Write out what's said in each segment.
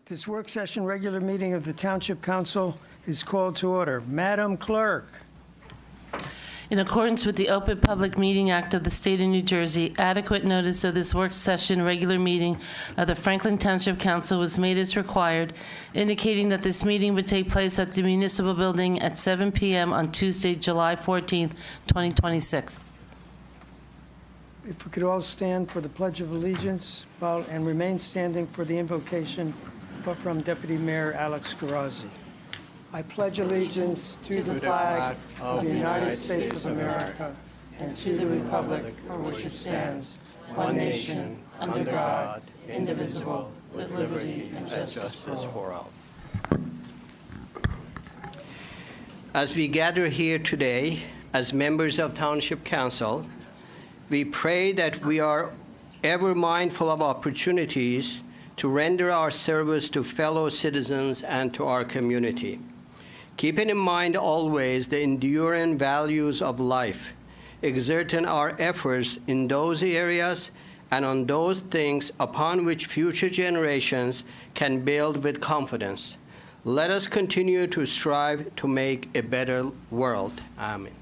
This work session regular meeting of the Township Council is called to order. Madam Clerk. In accordance with the Open Public Meeting Act of the State of New Jersey, adequate notice of this work session regular meeting of the Franklin Township Council was made as required, indicating that this meeting would take place at the Municipal Building at 7 p.m. on Tuesday, July 14th, 2026. If we could all stand for the Pledge of Allegiance and remain standing for the invocation from Deputy Mayor Alex Garazzi. I pledge allegiance to the flag of the United States of America and to the republic for which it stands, one nation, under God, indivisible, with liberty and justice for all. As we gather here today as members of Township Council, we pray that we are ever mindful of opportunities to render our service to fellow citizens and to our community. Keeping in mind always the enduring values of life, exerting our efforts in those areas and on those things upon which future generations can build with confidence. Let us continue to strive to make a better world. Amen.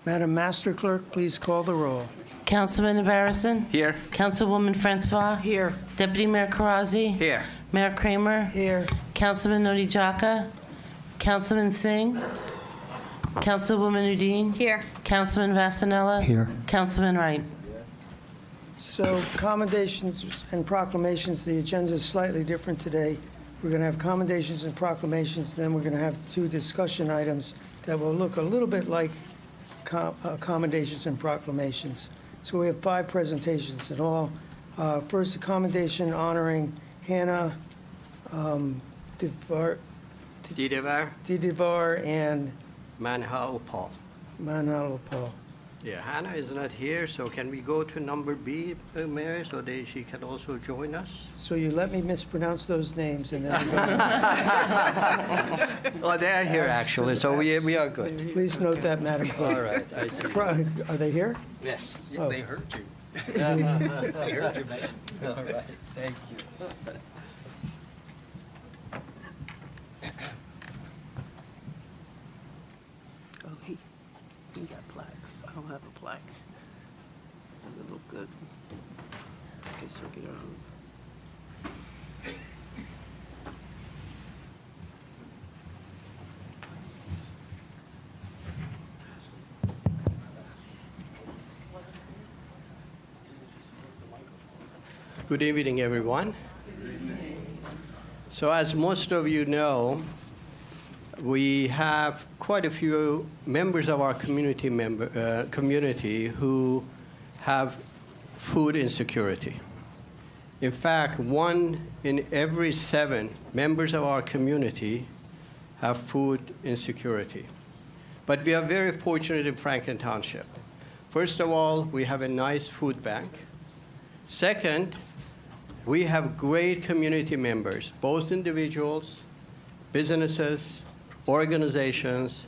Madam Master Clerk, please call the roll. Councilman Barrison? Here. Councilwoman Francois? Here. Deputy Mayor Karazzi? Here. Mayor Kramer? Here. Councilman Nodijaka? Councilman Singh? Councilwoman Udine? Here. Councilman Vasanella? Here. Councilman Wright? So commendations and proclamations, the agenda is slightly different today. We're going to have commendations and proclamations, then we're going to have two discussion items that will look a little bit like commendations and proclamations. So we have 5 presentations in all. First, a commendation honoring Hannah Didevar and Manha Manhalopal. Yeah, Hannah is not here, so can we go to number B, Mayor, so she can also join us? So you let me mispronounce those names and then Oh, they are here actually, so we are good. please note that, Madam Clerk. All right, I see. Are they here? Yes. Oh. They heard you. They heard you, man. All right, thank you. Oh, he got plaques. I don't have a plaque. Does it look good? I guess she'll get her own. Good evening, everyone. So as most of you know, we have quite a few members of our community who have food insecurity. In fact, 1 in every 7 members of our community have food insecurity. But we are very fortunate in Franklin Township. First of all, we have a nice food bank. Second, we have great community members, both individuals, businesses, organizations,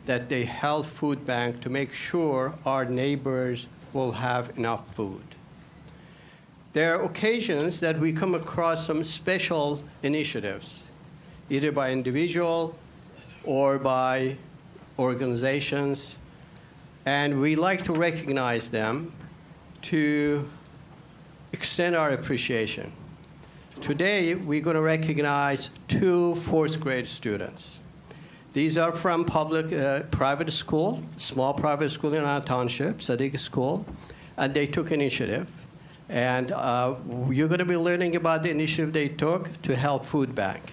that they help food bank to make sure our neighbors will have enough food. There are occasions that we come across some special initiatives, either by individual or by organizations, and we like to recognize them to extend our appreciation. Today, we're going to recognize 2 4th grade students. These are from private school, small private school in our township, Sadiq School, and they took initiative. And you're going to be learning about the initiative they took to help food bank.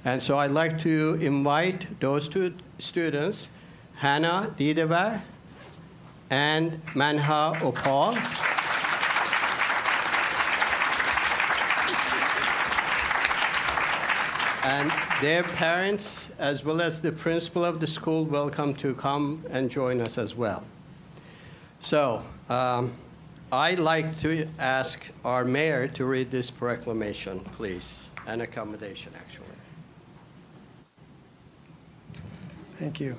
And so I'd like to invite those 2 students, Hannah Didevar and Manha Opal. And their parents, as well as the principal of the school, welcome to come and join us as well. So I'd like to ask our mayor to read this proclamation, please, and accommodation, actually. Thank you.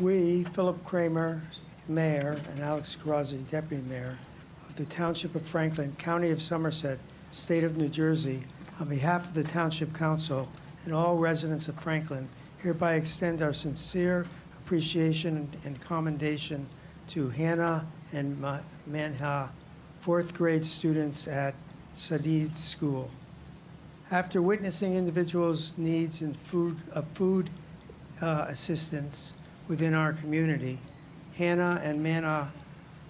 We, Philip Kramer, Mayor, and Alex Scrozzi, Deputy Mayor, of the Township of Franklin, County of Somerset, State of New Jersey, on behalf of the Township Council and all residents of Franklin, hereby extend our sincere appreciation and commendation to Hannah and Manha, fourth grade students at Sadid School. After witnessing individuals' needs in food assistance within our community, Hannah and Manha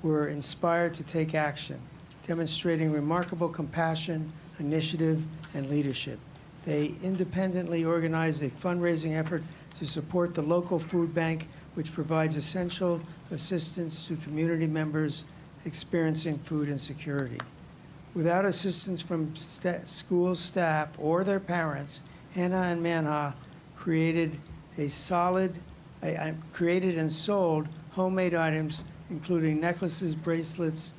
were inspired to take action, demonstrating remarkable compassion, initiative, and leadership. They independently organized a fundraising effort to support the local food bank, which provides essential assistance to community members experiencing food insecurity. Without assistance from school staff or their parents, Hannah and Manha created and sold homemade items, including necklaces, bracelets,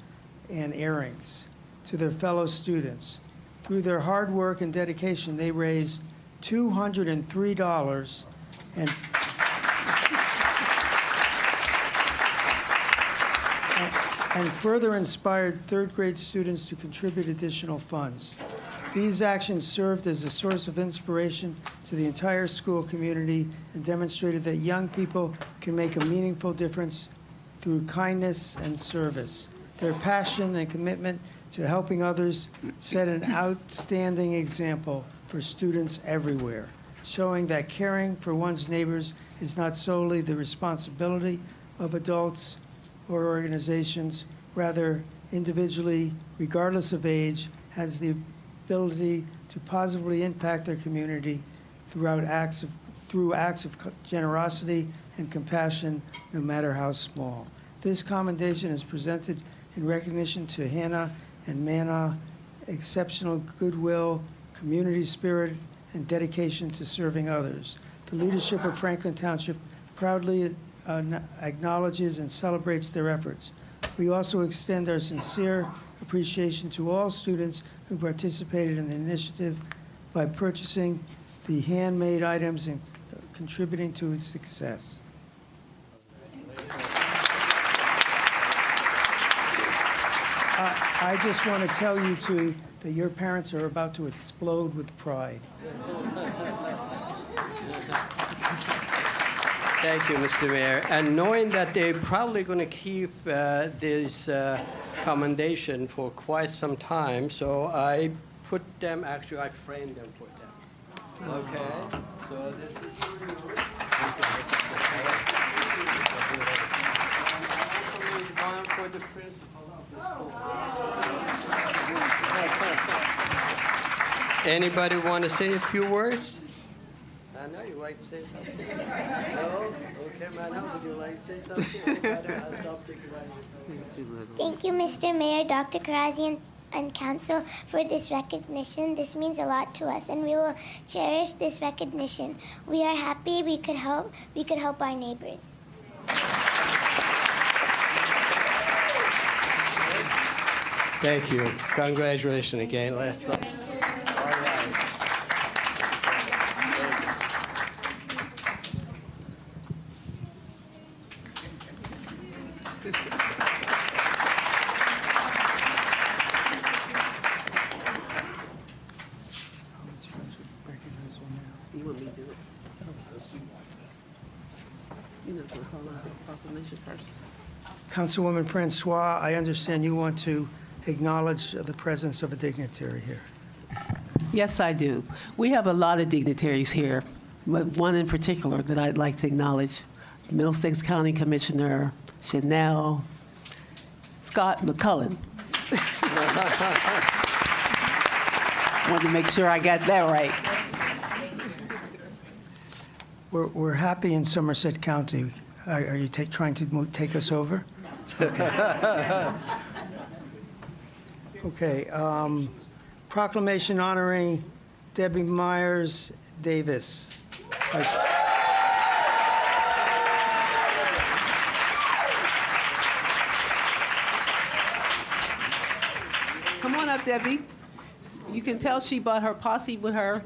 and earrings, to their fellow students. Through their hard work and dedication, they raised $203 and further inspired third grade students to contribute additional funds. These actions served as a source of inspiration to the entire school community and demonstrated that young people can make a meaningful difference through kindness and service. Their passion and commitment to helping others set an outstanding example for students everywhere, showing that caring for one's neighbors is not solely the responsibility of adults or organizations, rather individually, regardless of age, has the ability to positively impact their community through acts of generosity and compassion, no matter how small. This commendation is presented in recognition to Hannah and Manha, exceptional goodwill, community spirit, and dedication to serving others. The leadership of Franklin Township proudly acknowledges and celebrates their efforts. We also extend our sincere appreciation to all students who participated in the initiative by purchasing the handmade items and contributing to its success. I just want to tell you two that your parents are about to explode with pride. Thank you, Mr. Mayor. And knowing that they're probably going to keep this commendation for quite some time, so I put them, actually I framed them for them. Okay, so this is one for the principal of the school. Anybody want to say a few words? I know you like to say something. No? Okay, Madam, would you like to say something? Thank you, Mr. Mayor, Dr. Karazi, and Council for this recognition. This means a lot to us, and we will cherish this recognition. We are happy we could help our neighbors. Thank you. Congratulations again. Let's. All right. You want me to do it? You know, we'll call out the proclamation first. Councilwoman Francois, I understand you want to acknowledge the presence of a dignitary here. Yes, I do. We have a lot of dignitaries here, but one in particular that I'd like to acknowledge, Middlesex County Commissioner Chanel Scott McCullen. Wanted to make sure I got that right. We're happy in Somerset County. Are you trying to take us over? Okay. Okay. Proclamation honoring Debbie Myers Davis. Come on up, Debbie. You can tell she brought her posse with her.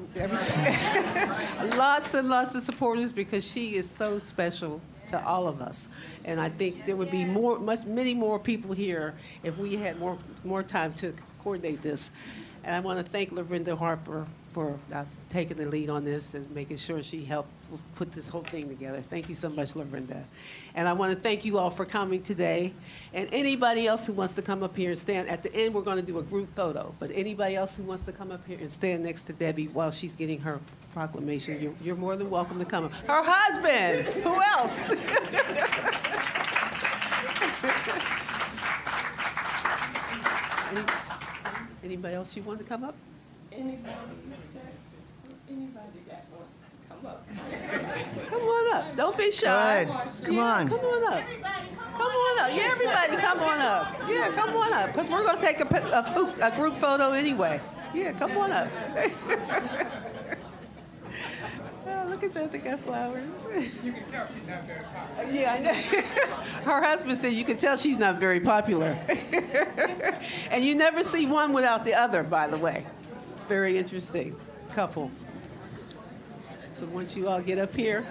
Lots and lots of supporters because she is so special. to all of us. And I think there would be many more people here if we had more time to coordinate this. And I want to thank Lorinda Harper for taking the lead on this and making sure she helped put this whole thing together. Thank you so much, Lorinda. And I want to thank you all for coming today. And anybody else who wants to come up here and stand, at the end we're going to do a group photo, but anybody else who wants to come up here and stand next to Debbie while she's getting her proclamation, you're more than welcome to come up. Her husband, who else? Anybody else you want to come up? Anybody that wants to come up. Come on up. Don't be shy. Go ahead. Come on. Come on up. Come on up. Yeah, everybody, come on up. Yeah, come on up. Because we're going to take a group photo anyway. Yeah, come on up. Oh, look at that. They got flowers. You can tell she's not very popular. Yeah, I know. Her husband said you can tell she's not very popular. And you never see one without the other, by the way. Very interesting couple. So once you all get up here.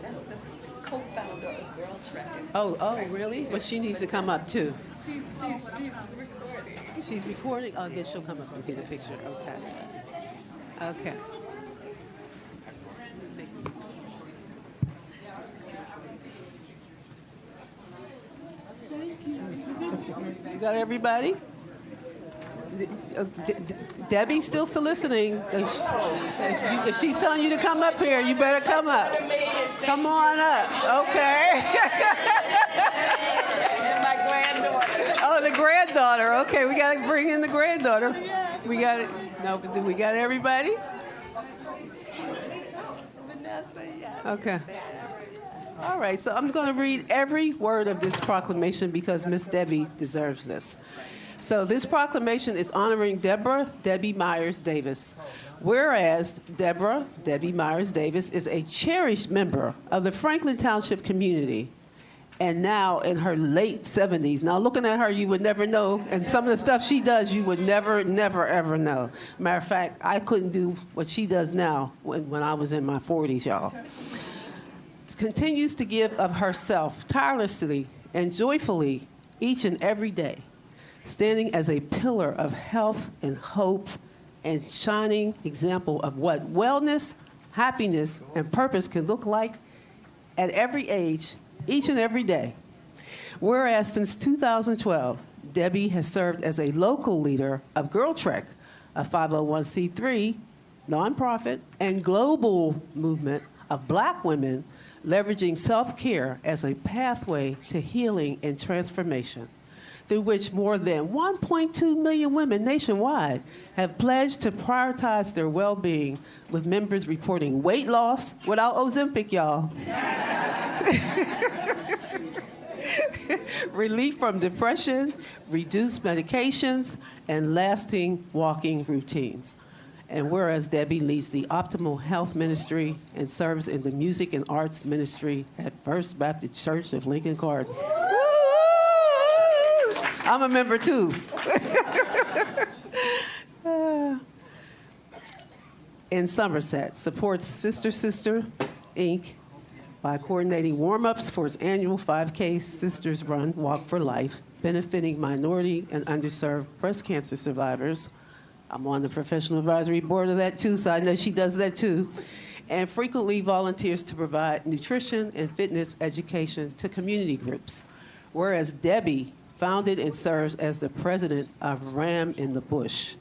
That's the co-founder of Girl Trek. Oh, really? But she needs to come up too. She's recording. She's recording? Oh, then she'll come up and get a picture. Okay. Okay. You got everybody? Debbie's still soliciting. If she's telling you to come up here, you better come up. Come on up. Okay. And my granddaughter. Oh, the granddaughter. Okay, we got to bring in the granddaughter. We got it. No, but we got everybody? Vanessa, yes. Okay. All right, so I'm going to read every word of this proclamation because Miss Debbie deserves this. So this proclamation is honoring Deborah Debbie Myers Davis. Whereas Deborah Debbie Myers Davis is a cherished member of the Franklin Township community and now in her late 70s. Now looking at her, you would never know, and some of the stuff she does, you would never, ever know. Matter of fact, I couldn't do what she does now when I was in my 40s, y'all. Continues to give of herself tirelessly and joyfully each and every day, standing as a pillar of health and hope and shining example of what wellness, happiness, and purpose can look like at every age, each and every day. Whereas since 2012, Debbie has served as a local leader of Girl Trek, a 501c3 nonprofit and global movement of Black women leveraging self-care as a pathway to healing and transformation, through which more than 1.2 million women nationwide have pledged to prioritize their well-being, with members reporting weight loss without Ozempic, y'all. Relief from depression, reduced medications, and lasting walking routines. And whereas Debbie leads the Optimal Health Ministry and serves in the Music and Arts Ministry at First Baptist Church of Lincoln Gardens. I'm a member too. In Somerset, supports Sister Inc. by coordinating warm-ups for its annual 5K Sisters Run Walk for Life, benefiting minority and underserved breast cancer survivors. I'm on the professional advisory board of that too, so I know she does that too. And frequently volunteers to provide nutrition and fitness education to community groups. Whereas Debbie founded and serves as the president of Ram in the Bush,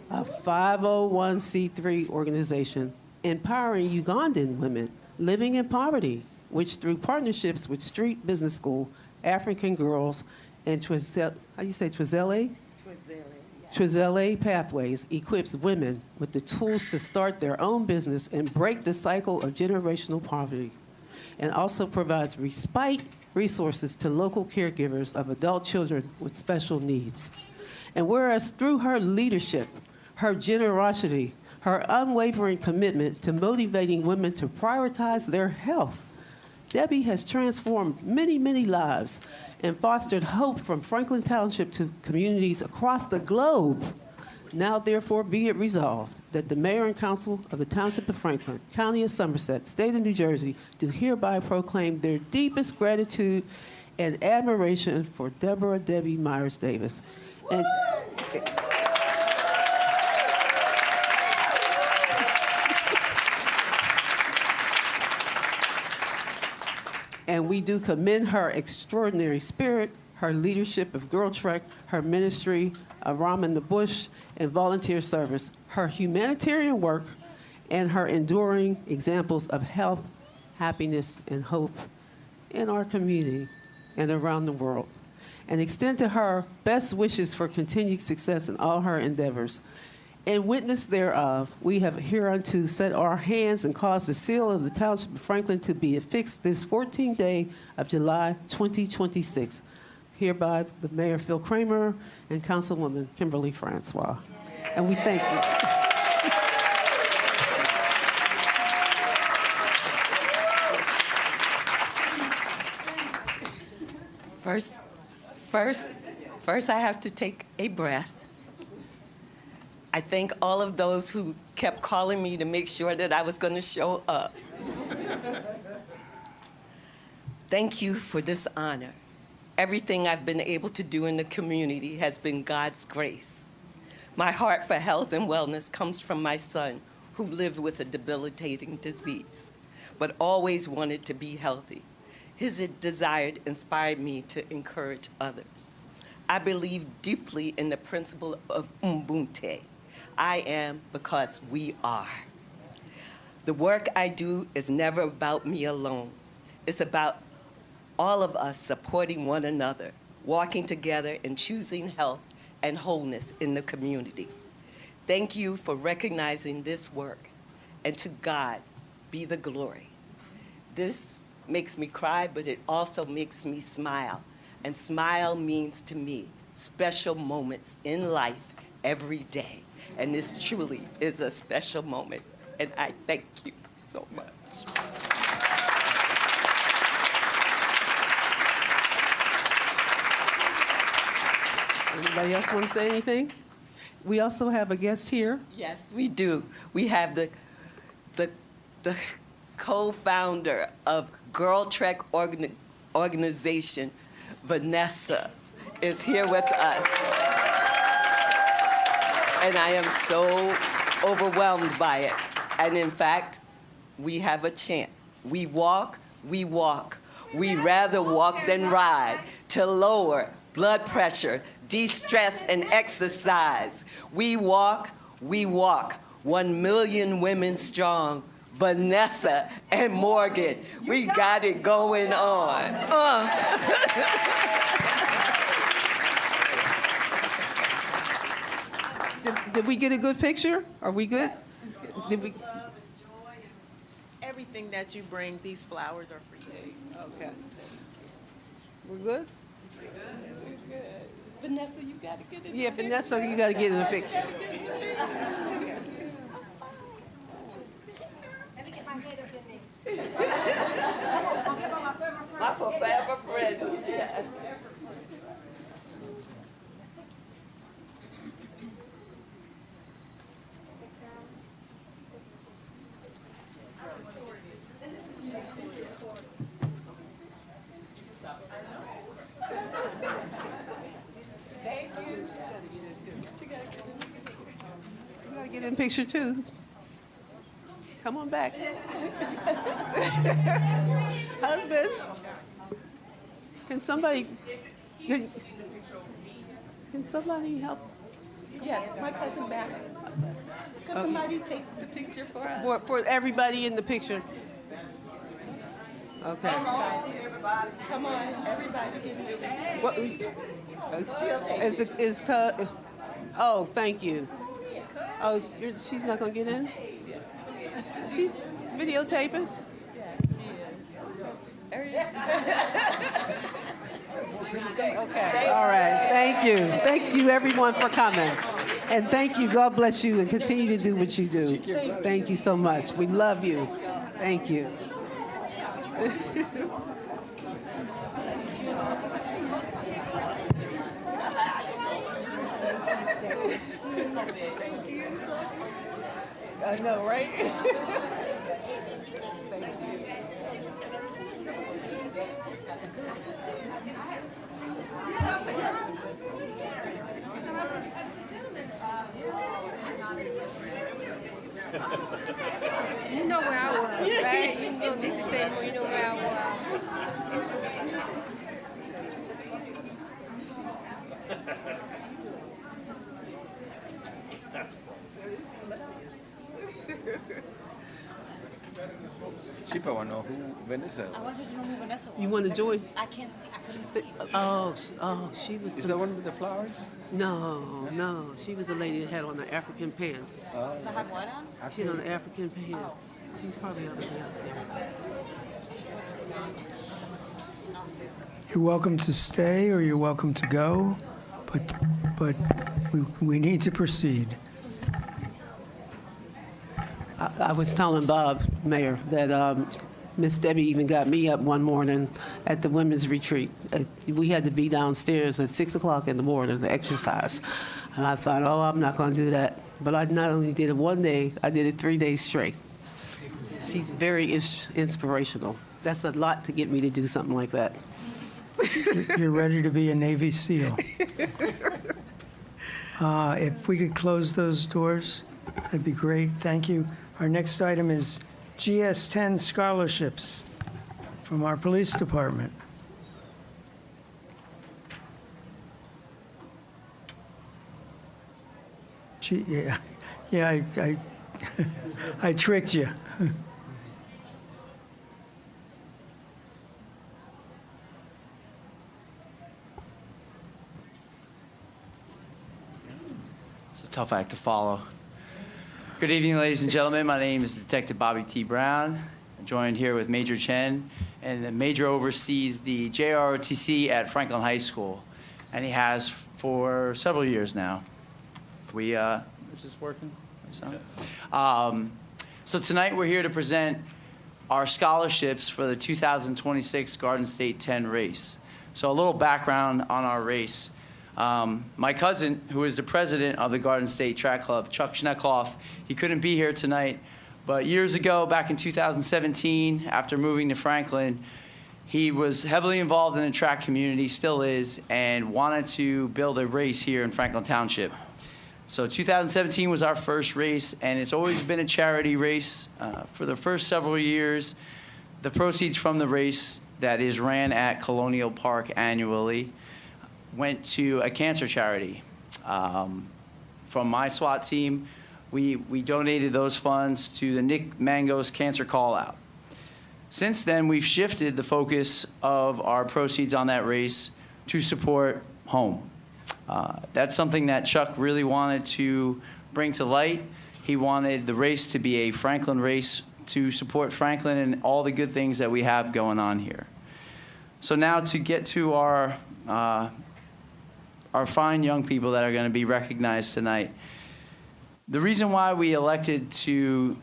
a 501c3 organization empowering Ugandan women living in poverty, which through partnerships with Street Business School, African Girls, and Twizele Pathways equips women with the tools to start their own business and break the cycle of generational poverty, and also provides respite resources to local caregivers of adult children with special needs. And whereas through her leadership, her generosity, her unwavering commitment to motivating women to prioritize their health, Debbie has transformed many, many lives and fostered hope from Franklin Township to communities across the globe. Now, therefore, be it resolved that the mayor and council of the Township of Franklin, County of Somerset, State of New Jersey, do hereby proclaim their deepest gratitude and admiration for Deborah Debbie Myers Davis. And we do commend her extraordinary spirit, her leadership of Girl Trek, her ministry of Ram in the Bush and volunteer service, her humanitarian work, and her enduring examples of health, happiness, and hope in our community and around the world. And extend to her best wishes for continued success in all her endeavors. In witness thereof, we have hereunto set our hands and caused the seal of the Township of Franklin to be affixed this 14th day of July 2026. Hereby, the Mayor Phil Kramer and Councilwoman Kimberly Francois. And we thank you. First, I have to take a breath. I thank all of those who kept calling me to make sure that I was going to show up. Thank you for this honor. Everything I've been able to do in the community has been God's grace. My heart for health and wellness comes from my son, who lived with a debilitating disease, but always wanted to be healthy. His desire inspired me to encourage others. I believe deeply in the principle of Ubuntu. I am because we are. The work I do is never about me alone. It's about all of us supporting one another, walking together and choosing health and wholeness in the community. Thank you for recognizing this work, and to God be the glory. This makes me cry, but it also makes me smile. And smile means to me special moments in life every day. And this truly is a special moment. And I thank you so much. Anybody else want to say anything? We also have a guest here. Yes, we do. We have the co-founder of Girl Trek organization, Vanessa, is here with us. And I am so overwhelmed by it. And in fact, we have a chant. We walk, we walk. We rather walk than ride to lower blood pressure, de-stress, and exercise. We walk, 1 million women strong. Vanessa and Morgan, we got it going on. Did we get a good picture? Are we good? Did we? Everything that you bring, these flowers are for you. Okay. We're good? Vanessa, you got to get it. Yeah, Vanessa, you got to get in the picture. My forever friend. Yes. You got to get in the picture too. Come on back. Husband, can somebody help? Yes, my cousin back. Can somebody take the picture for us? For everybody in the picture. Okay. Come on, everybody get in the picture. What, oh, thank you. Oh, she's not going to get in? She's videotaping? Okay, all right. Thank you. Thank you, everyone, for coming. And thank you. God bless you and continue to do what you do. Thank you so much. We love you. Thank you. I know, right? You know where I was, right? You don't need to say more. You know where I was. She probably want to know who Vanessa I was. wanted to know who Vanessa was. You want to join? I can't see. I couldn't see. She was. Is that one with the flowers? No. She was a lady that had on the African pants. Oh, I had what on? She had on the African pants. She's probably already out there. You're welcome to stay or you're welcome to go, but we need to proceed. I was telling Bob, Mayor, that Miss Debbie even got me up one morning at the women's retreat. We had to be downstairs at 6 o'clock in the morning to exercise. And I thought, oh, I'm not going to do that. But I not only did it one day, I did it 3 days straight. She's very inspirational. That's a lot to get me to do something like that. You're ready to be a Navy SEAL. If we could close those doors, that'd be great. Thank you. Our next item is GS10 scholarships from our police department. Yeah, I tricked you. It's a tough act to follow. Good evening, ladies and gentlemen. My name is Detective Bobby T. Brown. I'm joined here with Major Chen, and the Major oversees the JROTC at Franklin High School, and he has for several years now. Is this working? So tonight we're here to present our scholarships for the 2026 Garden State 10 race. So a little background on our race. My cousin, who is the president of the Garden State Track Club, Chuck Schneckhoff, he couldn't be here tonight, but years ago, back in 2017, after moving to Franklin, he was heavily involved in the track community, still is, and wanted to build a race here in Franklin Township. So 2017 was our first race, and it's always been a charity race. For the first several years, the proceeds from the race that is ran at Colonial Park annually went to a cancer charity. From my SWAT team, we donated those funds to the Nick Mango's Cancer Call-Out. Since then, we've shifted the focus of our proceeds on that race to support home. That's something that Chuck really wanted to bring to light. He wanted the race to be a Franklin race to support Franklin and all the good things that we have going on here. So now to get to our fine young people that are going to be recognized tonight. The reason why we elected to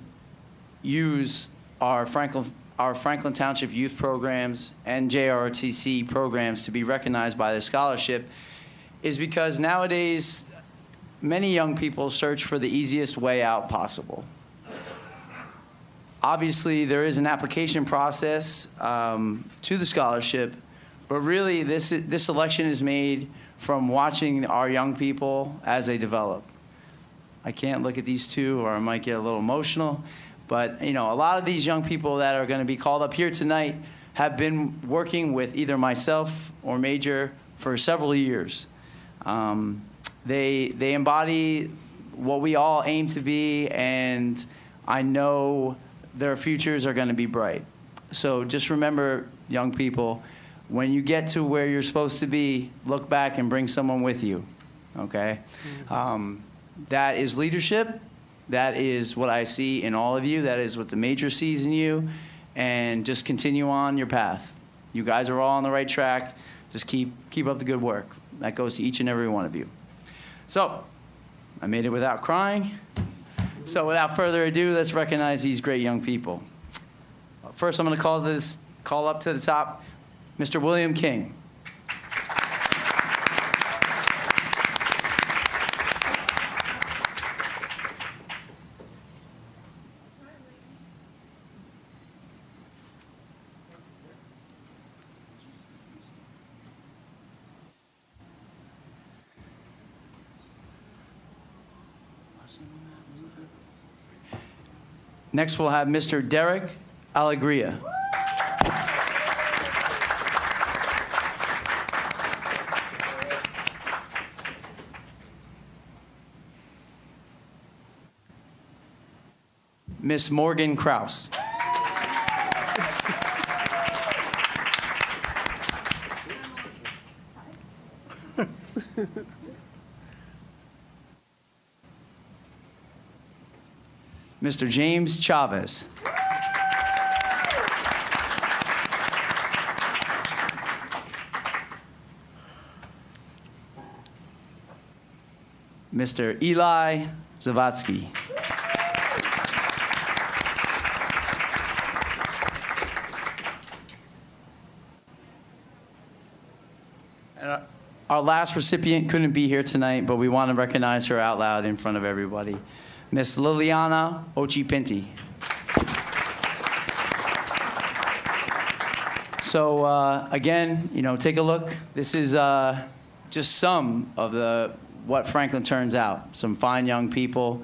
use our Franklin Township youth programs and JROTC programs to be recognized by the scholarship is because nowadays many young people search for the easiest way out possible. Obviously, there is an application process to the scholarship, but really this selection is made from watching our young people as they develop. I can't look at these two or I might get a little emotional, but a lot of these young people that are going to be called up here tonight have been working with either myself or Major for several years. They embody what we all aim to be, and I know their futures are going to be bright. So just remember, young people, when you get to where you're supposed to be, look back and bring someone with you, okay? That is leadership. That is what I see in all of you. That is what the Major sees in you. And just continue on your path. You guys are all on the right track. Just keep up the good work. That goes to each and every one of you. So, I made it without crying. So without further ado, let's recognize these great young people. First, I'm going to call up to the top, Mr. William King. Next, we'll have Mr. Derek Alegria. Miss Morgan Kraus. Mr. James Chavez. Mr. Eli Zavatsky. And our last recipient couldn't be here tonight, but we want to recognize her out loud in front of everybody. Miss Liliana Ochipinti. So again, take a look. This is just some of what Franklin turns out. Some fine young people.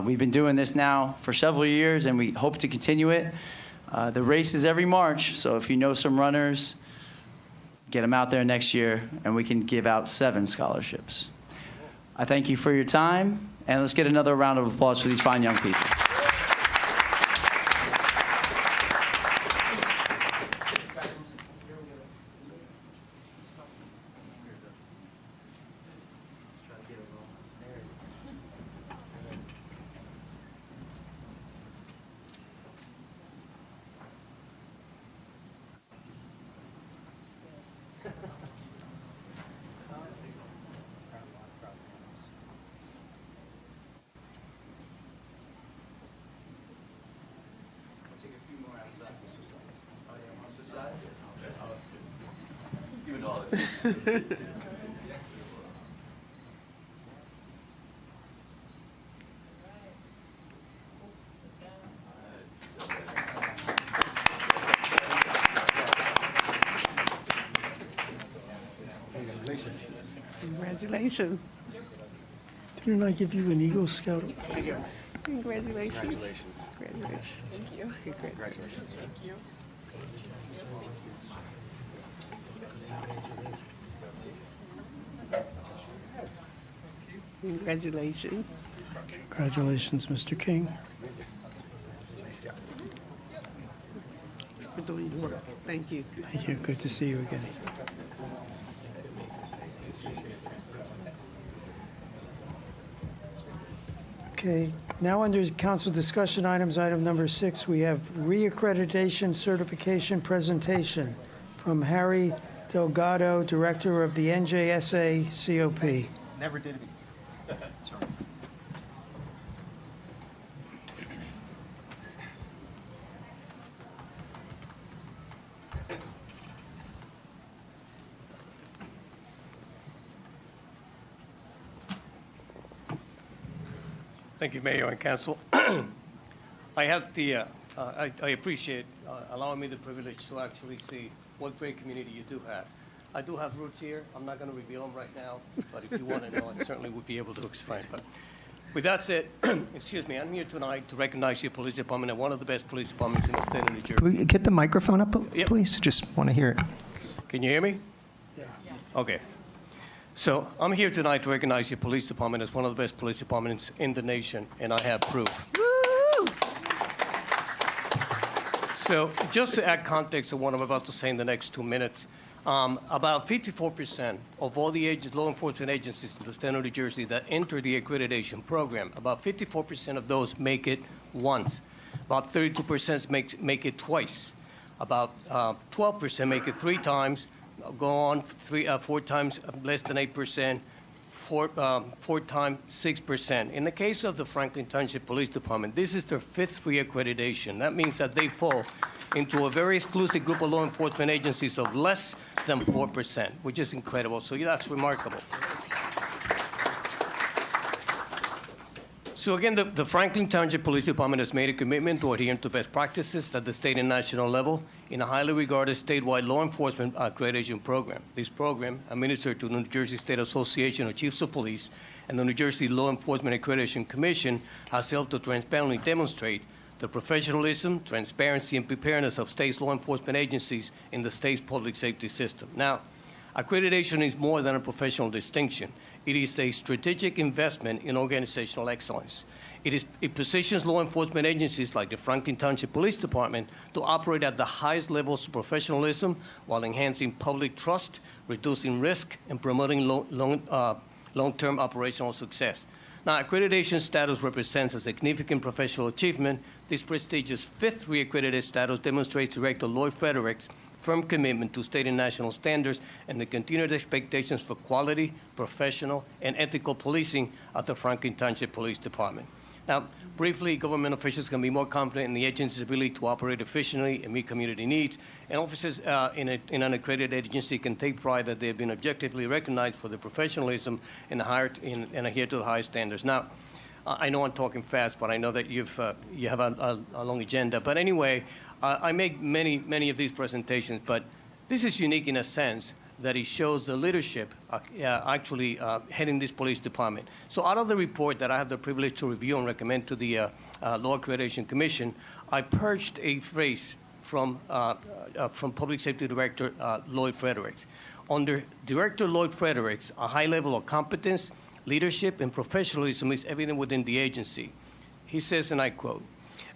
We've been doing this now for several years, and we hope to continue it. The race is every March, so if you know some runners, get them out there next year, and we can give out 7 scholarships. I thank you for your time, and let's get another round of applause for these fine young people. Congratulations. Didn't I give you an Eagle Scout? Congratulations. Congratulations. Thank you. Congratulations. Thank you. Congratulations. Congratulations, Mr. King. For doing your work. Thank you. Thank you. Good to see you again. Okay, now under council discussion items, item number 6, we have reaccreditation certification presentation from Harry Delgado, Director of the NJSA COP. Never did it. Sorry. Thank you, Mayor and Council. I appreciate allowing me the privilege to actually see what great community you do have. I do have roots here. I'm not going to reveal them right now, but if you want to know, I certainly would be able to explain. But with that said, excuse me, I'm here tonight to recognize your police department and one of the best police departments in the state of New Jersey. Can we get the microphone up, Yep. please? Just want to hear it. Can you hear me? Yeah. Okay. So I'm here tonight to recognize your police department as one of the best police departments in the nation, and I have proof. Woo! So just to add context to what I'm about to say in the next 2 minutes, about 54% of all the law enforcement agencies in the state of New Jersey that enter the accreditation program, about 54% of those make it once. About 32% make it twice. About 12% make it 3 times. Go on 4 times less than 8%, 4 times 6%. In the case of the Franklin Township Police Department, this is their 5th reaccreditation. That means that they fall into a very exclusive group of law enforcement agencies of less than 4%, which is incredible. So that's remarkable. So again, the Franklin Township Police Department has made a commitment to adhere to best practices at the state and national level in a highly regarded statewide law enforcement accreditation program. This program, administered to the New Jersey State Association of Chiefs of Police and the New Jersey Law Enforcement Accreditation Commission, has helped to transparently demonstrate the professionalism, transparency, and preparedness of state's law enforcement agencies in the state's public safety system. Now, accreditation is more than a professional distinction. It is a strategic investment in organizational excellence. It positions law enforcement agencies like the Franklin Township Police Department to operate at the highest levels of professionalism while enhancing public trust, reducing risk, and promoting long-term operational success. Now, accreditation status represents a significant professional achievement. This prestigious fifth reaccredited status demonstrates Director Lloyd Frederick's firm commitment to state and national standards and the continued expectations for quality, professional, and ethical policing at the Franklin Township Police Department. Now, briefly, government officials can be more confident in the agency's ability to operate efficiently and meet community needs, and officers in an accredited agency can take pride that they have been objectively recognized for their professionalism and adhere to the highest standards. Now, I know I'm talking fast, but I know that you have a long agenda. But anyway, I make many of these presentations, but this is unique in a sense that it shows the leadership actually heading this police department. So out of the report that I have the privilege to review and recommend to the Law Accreditation Commission, I purged a phrase from Public Safety Director Lloyd Fredericks. Under Director Lloyd Fredericks, a high level of competence, leadership, and professionalism is evident within the agency. He says, and I quote,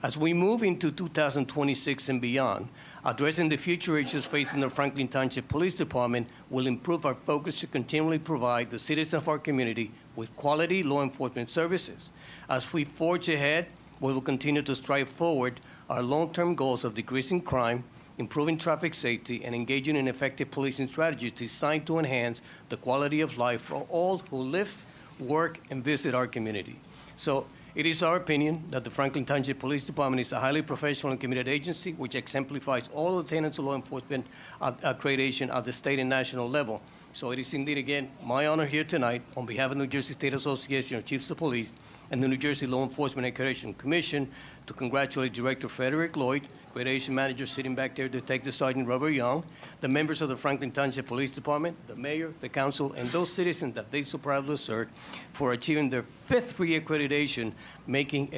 "As we move into 2026 and beyond, addressing the future issues facing the Franklin Township Police Department will improve our focus to continually provide the citizens of our community with quality law enforcement services. As we forge ahead, we will continue to strive forward our long-term goals of decreasing crime, improving traffic safety, and engaging in effective policing strategies designed to enhance the quality of life for all who live, work, and visit our community." So it is our opinion that the Franklin Township Police Department is a highly professional and committed agency which exemplifies all the tenets of law enforcement accreditation at the state and national level. So it is indeed, again, my honor here tonight, on behalf of the New Jersey State Association of Chiefs of Police and the New Jersey Law Enforcement Accreditation Commission, to congratulate Director Frederick Lloyd, Accreditation Manager sitting back there, Detective Sergeant Robert Young, the members of the Franklin Township Police Department, the mayor, the council, and those citizens that they so proudly serve for achieving their fifth reaccreditation,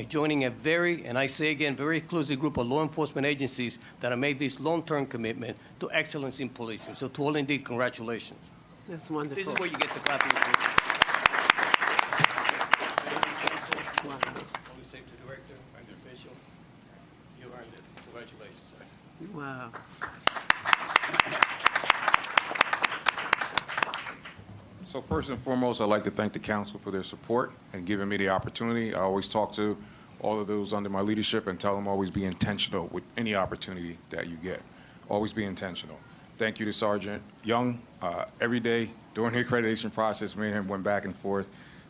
joining a very, and I say again, very exclusive group of law enforcement agencies that have made this long-term commitment to excellence in policing. So to all, indeed, congratulations. That's wonderful. This is where you get the clapping. Wow. Public Safety Director, I'm the official. You earned it. Congratulations, sir. Wow. So first and foremost, I'd like to thank the council for their support and giving me the opportunity. I always talk to all of those under my leadership and tell them always be intentional with any opportunity that you get. Always be intentional. Thank you to Sergeant Young. Every day during the accreditation process, me and him went back and forth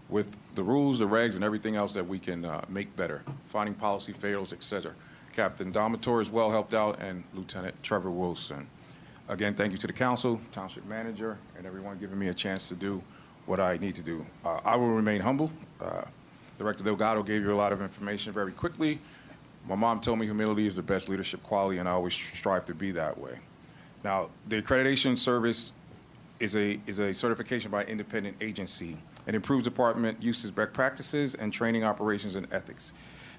with the rules, the regs, and everything else that we can make better, finding policy fails, et cetera. Captain Domator as well helped out, and Lieutenant Trevor Wilson. Again, thank you to the council, township manager, and everyone giving me a chance to do what I need to do. I will remain humble. Director Delgado gave you a lot of information very quickly. My mom told me humility is the best leadership quality, and I always strive to be that way. Now, the accreditation service is a certification by an independent agency. It improves department uses best practices and training operations and ethics.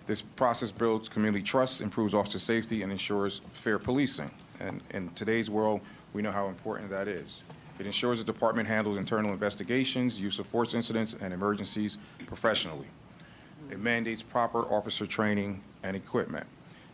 This process builds community trust, improves officer safety, and ensures fair policing. And in today's world, we know how important that is. It ensures the department handles internal investigations, use of force incidents, and emergencies professionally. It mandates proper officer training and equipment.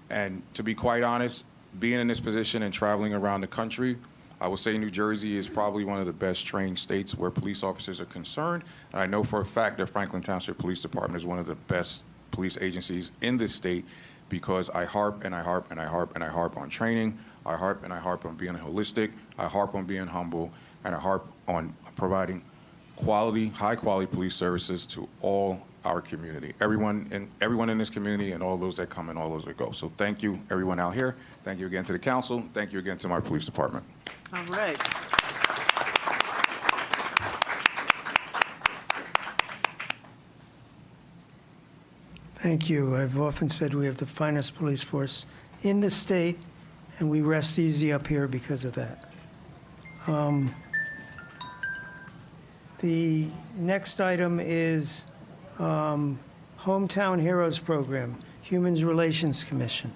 And to be quite honest, being in this position and traveling around the country, I would say New Jersey is probably one of the best trained states where police officers are concerned. And I know for a fact that Franklin Township Police Department is one of the best police agencies in this state because I harp and I harp and I harp and I harp on training. I harp and I harp on being holistic. I harp on being humble. And I harp on providing quality, high-quality police services to all our community, everyone in this community and all those that come and all those that go. So thank you, everyone out here. Thank you again to the council. Thank you again to my police department. All right. Thank you. I've often said we have the finest police force in the state, and we rest easy up here because of that. The next item is Hometown Heroes Program. Human Relations Commission.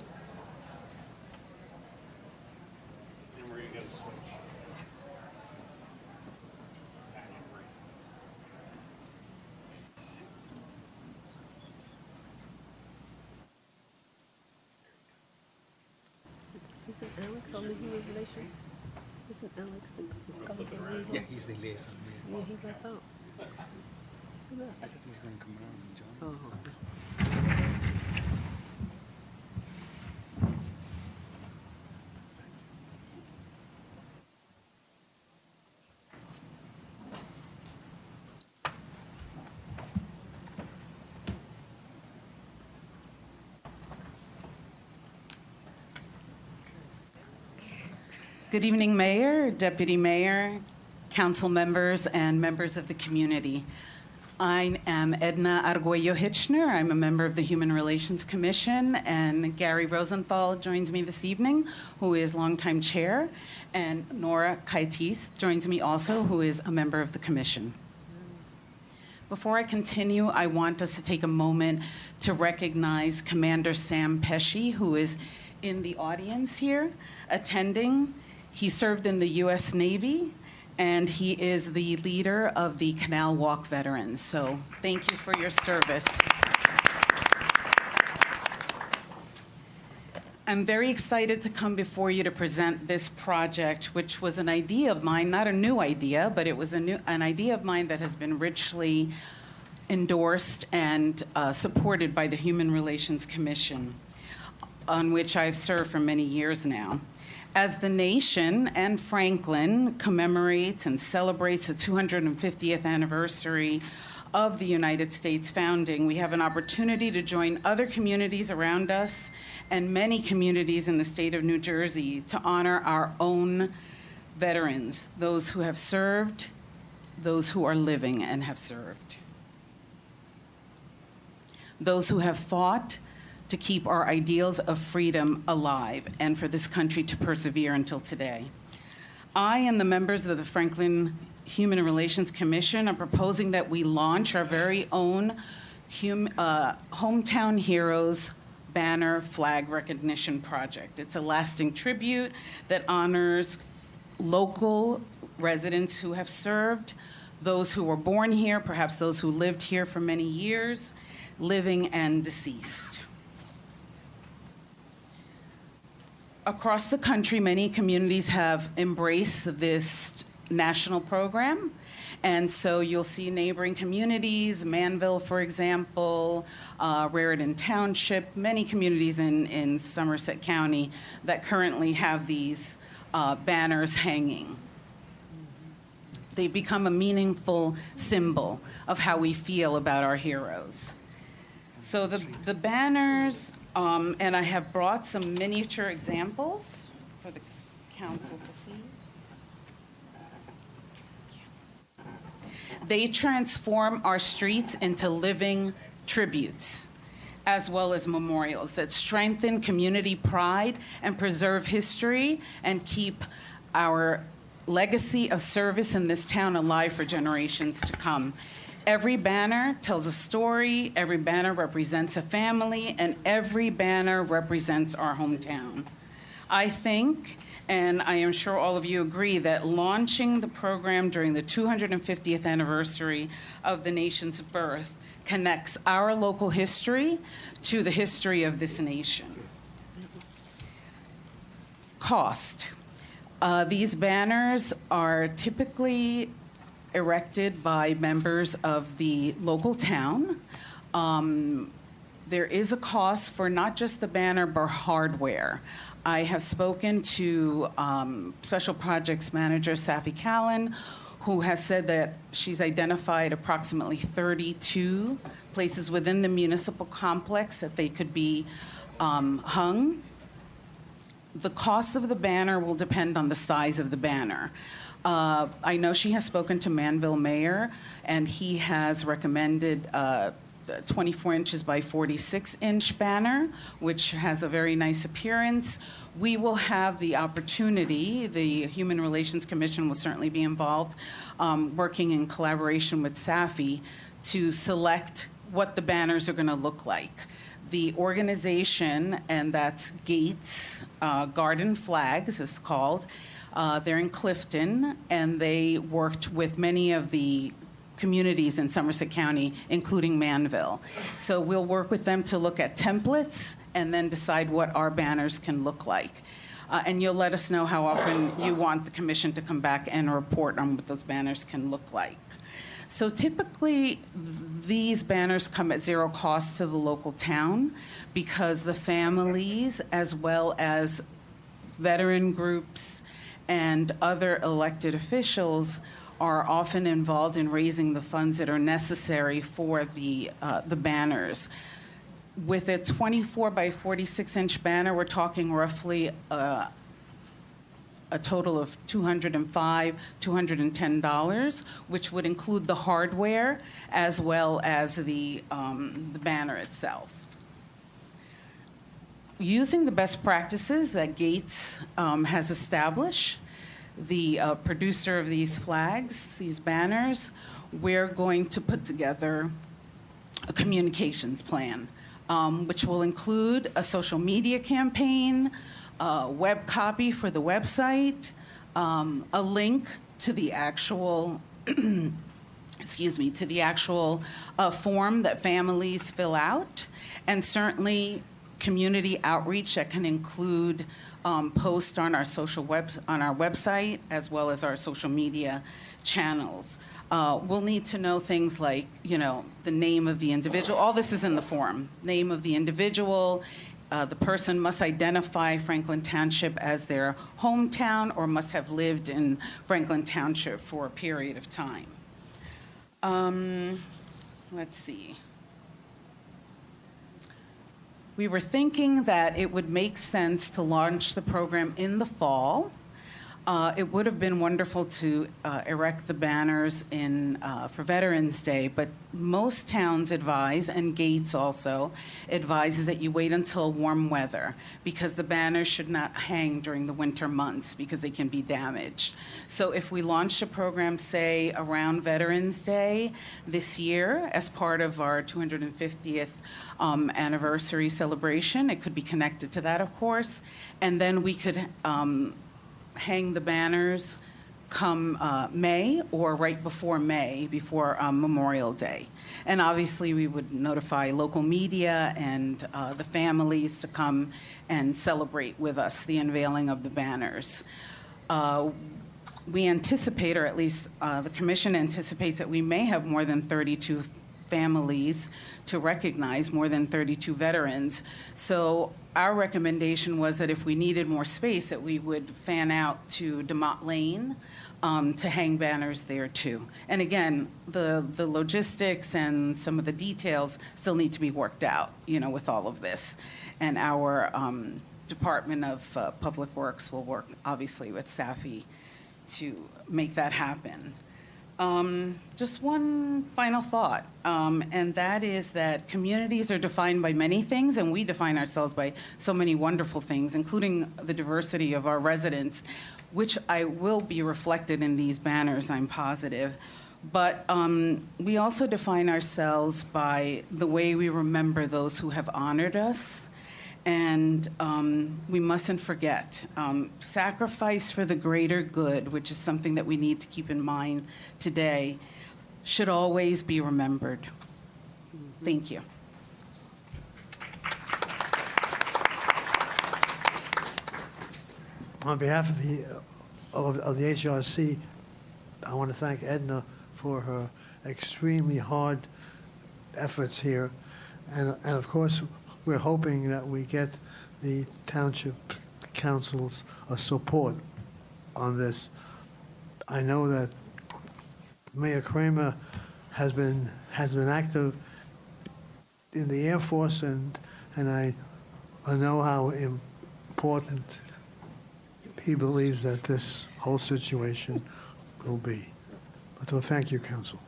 Isn't Alex on the Human Relations? Isn't Alex the liaison? Yeah, he's the liaison. Yeah, he left out. Who left? I think he's going to come around and join. Oh, okay. Good evening, Mayor, Deputy Mayor, council members, and members of the community. I am Edna Arguello Hitchner. I'm a member of the Human Relations Commission, and Gary Rosenthal joins me this evening, who is longtime chair, and Nora Kaitis joins me also, who is a member of the commission. Before I continue, I want us to take a moment to recognize Commander Sam Pesci, who is in the audience here attending. He served in the U.S. Navy, and he is the leader of the Canal Walk Veterans. So thank you for your service. I'm very excited to come before you to present this project, which was an idea of mine, not a new idea, but it was an idea of mine that has been richly endorsed and supported by the Human Relations Commission, on which I've served for many years now. As the nation and Franklin commemorates and celebrates the 250th anniversary of the United States founding, we have an opportunity to join other communities around us and many communities in the state of New Jersey to honor our own veterans, those who have served, those who are living and have served, those who have fought to keep our ideals of freedom alive and for this country to persevere until today. I and the members of the Franklin Human Relations Commission are proposing that we launch our very own Hometown Heroes banner flag recognition project. It's a lasting tribute that honors local residents who have served, those who were born here, perhaps those who lived here for many years, living and deceased. Across the country, many communities have embraced this national program. And so you'll see neighboring communities, Manville, for example, Raritan Township, many communities in Somerset County that currently have these banners hanging. They become a meaningful symbol of how we feel about our heroes. So the banners, and I have brought some miniature examples for the council to see. They transform our streets into living tributes, as well as memorials that strengthen community pride and preserve history and keep our legacy of service in this town alive for generations to come. Every banner tells a story, every banner represents a family, and every banner represents our hometown. I think, and I am sure all of you agree, that launching the program during the 250th anniversary of the nation's birth connects our local history to the history of this nation. Cost. These banners are typically erected by members of the local town. There is a cost for not just the banner, but hardware. I have spoken to Special Projects Manager Safi Callan, who has said that she's identified approximately 32 places within the municipal complex that they could be hung. The cost of the banner will depend on the size of the banner. I know she has spoken to Manville Mayor, and he has recommended 24 inches by 46-inch banner, which has a very nice appearance. We will have the opportunity, the Human Relations Commission will certainly be involved, working in collaboration with Safi to select what the banners are going to look like. The organization, and that's Gates Garden Flags, is called. They're in Clifton, and they worked with many of the communities in Somerset County, including Manville. So we'll work with them to look at templates and then decide what our banners can look like. And you'll let us know how often you want the commission to come back and report on what those banners can look like. So typically, these banners come at zero cost to the local town because the families, as well as veteran groups and other elected officials, are often involved in raising the funds that are necessary for the banners. With a 24 by 46-inch banner, we're talking roughly a total of $205, $210, which would include the hardware as well as the banner itself. Using the best practices that Gates has established, the producer of these flags, these banners, we're going to put together a communications plan, which will include a social media campaign, web copy for the website, a link to the actual, to the actual form that families fill out, and certainly community outreach that can include posts on our on our website as well as our social media channels. We'll need to know things like, the name of the individual. All this is in the form. Name of the individual. The person must identify Franklin Township as their hometown or must have lived in Franklin Township for a period of time. Let's see. We were thinking that it would make sense to launch the program in the fall. It would have been wonderful to erect the banners for Veterans Day, but most towns advise, and Gates also advises, that you wait until warm weather because the banners should not hang during the winter months because they can be damaged. So if we launch a program, say, around Veterans Day this year as part of our 250th anniversary celebration, it could be connected to that, of course, and then we could hang the banners come May or right before May, before Memorial Day. And obviously we would notify local media and the families to come and celebrate with us the unveiling of the banners. We anticipate, or at least the commission anticipates, that we may have more than 32 families to recognize, more than 32 veterans. So our recommendation was that if we needed more space, that we would fan out to DeMott Lane to hang banners there too. And again, the logistics and some of the details still need to be worked out, with all of this. And our Department of Public Works will work, obviously, with Safi to make that happen. Just one final thought, and that is that communities are defined by many things, and we define ourselves by so many wonderful things, including the diversity of our residents, which will be reflected in these banners, I'm positive. But we also define ourselves by the way we remember those who have honored us. And we mustn't forget, sacrifice for the greater good, which is something that we need to keep in mind today, should always be remembered. Thank you. On behalf of the HRC, I want to thank Edna for her extremely hard efforts here. And of course, we're hoping that we get the Township Council's support on this. I know that Mayor Kramer has been active in the Air Force, and I know how important he believes that this whole situation will be. But well, thank you, Council.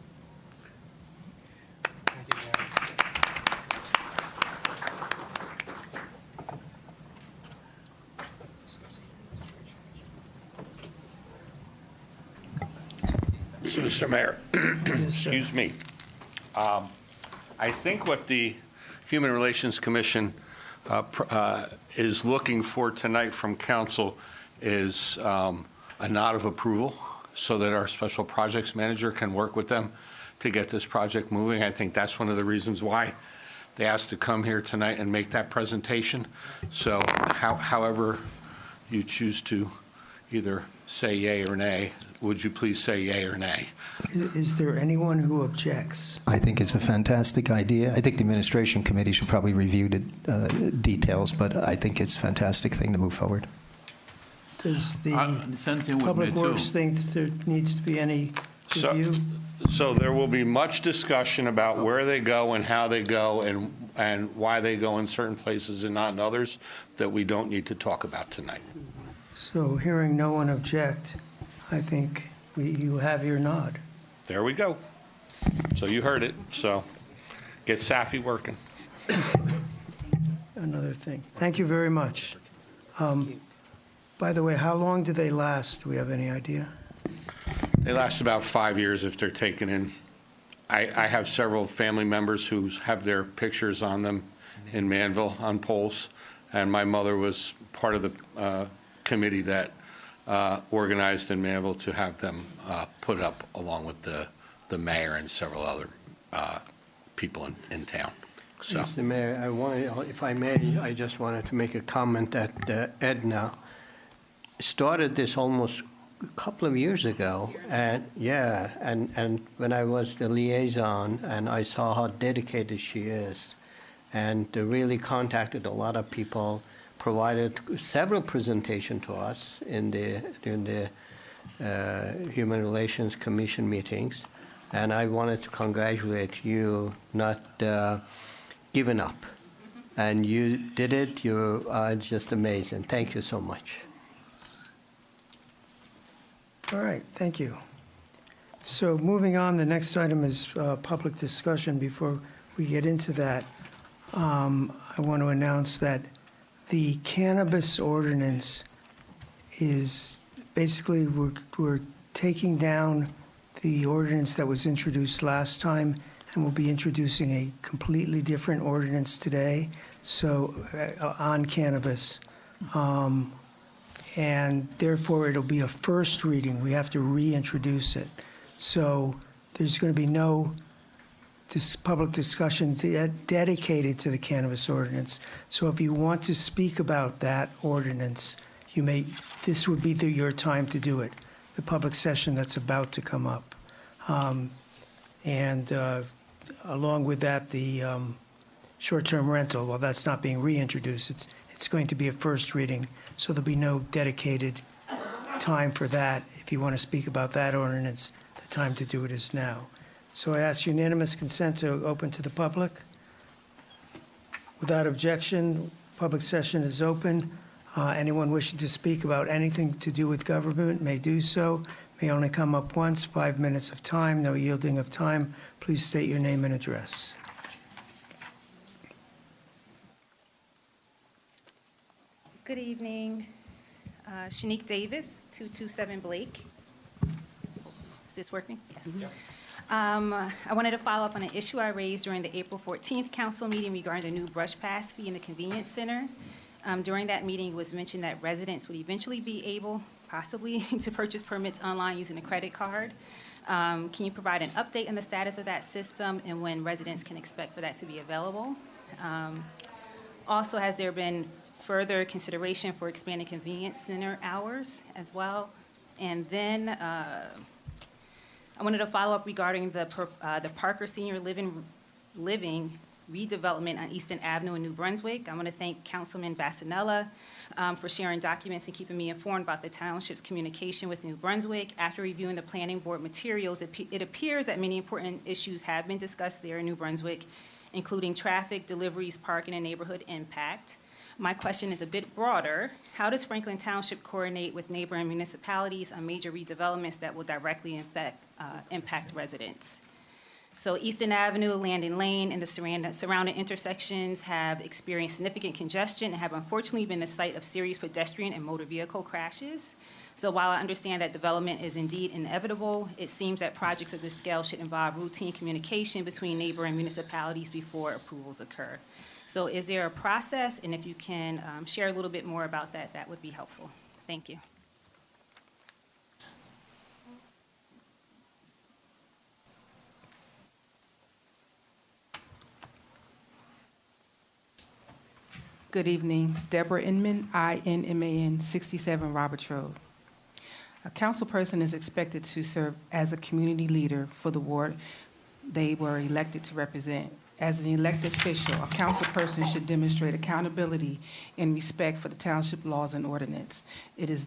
Mr. Mayor, excuse me. I think what the Human Relations Commission is looking for tonight from council is a nod of approval so that our special projects manager can work with them to get this project moving. I think that's one of the reasons why they asked to come here tonight and make that presentation. So however you choose to either say yay or nay, would you please say yay or nay? Is there anyone who objects? I think it's a fantastic idea. I think the administration committee should probably review the details, but I think it's a fantastic thing to move forward. Does the Public Works think there needs to be any review? So there will be much discussion about where they go and how they go and why they go in certain places and not in others that we don't need to talk about tonight. So hearing no one object, I think you have your nod. There we go. So you heard it. So get Safi working. Another thing. Thank you very much. By the way, how long do they last? Do we have any idea? They last about 5 years if they're taken in. I have several family members who have their pictures on them in Manville on poles, and my mother was part of the committee that organized in Manville to have them put up along with the mayor and several other people in town. So, Mr. Mayor, if I may, I just wanted to make a comment that Edna started this almost a couple of years ago, and and when I was the liaison and I saw how dedicated she is, and really contacted a lot of people, provided several presentations to us in during the Human Relations Commission meetings, and I wanted to congratulate you not giving up, and you did it. You are just amazing. Thank you so much. All right, thank you. So moving on, the next item is public discussion. Before we get into that, I want to announce that the cannabis ordinance is basically we're taking down the ordinance that was introduced last time, and we'll be introducing a completely different ordinance today, so on cannabis. And therefore, it'll be a first reading. We have to reintroduce it. So there's going to be no public discussion dedicated to the cannabis ordinance. So if you want to speak about that ordinance, this would be your time to do it, the public session that's about to come up. And along with that, the short-term rental, well, that's not being reintroduced. It's going to be a first reading, so there'll be no dedicated time for that. If you want to speak about that ordinance, the time to do it is now. So I ask unanimous consent to open to the public. Without objection, public session is open. Anyone wishing to speak about anything to do with government may do so. May only come up once, 5 minutes of time, no yielding of time. Please state your name and address. Good evening. Shanique Davis, 227 Blake. Is this working? Yes. I wanted to follow up on an issue I raised during the April 14th council meeting regarding the new brush pass fee in the convenience center. During that meeting, it was mentioned that residents would eventually be able, possibly, to purchase permits online using a credit card. Can you provide an update on the status of that system and when residents can expect for that to be available? Also, has there been further consideration for expanding convenience center hours as well? And then I wanted to follow up regarding the Parker Senior Living redevelopment on Easton Avenue in New Brunswick. I want to thank Councilman Basanella for sharing documents and keeping me informed about the township's communication with New Brunswick. After reviewing the planning board materials, it appears that many important issues have been discussed there in New Brunswick, including traffic, deliveries, parking, and neighborhood impact. My question is a bit broader. How does Franklin Township coordinate with neighboring municipalities on major redevelopments that will directly impact residents? So Easton Avenue, Landing Lane, and the surrounding intersections have experienced significant congestion and have unfortunately been the site of serious pedestrian and motor vehicle crashes. So while I understand that development is indeed inevitable, it seems that projects of this scale should involve routine communication between neighboring municipalities before approvals occur. So is there a process? And if you can share a little bit more about that, that would be helpful. Thank you. Good evening. Deborah Inman, INMAN, 67 Roberts Road. A councilperson is expected to serve as a community leader for the ward they were elected to represent. As an elected official, a councilperson should demonstrate accountability and respect for the township laws and ordinance. It is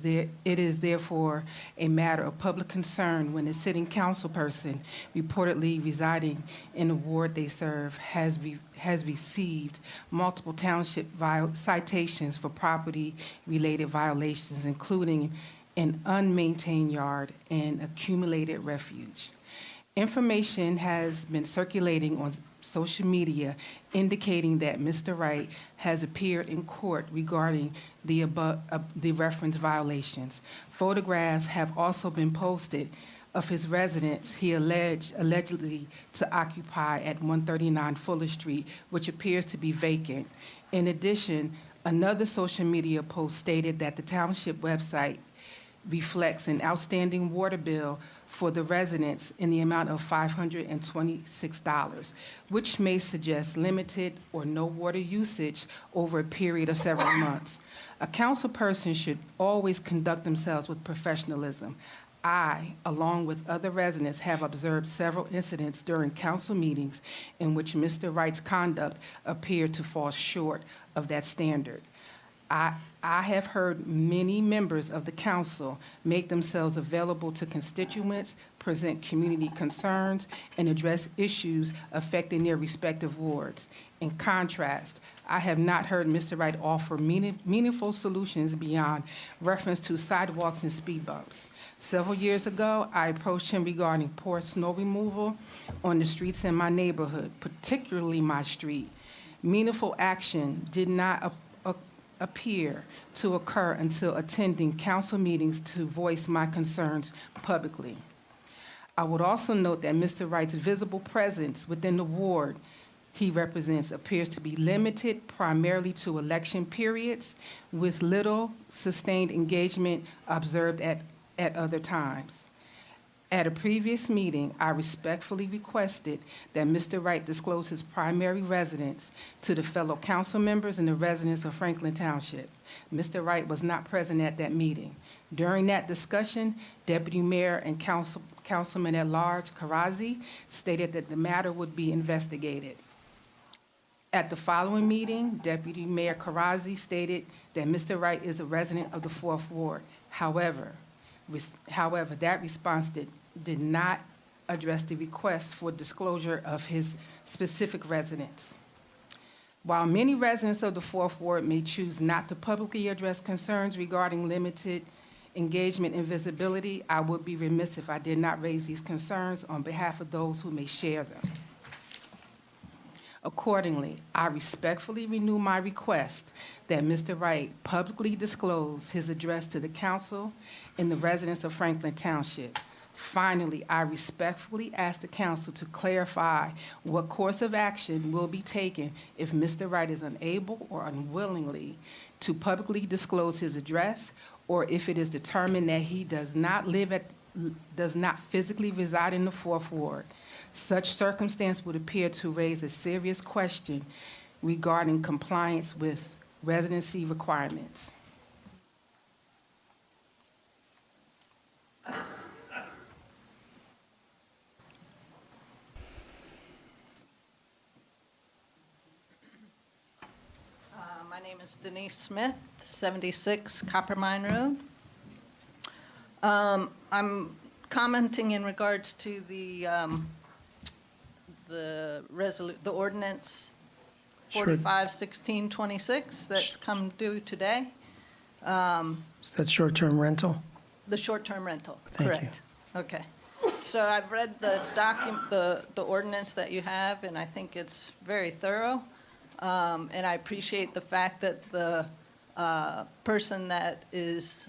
therefore a matter of public concern when a sitting councilperson reportedly residing in the ward they serve has received multiple township citations for property-related violations, including an unmaintained yard and accumulated refuge. Information has been circulating on social media indicating that Mr. Wright has appeared in court regarding the referenced violations. Photographs have also been posted of his residence he allegedly to occupy at 139 Fuller Street, which appears to be vacant. In addition, another social media post stated that the township website reflects an outstanding water bill for the residents in the amount of $526, which may suggest limited or no water usage over a period of several months. A council person should always conduct themselves with professionalism. I, along with other residents, have observed several incidents during council meetings in which Mr. Wright's conduct appeared to fall short of that standard. I have heard many members of the council make themselves available to constituents, present community concerns, and address issues affecting their respective wards. In contrast, I have not heard Mr. Wright offer meaningful solutions beyond reference to sidewalks and speed bumps. Several years ago, I approached him regarding poor snow removal on the streets in my neighborhood, particularly my street. Meaningful action did not appear to occur until attending council meetings to voice my concerns publicly. I would also note that Mr. Wright's visible presence within the ward he represents appears to be limited primarily to election periods, with little sustained engagement observed at other times. At a previous meeting, I respectfully requested that Mr. Wright disclose his primary residence to the fellow council members and the residents of Franklin Township. Mr. Wright was not present at that meeting. During that discussion, Deputy Mayor and Councilman at Large Karazi stated that the matter would be investigated. At the following meeting, Deputy Mayor Karazi stated that Mr. Wright is a resident of the 4th Ward. However, that response did not address the request for disclosure of his specific residence. While many residents of the 4th Ward may choose not to publicly address concerns regarding limited engagement and visibility, I would be remiss if I did not raise these concerns on behalf of those who may share them. Accordingly, I respectfully renew my request that Mr. Wright publicly disclose his address to the council and the residents of Franklin Township. Finally, I respectfully ask the council to clarify what course of action will be taken if Mr. Wright is unable or unwillingly to publicly disclose his address, or if it is determined that he does not physically reside in the 4th Ward. Such circumstance would appear to raise a serious question regarding compliance with residency requirements. My name is Denise Smith, 76 Coppermine Road. I'm commenting in regards to the ordinance 451626 that's come due today. Is that short-term rental? The short-term rental, Thank correct. Okay. So I've read the ordinance that you have, and I think it's very thorough. And I appreciate the fact that the person that is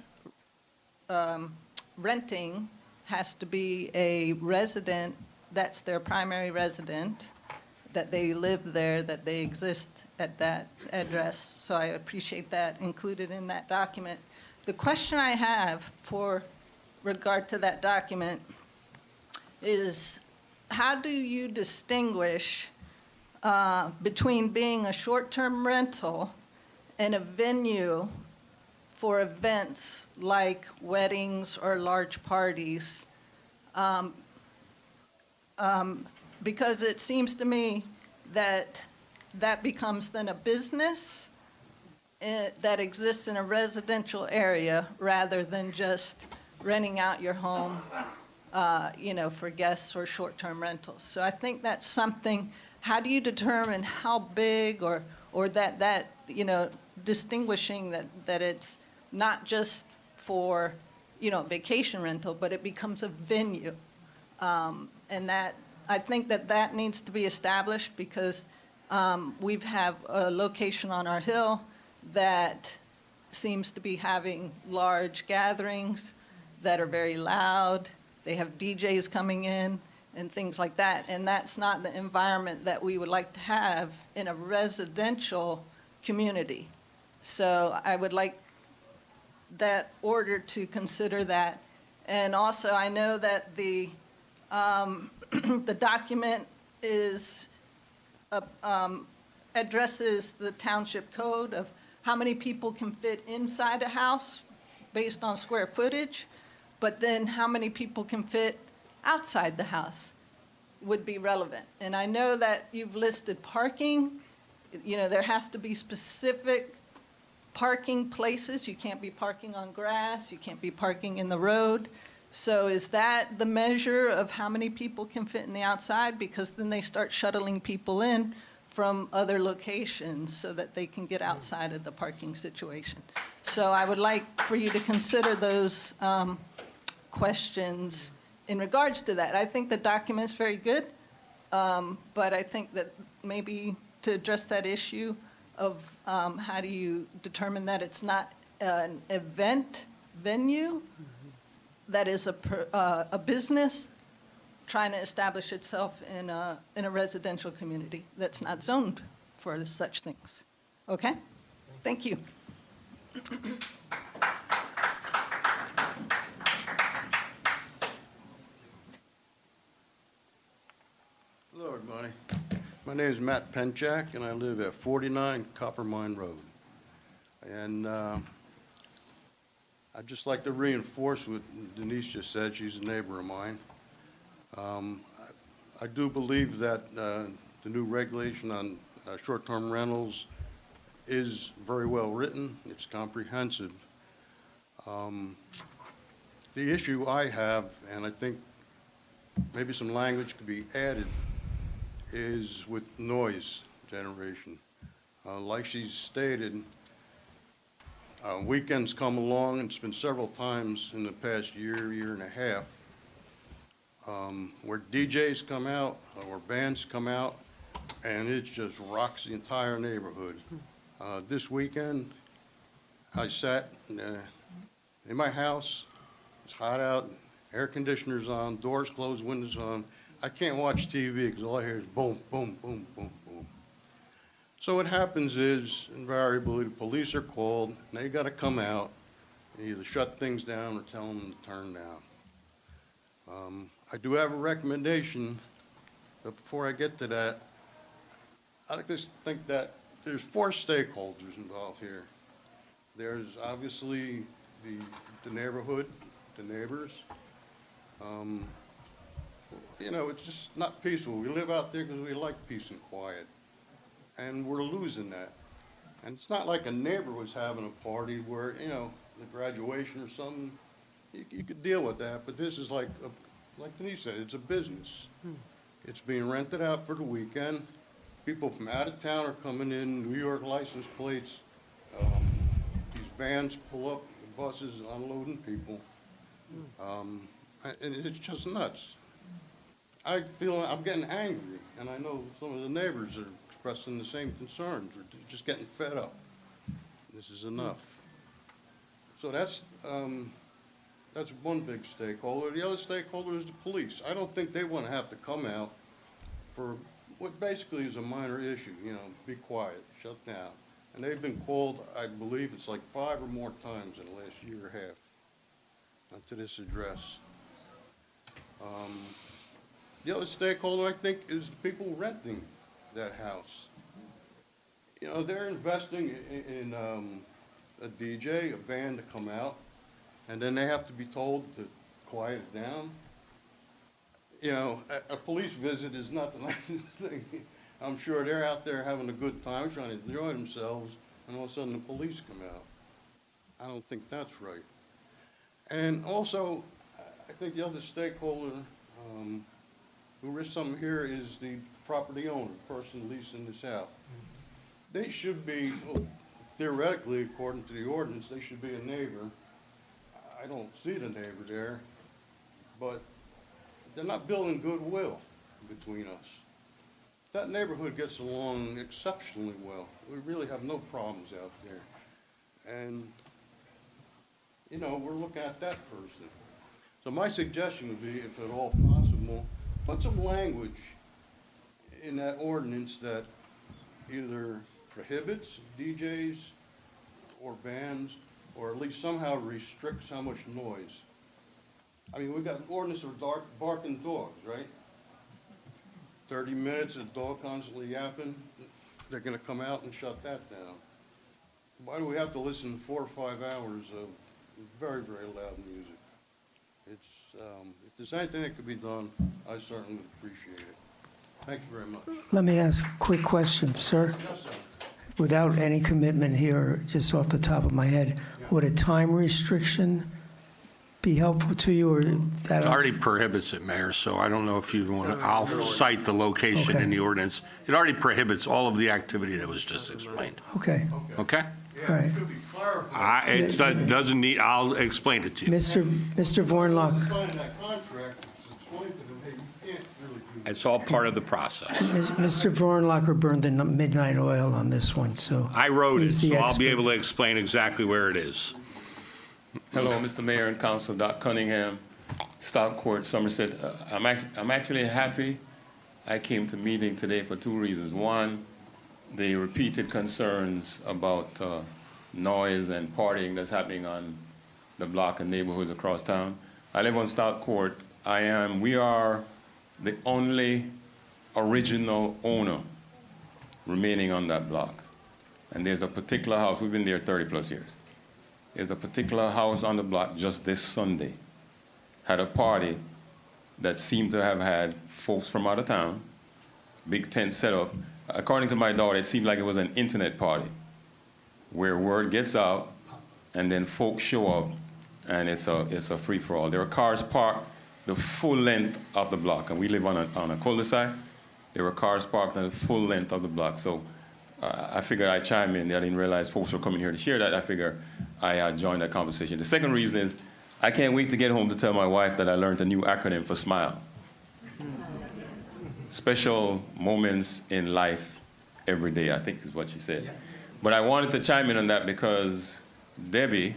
renting has to be a resident, that's their primary resident, that they live there, that they exist at that address. So I appreciate that included in that document. The question I have for regard to that document is, how do you distinguish between being a short-term rental and a venue for events like weddings or large parties? Because it seems to me that that becomes then a business that exists in a residential area rather than just renting out your home, for guests or short-term rentals. So I think that's something. How do you determine how big or that distinguishing that it's not just for vacation rental, but it becomes a venue, and that I think that needs to be established because we have a location on our hill that seems to be having large gatherings that are very loud. They have DJs coming in and things like that, and that's not the environment that we would like to have in a residential community. So I would like that order to consider that. And also, I know that the the document is addresses the township code of how many people can fit inside a house based on square footage, but then how many people can fit outside the house would be relevant. And I know that you've listed parking. There has to be specific parking places. You can't be parking on grass. You can't be parking in the road. So is that the measure of how many people can fit in the outside? Because then they start shuttling people in from other locations so that they can get outside of the parking situation. So I would like for you to consider those questions in regards to that. I think the document's very good, but I think that maybe to address that issue of how do you determine that it's not an event venue, that is a business trying to establish itself in a residential community that's not zoned for such things. Okay? Thank you. Hello, everybody. My name is Matt Penchak, and I live at 49 Copper Mine Road. And I'd just like to reinforce what Denise just said. She's a neighbor of mine. I do believe that the new regulation on short-term rentals is very well written. It's comprehensive. The issue I have, and I think maybe some language could be added, is with noise generation. Like she stated, weekends come along, and it's been several times in the past year and a half, where DJs come out or bands come out, and it just rocks the entire neighborhood. This weekend, I sat in my house. It's hot out, air conditioners on, doors closed, windows on. I can't watch TV because all I hear is boom, boom, boom, boom, boom. So what happens is, invariably, the police are called, and they got to come out and either shut things down or tell them to turn down. I do have a recommendation, but before I get to that, I just think that there's 4 stakeholders involved here. There's obviously the neighborhood, the neighbors. It's just not peaceful. We live out there because we like peace and quiet, and we're losing that. And it's not like a neighbor was having a party where, the graduation or something, you could deal with that, but this is like Denise said, it's a business. It's being rented out for the weekend. People from out of town are coming in, New York license plates. These vans pull up, the buses unloading people. And it's just nuts. I feel I'm getting angry, and I know some of the neighbors are expressing the same concerns. We're just getting fed up. This is enough. So that's That's one big stakeholder. The other stakeholder is the police. I don't think they want to have to come out for what basically is a minor issue, be quiet, shut down. And they've been called, I believe it's like 5 or more times in the last year and a half to this address. The other stakeholder, I think, is the people renting that house. They're investing in a DJ, a band to come out, and then they have to be told to quiet it down. A police visit is not the nicest thing. I'm sure they're out there having a good time, trying to enjoy themselves, and all of a sudden the police come out. I don't think that's right. And also, I think the other stakeholder who risks something here is the property owner, the person leasing this out. They should be, theoretically, according to the ordinance, they should be a neighbor. I don't see the neighbor there, but they're not building goodwill between us. That neighborhood gets along exceptionally well. We really have no problems out there. And, we're looking at that person. So my suggestion would be, if at all possible, put some language in that ordinance that either prohibits DJs or bands, or at least somehow restricts how much noise. I mean, we've got an ordinance of barking dogs, right? 30 minutes, a dog constantly yapping, they're gonna come out and shut that down. Why do we have to listen to 4 or 5 hours of very, very loud music? If there's anything that could be done, I certainly would appreciate it. Thank you very much. Let me ask a quick question, sir. Yes, sir. Without any commitment here, just off the top of my head, would a time restriction be helpful to you, or that? It already prohibits it, Mayor, so I don't know if you want to, I'll cite the location in the ordinance. It already prohibits all of the activity that was just explained. Okay. Okay? All right. It doesn't need, I'll explain it to you. Mr. Vornlock, Sign that contract, explain to them, hey, you can't really do that. It's all part of the process. Mr. Vornlocker burned the midnight oil on this one, so. I wrote it, he's the so I'll expert. be able to explain exactly where it is. Hello, Mr. Mayor and Council, Doc Cunningham, Stockport, Somerset. I'm actually happy I came to meeting today for 2 reasons. One, the repeated concerns about noise and partying that's happening on the block and neighborhoods across town. I live on Stockport. We are the only original owner remaining on that block. And there's a particular house, we've been there 30 plus years. There's a particular house on the block just this Sunday had a party that seemed to have had folks from out of town, big tent set up. According to my daughter, it seemed like it was an internet party where word gets out and then folks show up and it's a free-for-all. There are cars parked the full length of the block, and we live on a cul-de-sac. There were cars parked on the full length of the block. So I figured I'd chime in. I didn't realize folks were coming here to share that. I figure I joined that conversation. The second reason is I can't wait to get home to tell my wife that I learned a new acronym for SMILE. Special moments in life every day, I think is what she said. But I wanted to chime in on that because Debbie,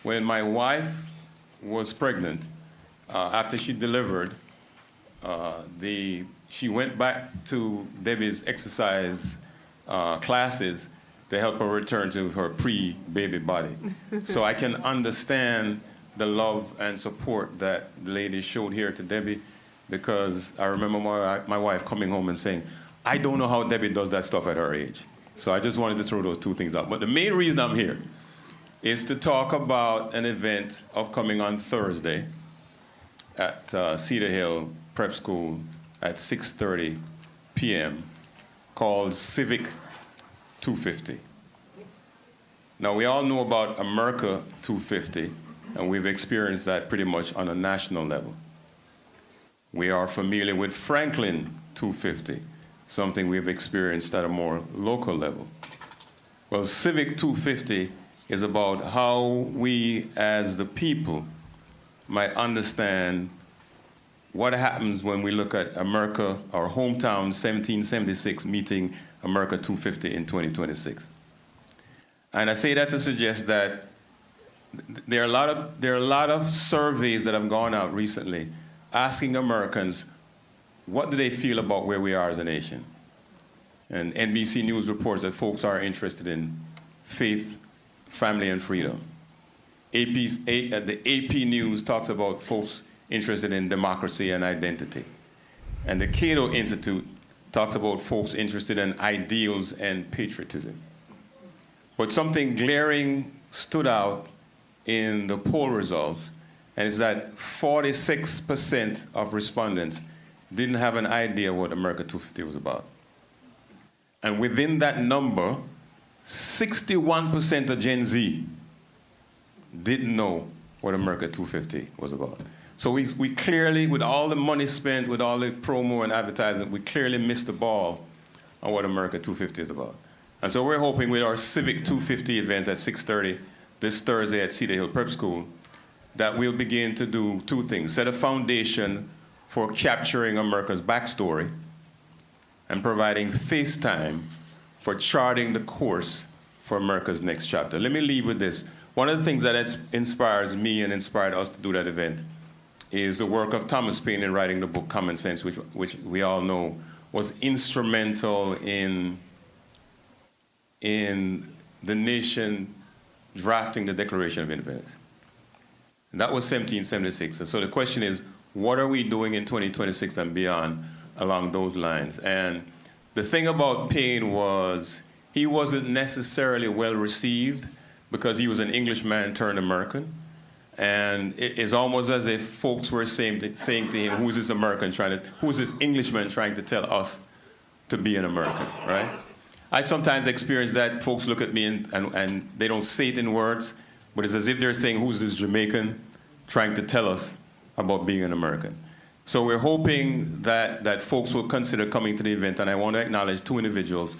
when my wife was pregnant, after she delivered, she went back to Debbie's exercise classes to help her return to her pre-baby body. So I can understand the love and support that the lady showed here to Debbie, because I remember my wife coming home and saying, I don't know how Debbie does that stuff at her age. So I just wanted to throw those 2 things out. But the main reason I'm here is to talk about an event upcoming on Thursday at Cedar Hill Prep School at 6:30 p.m. called Civic 250. Now, we all know about America 250, and we've experienced that pretty much on a national level. We are familiar with Franklin 250, something we've experienced at a more local level. Well, Civic 250 is about how we as the people might understand what happens when we look at America, our hometown 1776, meeting America 250 in 2026. And I say that to suggest that there are a lot of surveys that have gone out recently asking Americans what do they feel about where we are as a nation. And NBC News reports that folks are interested in faith, family, and freedom. The AP News talks about folks interested in democracy and identity. And the Cato Institute talks about folks interested in ideals and patriotism. But something glaring stood out in the poll results, and it's that 46% of respondents didn't have an idea what America 250 was about. And within that number, 61% of Gen Z didn't know what America 250 was about. So we clearly, with all the money spent, with all the promo and advertising, we clearly missed the ball on what America 250 is about. And so we're hoping with our Civic 250 event at 6:30 this Thursday at Cedar Hill Prep School that we'll begin to do two things: set a foundation for capturing America's backstory and providing face time for charting the course for America's next chapter. Let me leave with this. One of the things that inspires me and inspired us to do that event is the work of Thomas Paine in writing the book Common Sense, which we all know was instrumental in the nation drafting the Declaration of Independence. And that was 1776. And so the question is, what are we doing in 2026 and beyond along those lines? And the thing about Paine was he wasn't necessarily well received because he was an Englishman turned American. And it's almost as if folks were saying to him, who's this American who's this Englishman trying to tell us to be an American, right? I sometimes experience that folks look at me and they don't say it in words, but it's as if they're saying, who's this Jamaican trying to tell us about being an American? So we're hoping that folks will consider coming to the event, and I want to acknowledge two individuals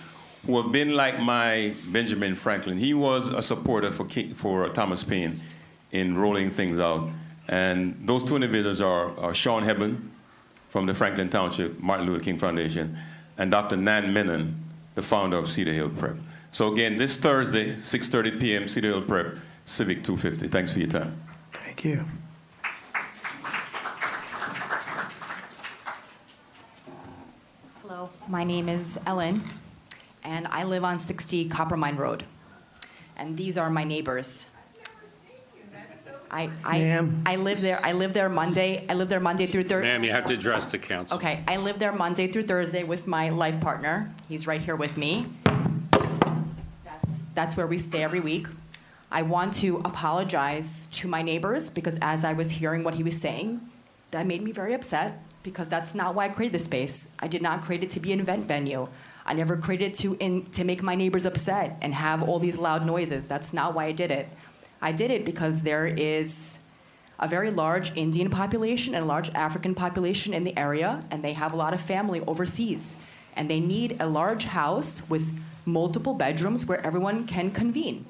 who have been like my Benjamin Franklin. He was a supporter for Thomas Paine in rolling things out. And those two individuals are Sean Hebben from the Franklin Township Martin Luther King Foundation and Dr. Nan Menon, the founder of Cedar Hill Prep. So again, this Thursday, 6:30 p.m., Cedar Hill Prep, Civic 250. Thanks for your time. Thank you. Hello, my name is Ellen, and I live on 60 Copper Mine Road. And these are my neighbors. I live there Monday. I live there Monday through Thursday. Ma'am, you have to address the council. Okay, I live there Monday through Thursday with my life partner. He's right here with me. That's where we stay every week. I want to apologize to my neighbors because as I was hearing what he was saying, that made me very upset because that's not why I created this space. I did not create it to be an event venue. I never created it to make my neighbors upset and have all these loud noises. That's not why I did it. I did it because there is a very large Indian population and a large African population in the area, and they have a lot of family overseas. And they need a large house with multiple bedrooms where everyone can convene.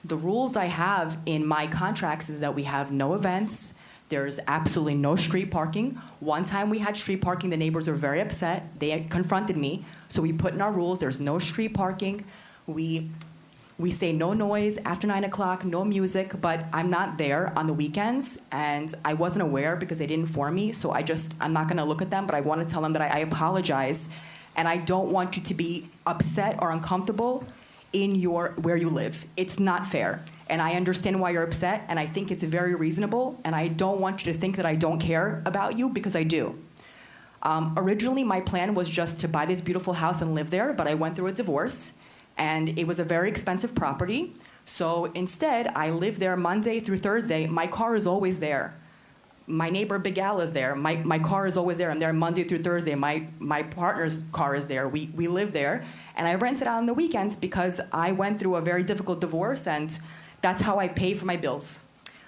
The rules I have in my contracts is that we have no events. There's absolutely no street parking. One time we had street parking, the neighbors were very upset. They had confronted me. So we put in our rules, there's no street parking. We say no noise after 9 o'clock, no music, but I'm not there on the weekends, and I wasn't aware because they didn't inform me, so I'm not gonna look at them, but I wanna tell them that I apologize, and I don't want you to be upset or uncomfortable in where you live. It's not fair, and I understand why you're upset, and I think it's very reasonable, and I don't want you to think that I don't care about you, because I do. Originally, my plan was just to buy this beautiful house and live there, but I went through a divorce, and it was a very expensive property. So instead, I live there Monday through Thursday. My car is always there. My neighbor Big Al is there. My car is always there. I'm there Monday through Thursday. My partner's car is there. We live there. And I rent it out on the weekends because I went through a very difficult divorce, and that's how I pay for my bills.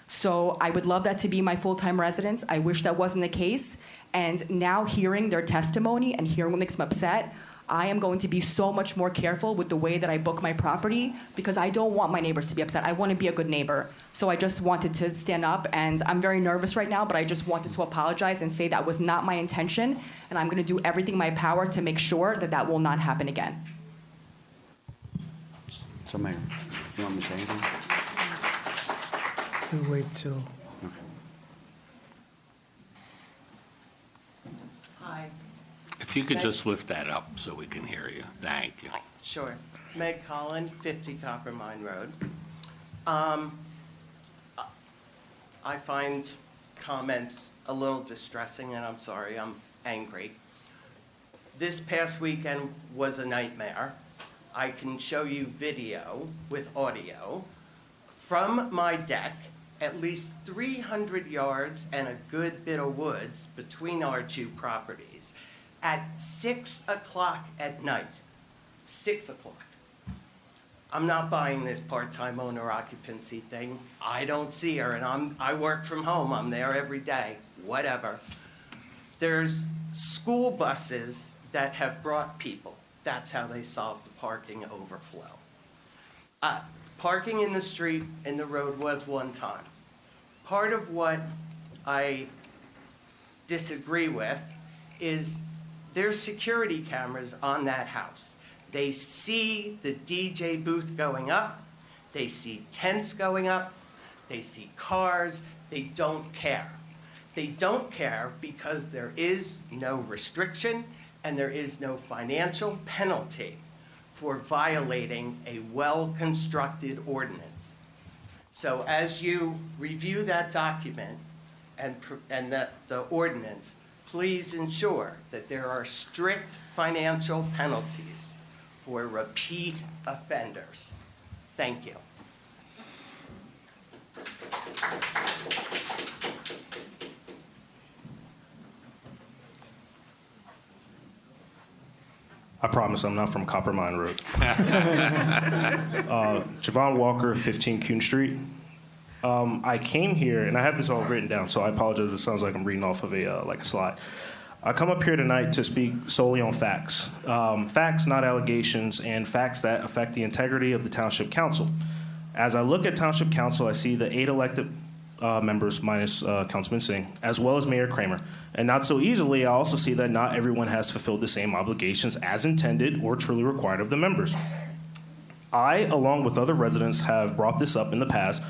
So I would love that to be my full-time residence. I wish that wasn't the case. And now hearing their testimony and hearing what makes them upset, I am going to be so much more careful with the way that I book my property because I don't want my neighbors to be upset. I want to be a good neighbor. So I just wanted to stand up, and I'm very nervous right now, but I just wanted to apologize and say that was not my intention, and I'm going to do everything in my power to make sure that that will not happen again. So, Mayor, you want me to say anything? We wait till, Hi. If you could just lift that up so we can hear you. Thank you. Sure. Meg Collin, 50 Copper Mine Road. I find comments a little distressing, and I'm sorry, I'm angry. This past weekend was a nightmare. I can show you video with audio. From my deck, at least 300 yards and a good bit of woods between our two properties, at 6 o'clock at night. 6 o'clock. I'm not buying this part-time owner occupancy thing. I don't see her, and I work from home. I'm there every day, whatever. There's school buses that have brought people. That's how they solved the parking overflow. Parking in the street, in the road was one time. Part of what I disagree with is there's security cameras on that house. They see the DJ booth going up, they see tents going up, they see cars, they don't care. They don't care because there is no restriction and there is no financial penalty for violating a well-constructed ordinance. So as you review that document and the ordinance, please ensure that there are strict financial penalties for repeat offenders. Thank you. I promise I'm not from Copper Mine Road. Javon Walker, 15 Kuhn Street. I came here, and I have this all written down, so I apologize if it sounds like I'm reading off of a slide. I come up here tonight to speak solely on facts. Facts, not allegations, and facts that affect the integrity of the Township Council. As I look at Township Council, I see the 8 elected members, minus Councilman Singh, as well as Mayor Kramer. And not so easily, I also see that not everyone has fulfilled the same obligations as intended or truly required of the members. I, along with other residents, have brought this up in the past,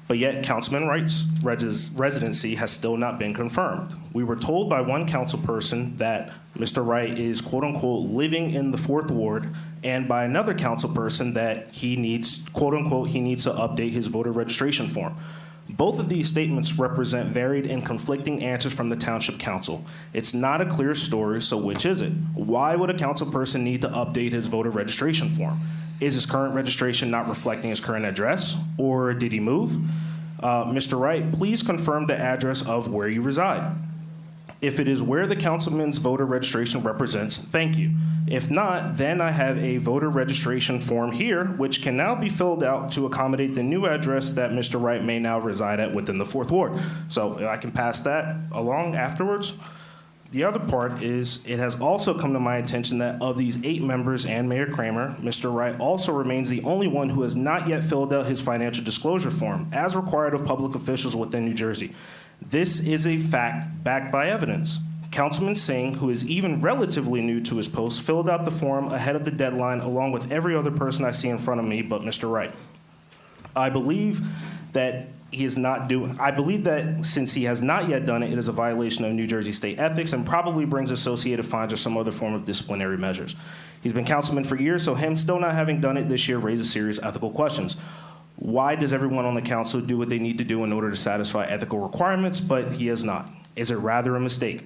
but yet Councilman Wright's residency has still not been confirmed. We were told by one council person that Mr. Wright is quote-unquote living in the 4th Ward, and by another council person that he needs, quote-unquote, he needs to update his voter registration form. Both of these statements represent varied and conflicting answers from the Township Council. It's not a clear story, so which is it? Why would a council person need to update his voter registration form? Is his current registration not reflecting his current address, or did he move? Mr. Wright, please confirm the address of where you reside. If it is where the councilman's voter registration represents, thank you. If not, then I have a voter registration form here, which can now be filled out to accommodate the new address that Mr. Wright may now reside at within the 4th Ward. So I can pass that along afterwards. The other part is it has also come to my attention that of these 8 members and Mayor Kramer, Mr. Wright also remains the only one who has not yet filled out his financial disclosure form, as required of public officials within New Jersey. This is a fact backed by evidence. Councilman Singh, who is even relatively new to his post, filled out the form ahead of the deadline along with every other person I see in front of me but Mr. Wright. I believe that since he has not yet done it, it is a violation of New Jersey state ethics and probably brings associated fines or some other form of disciplinary measures. He's been councilman for years, so him still not having done it this year raises serious ethical questions. Why does everyone on the council do what they need to do in order to satisfy ethical requirements, but he has not? Is it rather a mistake?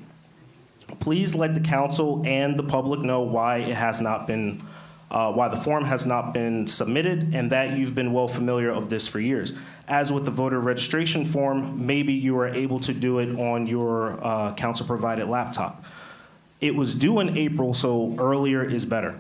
Please let the council and the public know why it has not been why the form has not been submitted, and that you've been well familiar of this for years. As with the voter registration form, maybe you are able to do it on your council-provided laptop. It was due in April, so earlier is better.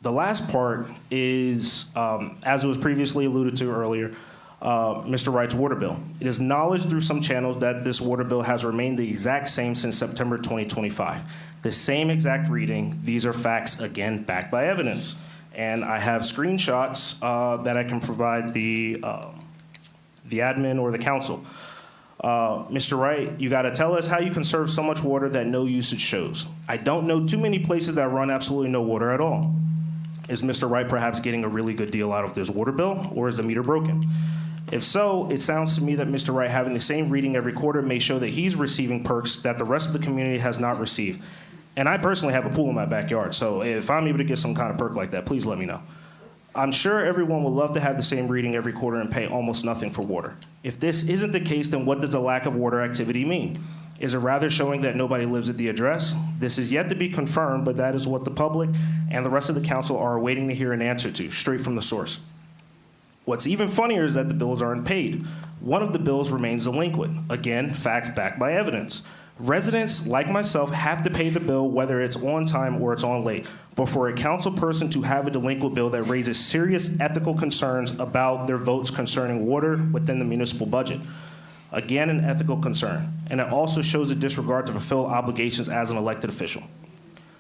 The last part is, as it was previously alluded to earlier, Mr. Wright's water bill. It is knowledge through some channels that this water bill has remained the exact same since September 2025. The same exact reading. These are facts, again, backed by evidence. And I have screenshots that I can provide the admin or the council. Mr. Wright, you got to tell us how you conserve so much water that no usage shows. I don't know too many places that run absolutely no water at all. Is Mr. Wright perhaps getting a really good deal out of this water bill, or is the meter broken? If so, it sounds to me that Mr. Wright having the same reading every quarter may show that he's receiving perks that the rest of the community has not received. And I personally have a pool in my backyard, so if I'm able to get some kind of perk like that, please let me know. I'm sure everyone would love to have the same reading every quarter and pay almost nothing for water. If this isn't the case, then what does the lack of water activity mean? Is it rather showing that nobody lives at the address? This is yet to be confirmed, but that is what the public and the rest of the council are waiting to hear an answer to, straight from the source. What's even funnier is that the bills aren't paid. One of the bills remains delinquent. Again, facts backed by evidence. Residents, like myself, have to pay the bill whether it's on time or it's on late. But for a council person to have a delinquent bill that raises serious ethical concerns about their votes concerning water within the municipal budget. Again, an ethical concern. And it also shows a disregard to fulfill obligations as an elected official.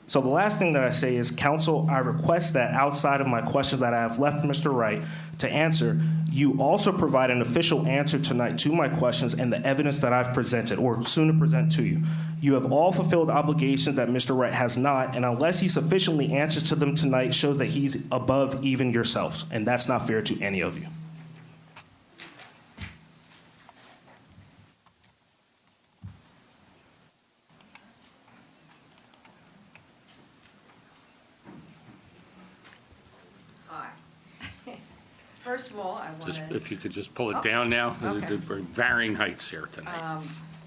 So the last thing that I say is, council, I request that outside of my questions that I have left Mr. Wright to answer, you also provide an official answer tonight to my questions and the evidence that I've presented, or soon to present to you. You have all fulfilled obligations that Mr. Wright has not, and unless he sufficiently answers to them tonight, shows that he's above even yourselves, and that's not fair to any of you. First of all, I want Just to. if you could just pull it down now. Okay. We're varying heights here tonight.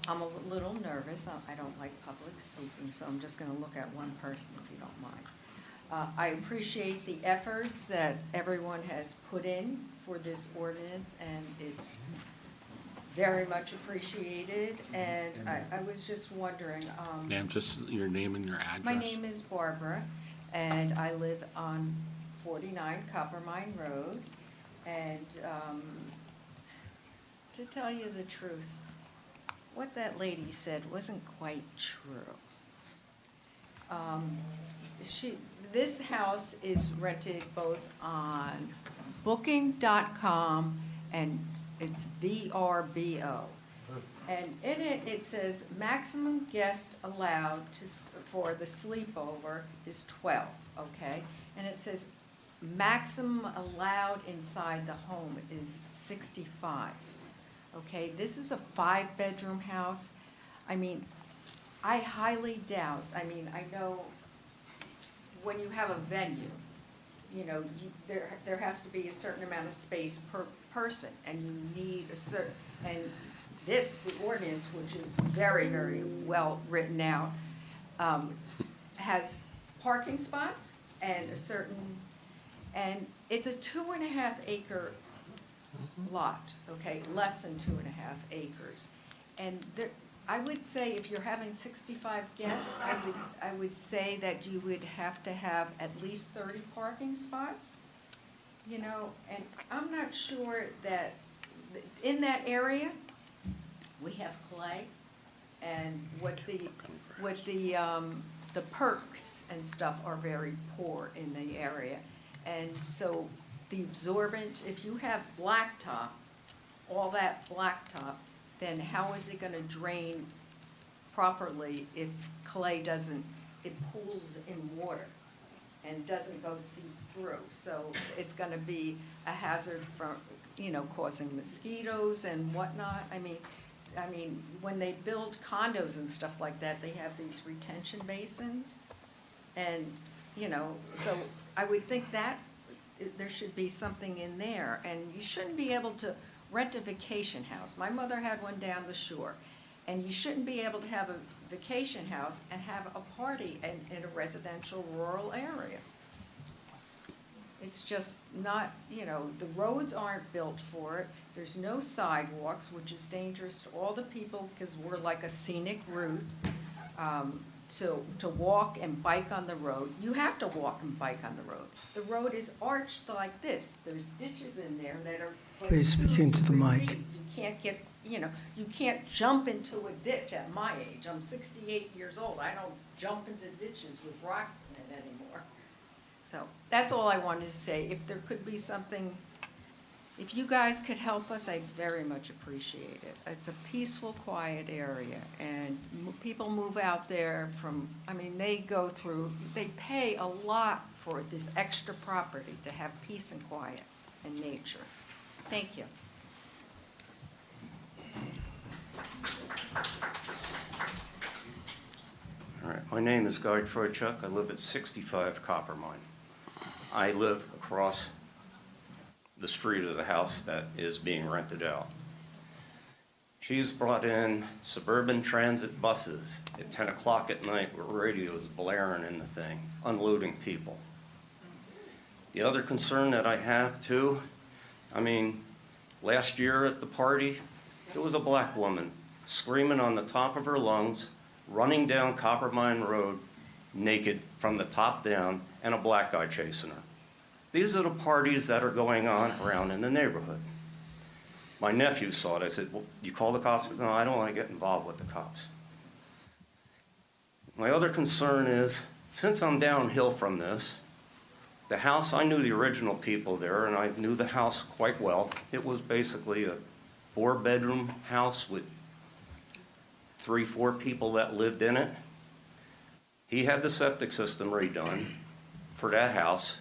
I'm a little nervous. I don't like public speaking, so I'm just going to look at one person if you don't mind. I appreciate the efforts that everyone has put in for this ordinance, and it's very much appreciated. And I was just wondering. Ma'am, just your name and your address. My name is Barbara, and I live on 49 Coppermine Road. And to tell you the truth, what that lady said wasn't quite true. This house is rented both on Booking.com and it's VRBO. And in it, it says maximum guest allowed for the sleepover is 12, okay? And it says maximum allowed inside the home is 65. Okay, this is a 5-bedroom house. I mean, I highly doubt, I know when you have a venue, there has to be a certain amount of space per person, and you need a certain, and the ordinance, which is very, very well written out, has parking spots and and it's a 2.5 acre lot, okay, less than 2.5 acres. And I would say if you're having 65 guests, I would say that you would have to have at least 30 parking spots, and I'm not sure that in that area, we have clay, and the perks and stuff are very poor in the area. And so the absorbent, if you have blacktop, all that blacktop, then how is it going to drain properly if clay it pools in water and doesn't go seep through? So it's going to be a hazard from, causing mosquitoes and whatnot. I mean, when they build condos and stuff like that, they have these retention basins. And, so I would think that there should be something in there. And you shouldn't be able to rent a vacation house. My mother had one down the shore. And you shouldn't be able to have a vacation house and have a party in a residential rural area. It's just not, the roads aren't built for it. There's no sidewalks, which is dangerous to all the people because we're like a scenic route. To walk and bike on the road, you have to walk and bike on the road. The road is arched like this. There's ditches in there that are. Please speak into the mic. You can't get, you can't jump into a ditch at my age. I'm 68 years old. I don't jump into ditches with rocks in it anymore. So that's all I wanted to say. If there could be something, if you guys could help us, I'd very much appreciate it. It's a peaceful, quiet area, and people move out there from, they pay a lot for this extra property to have peace and quiet and nature. Thank you. All right, my name is Guy Troychuk. I live at 65 Copper Mine. I live across the street of the house that is being rented out. She's brought in suburban transit buses at 10 o'clock at night with radios blaring in the thing, unloading people. The other concern that I have too, I mean, last year at the party, there was a black woman screaming on the top of her lungs, running down Copper Mine Road naked from the top down, and a black guy chasing her. These are the parties that are going on around in the neighborhood. My nephew saw it. I said, well, you call the cops? No, I don't want to get involved with the cops. My other concern is, since I'm downhill from this, the house, I knew the original people there, and I knew the house quite well. It was basically a 4-bedroom house with 3-4 people that lived in it. He had the septic system redone for that house.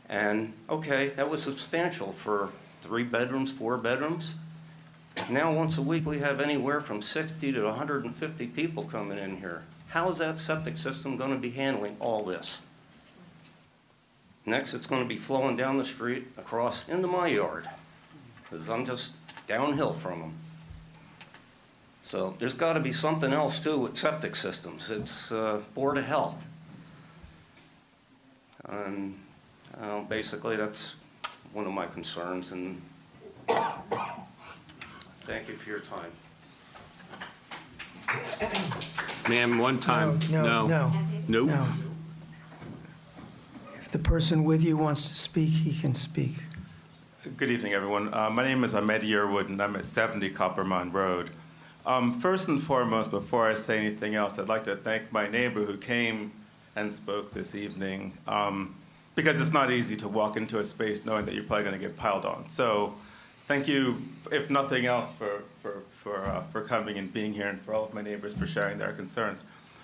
And okay, that was substantial for 3 bedrooms, 4 bedrooms. Now once a week we have anywhere from 60 to 150 people coming in here. How is that septic system going to be handling all this? Next, it's going to be flowing down the street across into my yard, because I'm just downhill from them. So there's got to be something else too with septic systems. It's Board of Health. And basically that's one of my concerns, and thank you for your time. Ma'am, one time. No. Nope. No. If the person with you wants to speak, he can speak. Good evening, everyone. My name is Ahmed Yearwood, and I'm at 70 Copper Mine Road. First and foremost, before I say anything else, I'd like to thank my neighbor who came and spoke this evening, because it's not easy to walk into a space knowing that you're probably going to get piled on. So thank you, if nothing else, for coming and being here, and for all of my neighbors for sharing their concerns.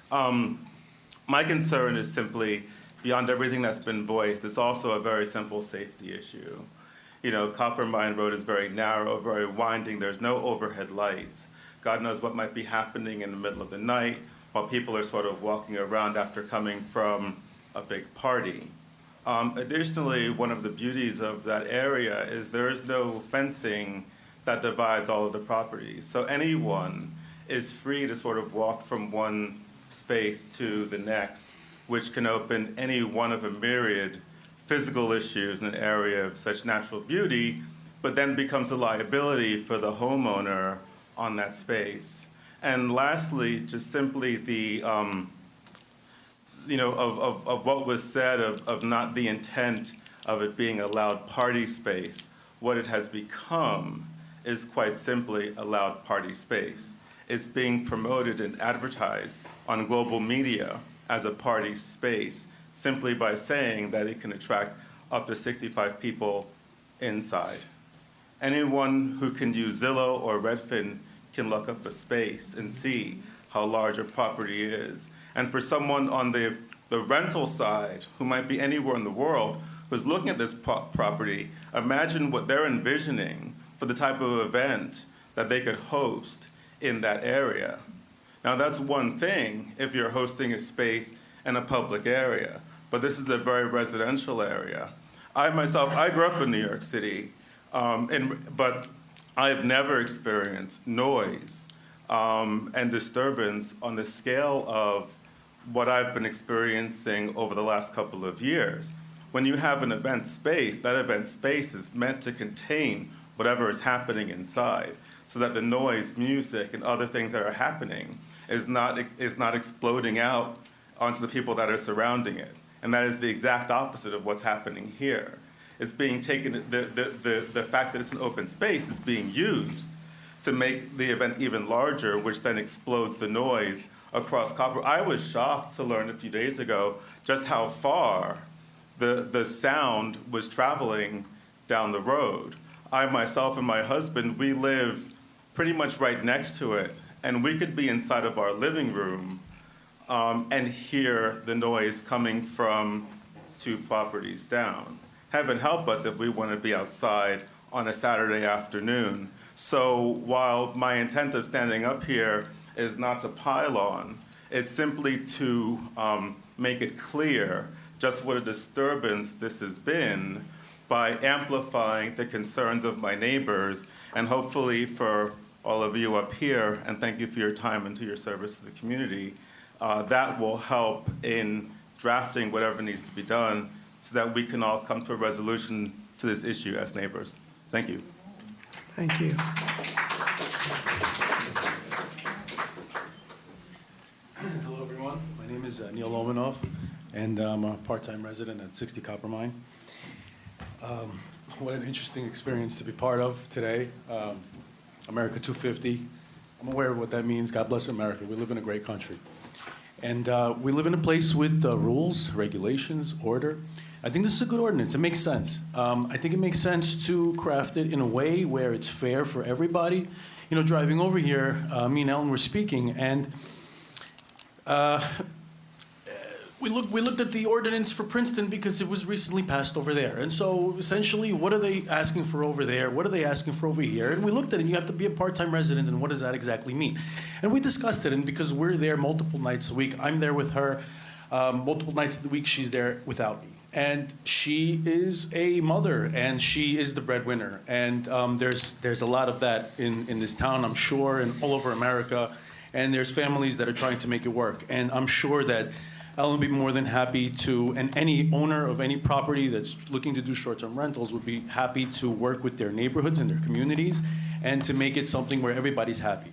My concern is simply, beyond everything that's been voiced, it's also a very simple safety issue. You know, Copper Mine Road is very narrow, very winding. There's no overhead lights. God knows what might be happening in the middle of the night while people are sort of walking around after coming from a big party. Additionally, one of the beauties of that area is there is no fencing that divides all of the properties. So anyone is free to sort of walk from one space to the next, which can open any one of a myriad physical issues in an area of such natural beauty, but then becomes a liability for the homeowner on that space. And lastly, just simply the, of what was said of not the intent of it being a loud party space. What it has become is quite simply a loud party space. It's being promoted and advertised on global media as a party space simply by saying that it can attract up to 65 people inside. Anyone who can use Zillow or Redfin can look up a space and see how large a property is. And for someone on the rental side who might be anywhere in the world who's looking at this property, imagine what they're envisioning for the type of event that they could host in that area. Now that's one thing if you're hosting a space in a public area, but this is a very residential area. I myself, I grew up in New York City, but I've never experienced noise and disturbance on the scale of what I've been experiencing over the last couple of years. When you have an event space, that event space is meant to contain whatever is happening inside, so that the noise, music, and other things that are happening is not exploding out onto the people that are surrounding it. And that is the exact opposite of what's happening here. It's being taken, the fact that it's an open space is being used to make the event even larger, which then explodes the noise across Copper. I was shocked to learn a few days ago just how far the sound was traveling down the road. I myself and my husband, we live pretty much right next to it, and we could be inside of our living room and hear the noise coming from 2 properties down. Heaven help us if we want to be outside on a Saturday afternoon So while my intent of standing up here is not to pile on, it's simply to make it clear just what a disturbance this has been by amplifying the concerns of my neighbors, and hopefully for all of you up here, and thank you for your time and to your service to the community, that will help in drafting whatever needs to be done so that we can all come to a resolution to this issue as neighbors. Thank you. Thank you. Hello, everyone. My name is Neil Lomanov, and I'm a part-time resident at 60 Copper Mine. What an interesting experience to be part of today. America 250. I'm aware of what that means. God bless America. We live in a great country. And we live in a place with rules, regulations, order. I think this is a good ordinance. It makes sense. I think it makes sense to craft it in a way where it's fair for everybody. You know, driving over here, me and Ellen were speaking, and we looked at the ordinance for Princeton because it was recently passed over there. And so essentially, what are they asking for over there? What are they asking for over here? And we looked at it, and you have to be a part-time resident, and what does that exactly mean? And we discussed it, and because we're there multiple nights a week, I'm there with her. Multiple nights of the week, she's there without me. And she is a mother, and she is the breadwinner. And there's a lot of that in this town, I'm sure, and all over America. And there's families that are trying to make it work. And I'm sure that Ellen would be more than happy to, and any owner of any property that's looking to do short-term rentals would be happy to work with their neighborhoods and their communities and to make it something where everybody's happy.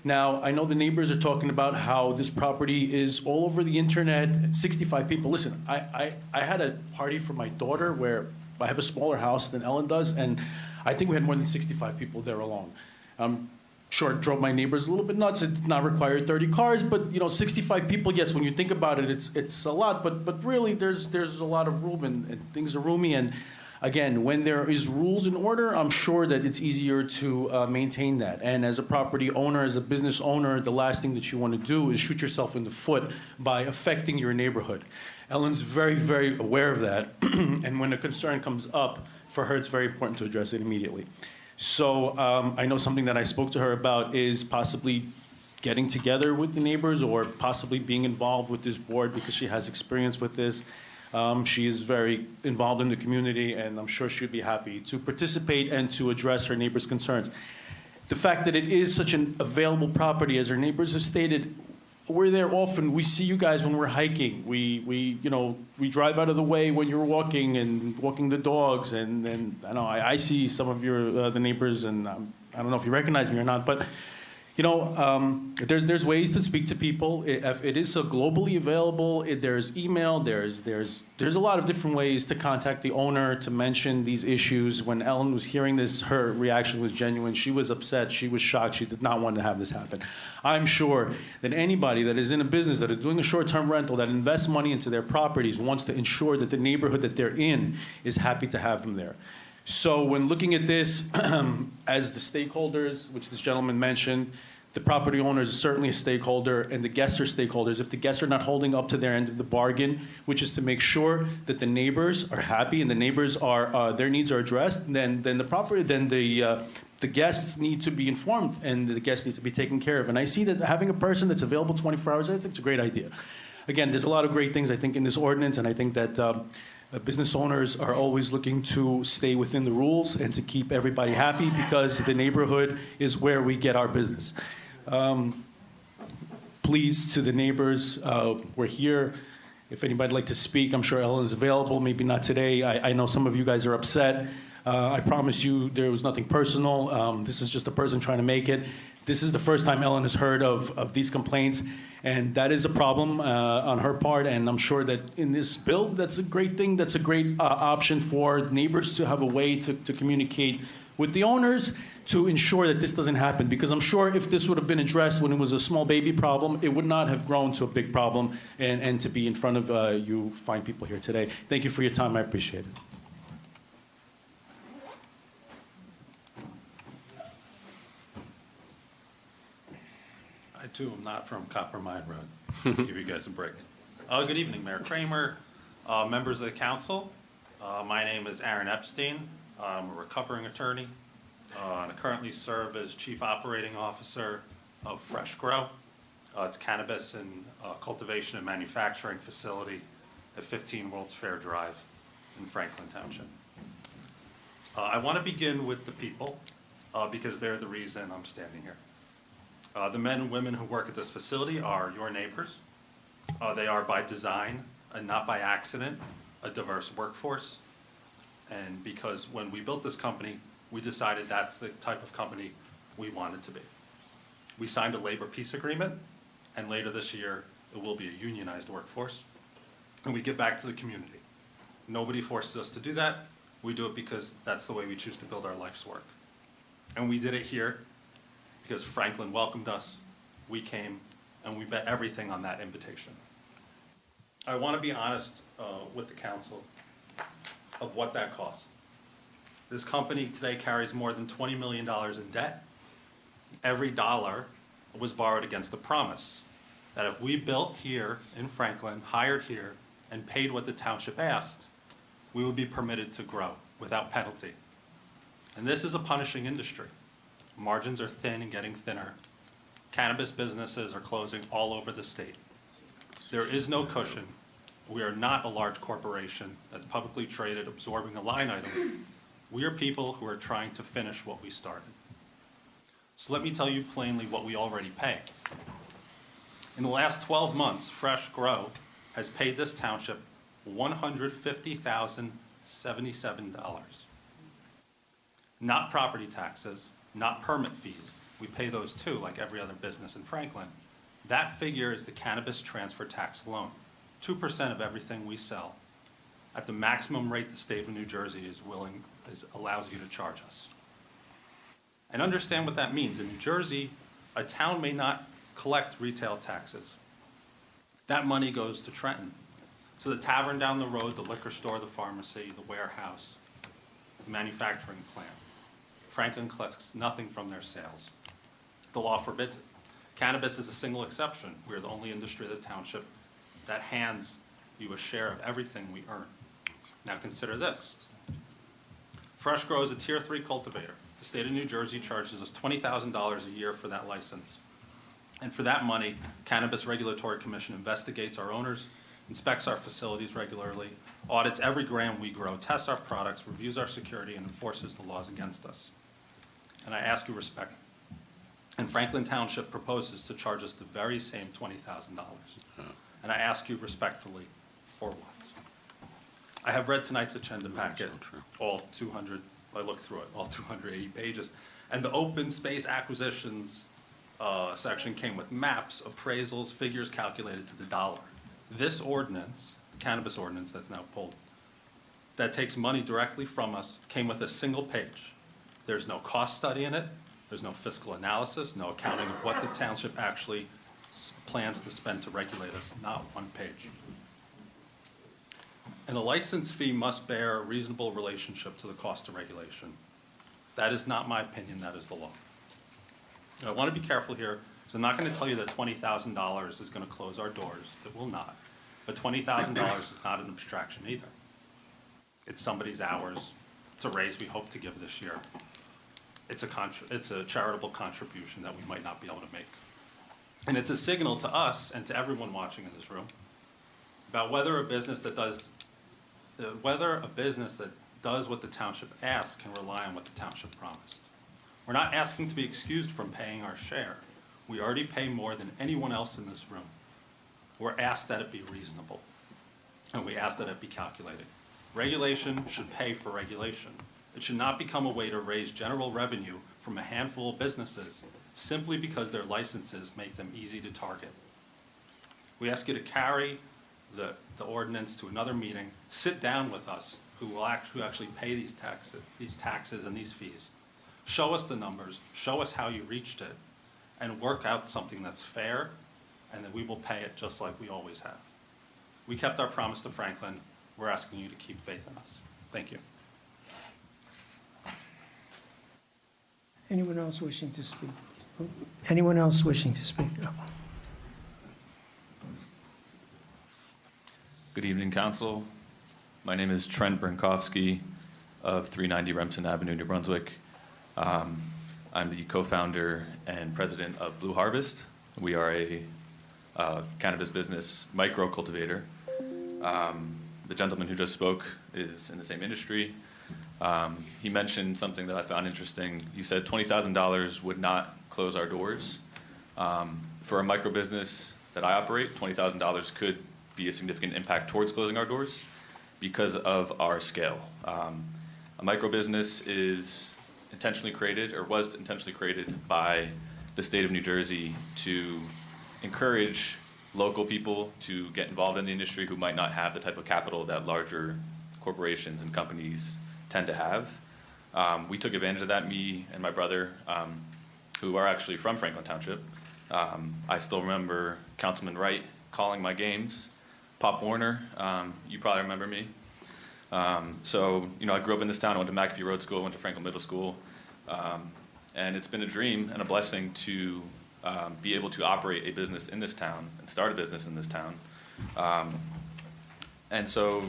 Now, I know the neighbors are talking about how this property is all over the internet, 65 people. Listen, I had a party for my daughter where I have a smaller house than Ellen does, and I think we had more than 65 people there alone. Sure, it drove my neighbors a little bit nuts. It did not require 30 cars, but 65 people, yes, when you think about it, it's a lot, but really there's a lot of room and things are roomy. And again, when there is rules in order, I'm sure that it's easier to maintain that. And as a property owner, as a business owner, the last thing that you want to do is shoot yourself in the foot by affecting your neighborhood. Ellen's very, very aware of that. And when a concern comes up, for her, it's very important to address it immediately. So I know something that I spoke to her about is possibly getting together with the neighbors or possibly being involved with this board because she has experience with this. She is very involved in the community, and I'm sure she'd be happy to participate and to address her neighbors' concerns. The fact that it is such an available property, as her neighbors have stated, we're there often. We see you guys when we're hiking. We drive out of the way when you're walking and walking the dogs. And I know I see some of your the neighbors, and I don't know if you recognize me or not, but there's ways to speak to people. It is so globally available. There's email. There's a lot of different ways to contact the owner to mention these issues. When Ellen was hearing this, her reaction was genuine. She was upset. She was shocked. She did not want to have this happen. I'm sure that anybody that is in a business that is doing a short-term rental that invests money into their properties wants to ensure that the neighborhood that they're in is happy to have them there. So when looking at this, as the stakeholders, which this gentleman mentioned, the property owner is certainly a stakeholder, and the guests are stakeholders. If the guests are not holding up to their end of the bargain, which is to make sure that the neighbors are happy and the neighbors are their needs are addressed, then the guests need to be informed and the guests need to be taken care of. And I see that having a person that's available 24 hours, I think it's a great idea. Again, there's a lot of great things I think in this ordinance, and I think that business owners are always looking to stay within the rules and to keep everybody happy because the neighborhood is where we get our business. Please, to the neighbors, we're here. If anybody'd like to speak, I'm sure Ellen is available. Maybe not today. I know some of you guys are upset. I promise you there was nothing personal. This is just a person trying to make it. This is the first time Ellen has heard of these complaints, and that is a problem on her part. And I'm sure that in this bill, that's a great thing. That's a great option for neighbors to have a way to communicate with the owners to ensure that this doesn't happen. Because I'm sure if this would have been addressed when it was a small baby problem, it would not have grown to a big problem and to be in front of you fine people here today. Thank you for your time. I appreciate it. I, too, am not from Copper Mine Road. Give you guys a break. Good evening, Mayor Kramer, members of the council. My name is Aaron Epstein. I'm a recovering attorney. And I currently serve as Chief Operating Officer of Fresh Grow. It's cannabis and cultivation and manufacturing facility at 15 World's Fair Drive in Franklin Township. I want to begin with the people because they're the reason I'm standing here. The men and women who work at this facility are your neighbors. They are by design and not by accident a diverse workforce. And because when we built this company, we decided that's the type of company we wanted to be. We signed a labor peace agreement, and later this year, it will be a unionized workforce. And we give back to the community. Nobody forces us to do that. We do it because that's the way we choose to build our life's work. And we did it here because Franklin welcomed us, we came, and we bet everything on that invitation. I want to be honest with the council of what that costs. This company today carries more than $20 million in debt. Every dollar was borrowed against a promise that if we built here in Franklin, hired here, and paid what the township asked, we would be permitted to grow without penalty. And this is a punishing industry. Margins are thin and getting thinner. Cannabis businesses are closing all over the state. There is no cushion. We are not a large corporation that's publicly traded, absorbing a line item. We are people who are trying to finish what we started. So let me tell you plainly what we already pay. In the last 12 months, Fresh Grow has paid this township $150,077. Not property taxes, not permit fees. We pay those too, like every other business in Franklin. That figure is the cannabis transfer tax alone, 2% of everything we sell, at the maximum rate the state of New Jersey allows you to charge us. And understand what that means. In New Jersey, a town may not collect retail taxes. That money goes to Trenton. So the tavern down the road, the liquor store, the pharmacy, the warehouse, the manufacturing plant. Franklin collects nothing from their sales. The law forbids it. Cannabis is a single exception. We're the only industry of the township that hands you a share of everything we earn. Now consider this. Fresh Grow is a Tier 3 cultivator. The state of New Jersey charges us $20,000 a year for that license. And for that money, Cannabis Regulatory Commission investigates our owners, inspects our facilities regularly, audits every gram we grow, tests our products, reviews our security, and enforces the laws against us. And I ask you respect. And Franklin Township proposes to charge us the very same $20,000. And I ask you respectfully, for what? I have read tonight's agenda packet, all 200, I looked through it, all 280 pages. And the open space acquisitions section came with maps, appraisals, figures calculated to the dollar. This ordinance, the cannabis ordinance that's now pulled, that takes money directly from us, came with a single page. There's no cost study in it. There's no fiscal analysis, no accounting of what the township actually plans to spend to regulate us, not one page. And a license fee must bear a reasonable relationship to the cost of regulation. That is not my opinion, that is the law. And I want to be careful here, because I'm not going to tell you that $20,000 is going to close our doors. It will not. But $20,000 is not an abstraction either. It's somebody's hours. It's a raise we hope to give this year. It's a charitable contribution that we might not be able to make. And it's a signal to us and to everyone watching in this room about whether a business that does what the township asks can rely on what the township promised. We're not asking to be excused from paying our share. We already pay more than anyone else in this room. We're asked that it be reasonable, and we ask that it be calculated. Regulation should pay for regulation. It should not become a way to raise general revenue from a handful of businesses simply because their licenses make them easy to target. We ask you to carry the ordinance to another meeting, sit down with us who actually pay these taxes and these fees. Show us the numbers, show us how you reached it, and work out something that's fair, and that we will pay it just like we always have. We kept our promise to Franklin. We're asking you to keep faith in us. Thank you. Anyone else wishing to speak? Anyone else wishing to speak? Good evening, Council. My name is Trent Brinkowski of 390 Remsen Avenue, New Brunswick. I'm the co-founder and president of Blue Harvest. We are a cannabis business micro-cultivator. The gentleman who just spoke is in the same industry. He mentioned something that I found interesting. He said $20,000 would not close our doors. For a micro business that I operate, $20,000 could be a significant impact towards closing our doors because of our scale. A micro business is intentionally created, or was intentionally created by the state of New Jersey to encourage local people to get involved in the industry who might not have the type of capital that larger corporations and companies tend to have. We took advantage of that, me and my brother, who are actually from Franklin Township. I still remember Councilman Wright calling my games. Pop Warner, you probably remember me. So, I grew up in this town. I went to McAfee Road School, went to Franklin Middle School. And it's been a dream and a blessing to be able to operate a business in this town and start a business in this town. And so,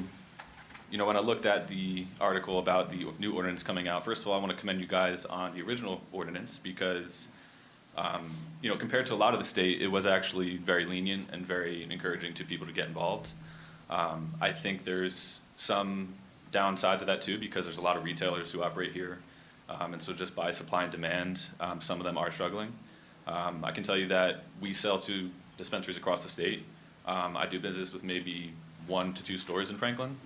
when I looked at the article about the new ordinance coming out, first of all, I want to commend you guys on the original ordinance because, compared to a lot of the state, it was actually very lenient and very encouraging to people to get involved. I think there's some downside to that too because there's a lot of retailers who operate here. And so just by supply and demand, some of them are struggling. I can tell you that we sell to dispensaries across the state. I do business with maybe 1 to 2 stores in Franklin,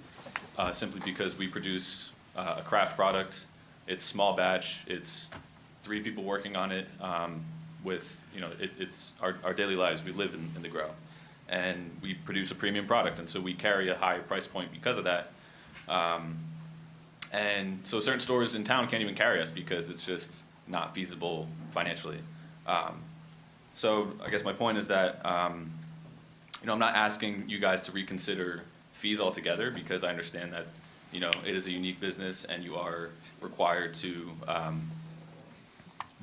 simply because we produce a craft product. It's small batch. It's 3 people working on it. It's our daily lives. We live in the grow, and we produce a premium product, and so we carry a high price point because of that. And so certain stores in town can't even carry us because it's just not feasible financially. So I guess my point is that, I'm not asking you guys to reconsider fees altogether because I understand that, it is a unique business and you are required to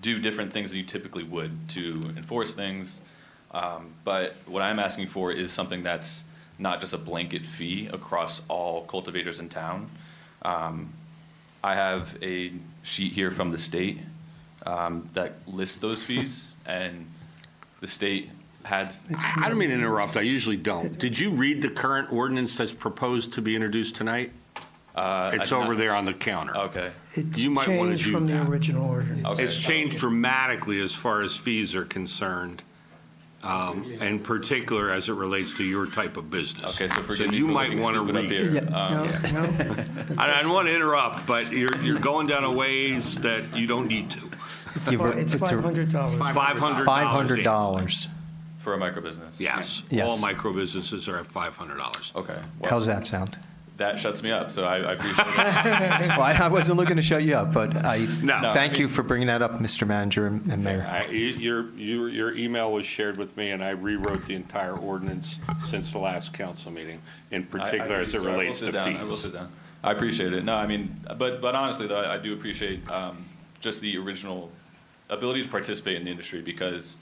do different things than you typically would to enforce things. But what I'm asking for is something that's not just a blanket fee across all cultivators in town. I have a sheet here from the state that lists those fees, and the state had... I don't mean to interrupt. I usually don't. Did you read the current ordinance that's proposed to be introduced tonight? It's over there on the counter. Okay. You might want to Changed do from the that. original ordinance. Okay. It's changed dramatically as far as fees are concerned, in particular as it relates to your type of business. Okay, so forgive me you for might looking want to stupid up read here. it. I don't want to interrupt, but you're going down a ways that you don't need to. It's $500. $500. For a micro business? Yes. Yes. All micro businesses are at $500. Okay. How's that sound? That shuts me up, so I appreciate it. Well, I wasn't looking to shut you up, but No. thank you for bringing that up, Mr. Manager and Mayor. Your email was shared with me, and I rewrote the entire ordinance since the last council meeting, in particular as it relates to fees. I will sit down. I appreciate it. No, I mean, but honestly, though, I do appreciate just the original ability to participate in the industry because,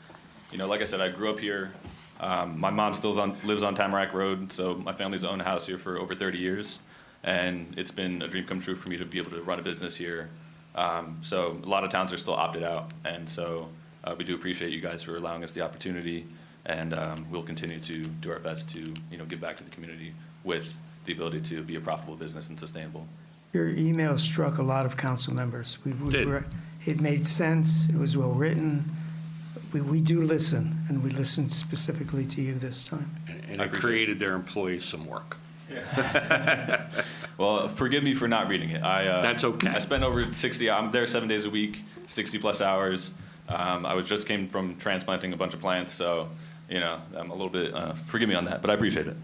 like I said, I grew up here. My mom still lives on Tamarack Road, so my family's owned a house here for over 30 years, and it's been a dream come true for me to be able to run a business here. So a lot of towns are still opted out, and so we do appreciate you guys for allowing us the opportunity, and we'll continue to do our best to give back to the community with the ability to be a profitable business and sustainable. Your email struck a lot of council members. It made sense. It was well written. We do listen, and we listened specifically to you this time. And it created their employees some work. Well, forgive me for not reading it. That's okay. I spent over 60, I'm there 7 days a week, 60 plus hours. I just came from transplanting a bunch of plants, so, I'm a little bit, forgive me on that, but I appreciate it.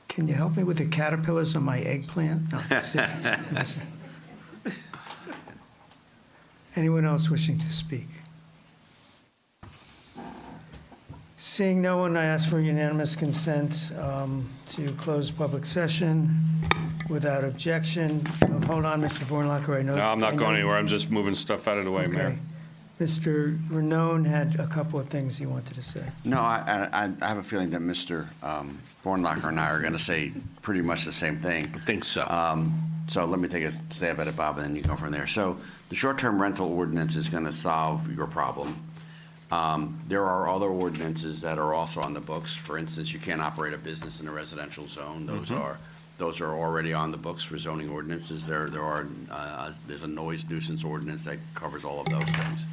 Can you help me with the caterpillars on my eggplant? No. Anyone else wishing to speak? Seeing no one, I ask for unanimous consent to close public session without objection. Oh, hold on, Mr. Vornlacher, I know. No, I'm not going anywhere. I'm just moving stuff out of the way, Okay. Mayor. Mr. Renone had a couple of things he wanted to say. No, I have a feeling that Mr. Vornlacher and I are going to say pretty much the same thing. I think so. So let me take a stab at it, Bob, and then you go from there. So the short-term rental ordinance is going to solve your problem. There are other ordinances that are also on the books. For instance, you can't operate a business in a residential zone. Those are already on the books for zoning ordinances. There's a noise nuisance ordinance that covers all of those things.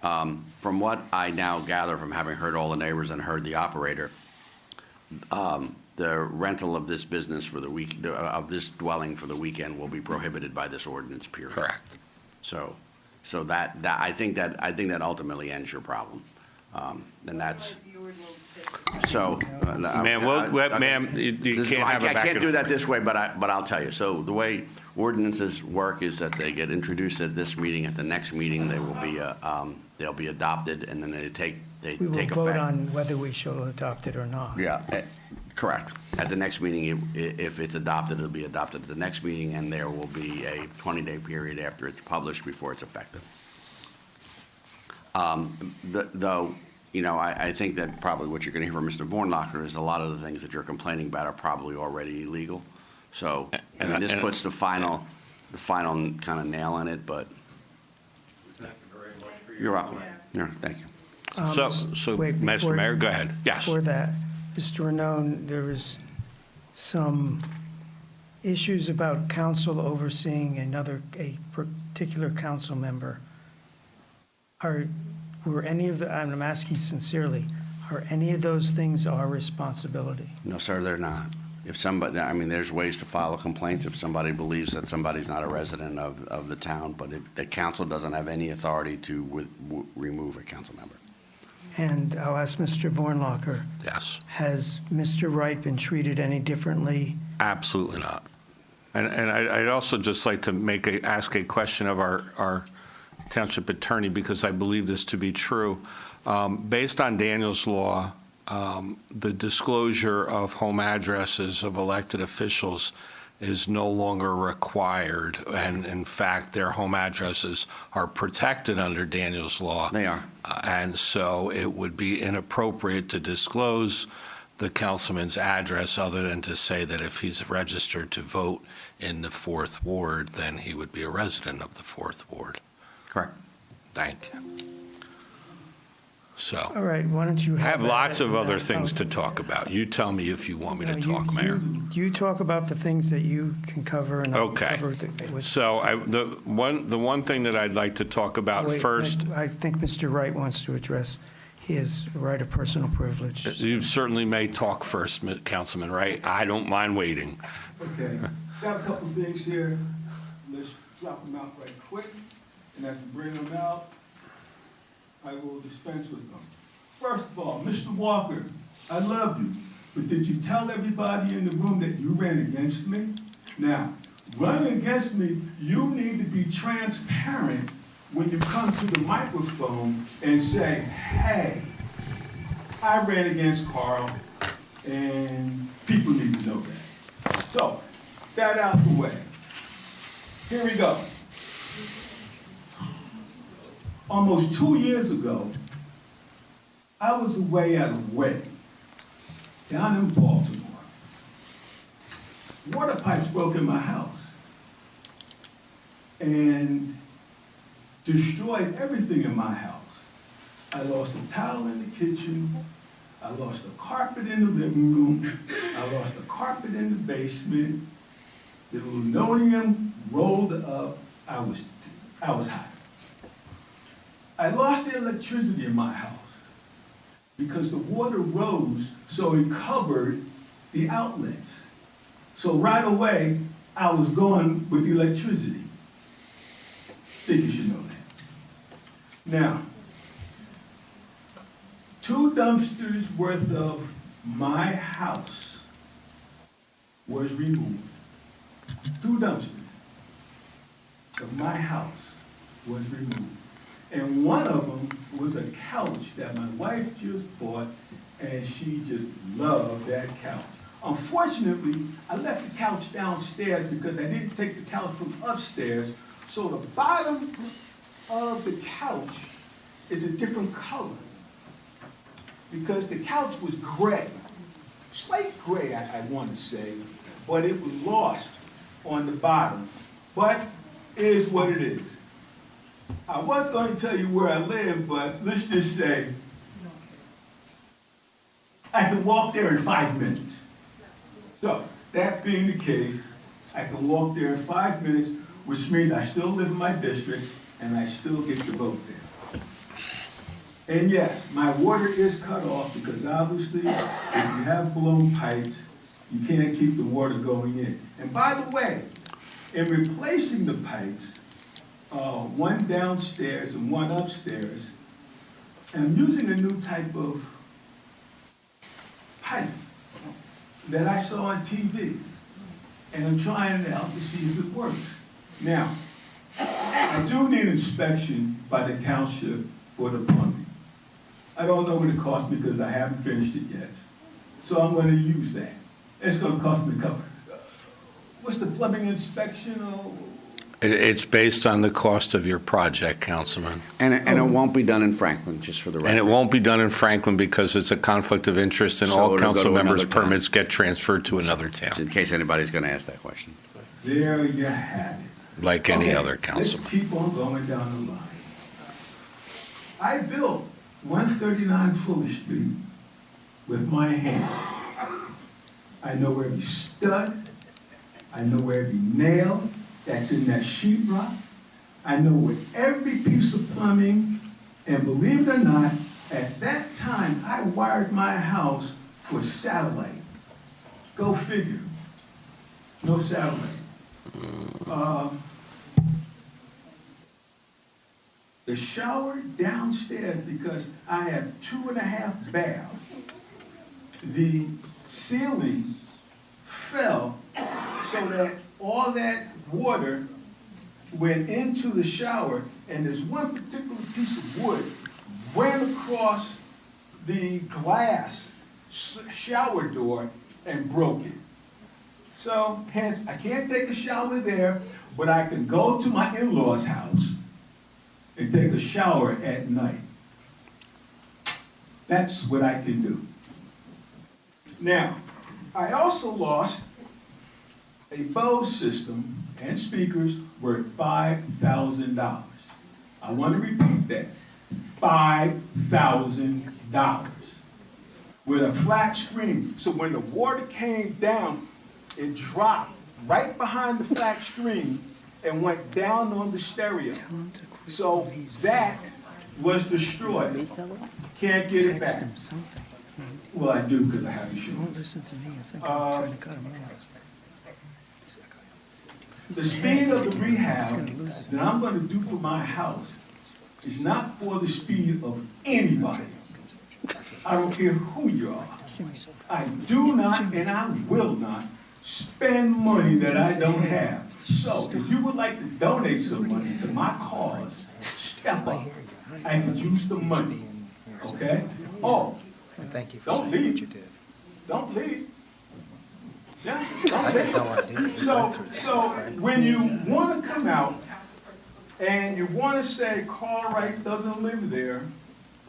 From what I now gather from having heard all the neighbors and heard the operator, the rental of this business for the week, of this dwelling for the weekend will be prohibited by this ordinance, period. Correct. So that I think that ultimately ends your problem. And that's, so. Ma'am, you can't have a back I can't and do that forth. this way, but I'll tell you. So the way ordinances work is that they get introduced at this meeting. At the next meeting, they will be, they'll be adopted, and then they take We will effect. vote on whether we shall adopt it or not. Yeah, correct. At the next meeting, if it's adopted, it'll be adopted at the next meeting, and there will be a 20-day period after it's published before it's effective. Though, you know, I think that probably what you're going to hear from Mr. Vornlacher is a lot of the things that you're complaining about are probably already illegal. So, I mean, this puts the final kind of nail in it, but you're welcome. Yeah, thank you. So, wait, Mr. before- Mayor, go ahead. Yes. Before that, Mr. Ranone, there was some issues about council overseeing a particular council member. Were any of the, I'm asking sincerely, are any of those things our responsibility? No, sir, they're not. If somebody, I mean, there's ways to file complaints if somebody believes that somebody's not a resident of the town, but the council doesn't have any authority to remove a council member. And I'll ask Mr. Vornlacher. Yes. Has Mr. Wright been treated any differently? Absolutely not. And I'd also just like to ask a question of our township attorney, because I believe this to be true. Based on Daniel's law, the disclosure of home addresses of elected officials is no longer required, and in fact, their home addresses are protected under Daniel's law. They are. And so it would be inappropriate to disclose the councilman's address other than to say that if he's registered to vote in the 4th Ward, then he would be a resident of the 4th Ward. Correct. Thank you. So. All right, why don't you I have that lots of in other that things to out? talk about. You tell me if you want me to No, talk, Mayor. You talk about the things that you can cover and I'll Okay. cover with. So the one thing that I'd like to talk about Wait, first. I think Mr. Wright wants to address his right of personal privilege. You certainly may talk first, Councilman Wright. I don't mind waiting. Okay, got a couple things here. Let's drop them out right quick. And as we bring them out, I will dispense with them. First of all, Mr. Walker, I love you, but did you tell everybody in the room that you ran against me? Now, running against me, you need to be transparent when you come to the microphone and say, hey, I ran against Carl, and people need to know that. So, that out the way. Here we go. Almost 2 years ago, I was away at a wedding down in Baltimore. Water pipes broke in my house and destroyed everything in my house. I lost a towel in the kitchen. I lost a carpet in the living room. I lost a carpet in the basement. The linoleum rolled up. I was hot. I lost the electricity in my house because the water rose, so it covered the outlets. So right away, I was gone with the electricity. Think you should know that. Now, 2 dumpsters worth of my house was removed. 2 dumpsters of my house was removed. And one of them was a couch that my wife just bought, and she just loved that couch. Unfortunately, I left the couch downstairs because I didn't take the couch from upstairs, so the bottom of the couch is a different color because the couch was gray, slate gray, I want to say, but it was lost. on the bottom, but it is what it is. I was going to tell you where I live, but let's just say I can walk there in 5 minutes. So, that being the case, I can walk there in 5 minutes, which means I still live in my district and I still get to vote there. And yes, my water is cut off because obviously if you have blown pipes, you can't keep the water going in. And by the way, in replacing the pipes, one downstairs and one upstairs, and I'm using a new type of pipe that I saw on TV, and I'm trying it out to see if it works. Now, I do need inspection by the township for the plumbing. I don't know what it costs because I haven't finished it yet, so I'm going to use that. It's going to cost me a couple. What's the plumbing inspection? It's based on the cost of your project, Councilman. And it won't be done in Franklin, just for the record. And it won't be done in Franklin because it's a conflict of interest and So all it'll go council to members' another town. permits get transferred to another town, In case anybody's going to ask that question. There you have it. like any Okay, other councilman. Let's keep on going down the line. I built 139 Fuller Street with my hands. I know where every stud, I know where every nail that's in that sheetrock. I know where every piece of plumbing, and believe it or not, at that time, I wired my house for satellite. Go figure. No satellite. The shower downstairs, because I have 2.5 baths, the ceiling fell so that all that water went into the shower, and there's one particular piece of wood ran across the glass shower door and broke it. So hence, I can't take a shower there, but I can go to my in-laws' house and take a shower at night. That's what I can do. Now, I also lost a Bose system and speakers worth $5,000. I want to repeat that. $5,000 with a flat screen. So when the water came down, it dropped right behind the flat screen and went down on the stereo. So that was destroyed. Can't get it back. Well, I do because I have insurance. Listen to me, I think I'm trying to cut him off. The speed of the rehab that I'm going to do for my house is not for the speed of anybody. I don't care who you are. I do not and I will not spend money that I don't have. So if you would like to donate some money to my cause, step up. I can use the money. Okay? Oh, Thank you for don't saying what you leave. did. Don't leave. Yeah, I had no idea. don't leave. So when you want to come out and you want to say Carl Wright doesn't live there,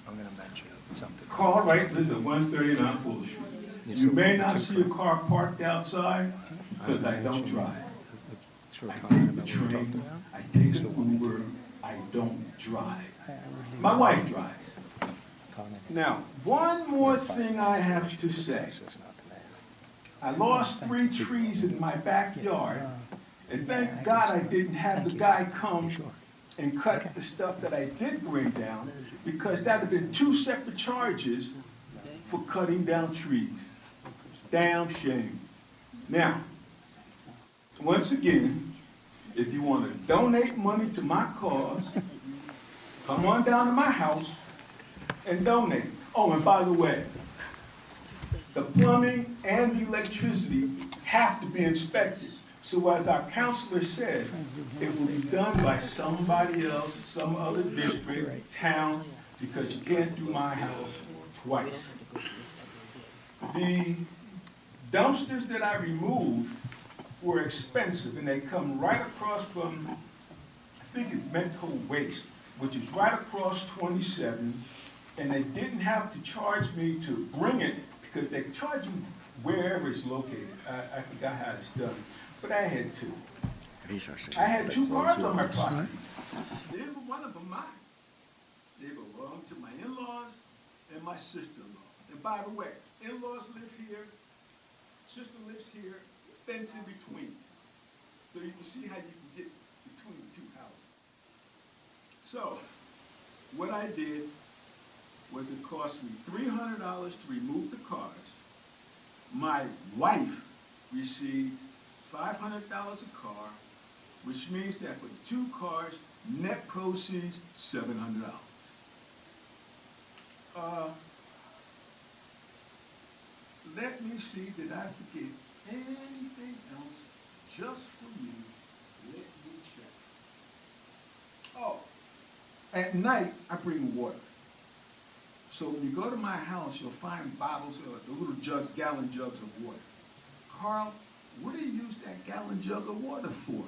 I'm going to bet you something. Carl Wright lives at 139 Fuller Street. You may not see a car parked outside because I don't drive. I take the train, I take an Uber, I don't drive. My wife drives. Now, one more thing I have to say. I lost 3 trees in my backyard, and thank God I didn't have the guy come and cut the stuff that I did bring down, because that would have been 2 separate charges for cutting down trees. Damn shame. Now, once again, if you want to donate money to my cause, come on down to my house and donate. Oh, and by the way, the plumbing and the electricity have to be inspected. So as our counselor said, it will be done by somebody else, some other district, town, because you can't do my house twice. The dumpsters that I removed were expensive, and they come right across from, I think it's Medco Waste, which is right across 27, and they didn't have to charge me to bring it because they charge you wherever it's located. I forgot how it's done. but I had two. I had two cars on my property. Neither one of them mine. They belonged to my in-laws and my sister-in-law. And by the way, in-laws live here, sister lives here, fence in between. So you can see how you can get between the two houses. So, what I did was it cost me $300 to remove the cars. My wife received $500 a car, which means that for the two cars, net proceeds $700. Let me see, did I forget anything else just for you? Let me check. Oh, at night, I bring water. So when you go to my house, you'll find bottles, the little jugs, gallon jugs of water. Carl, what do you use that gallon jug of water for?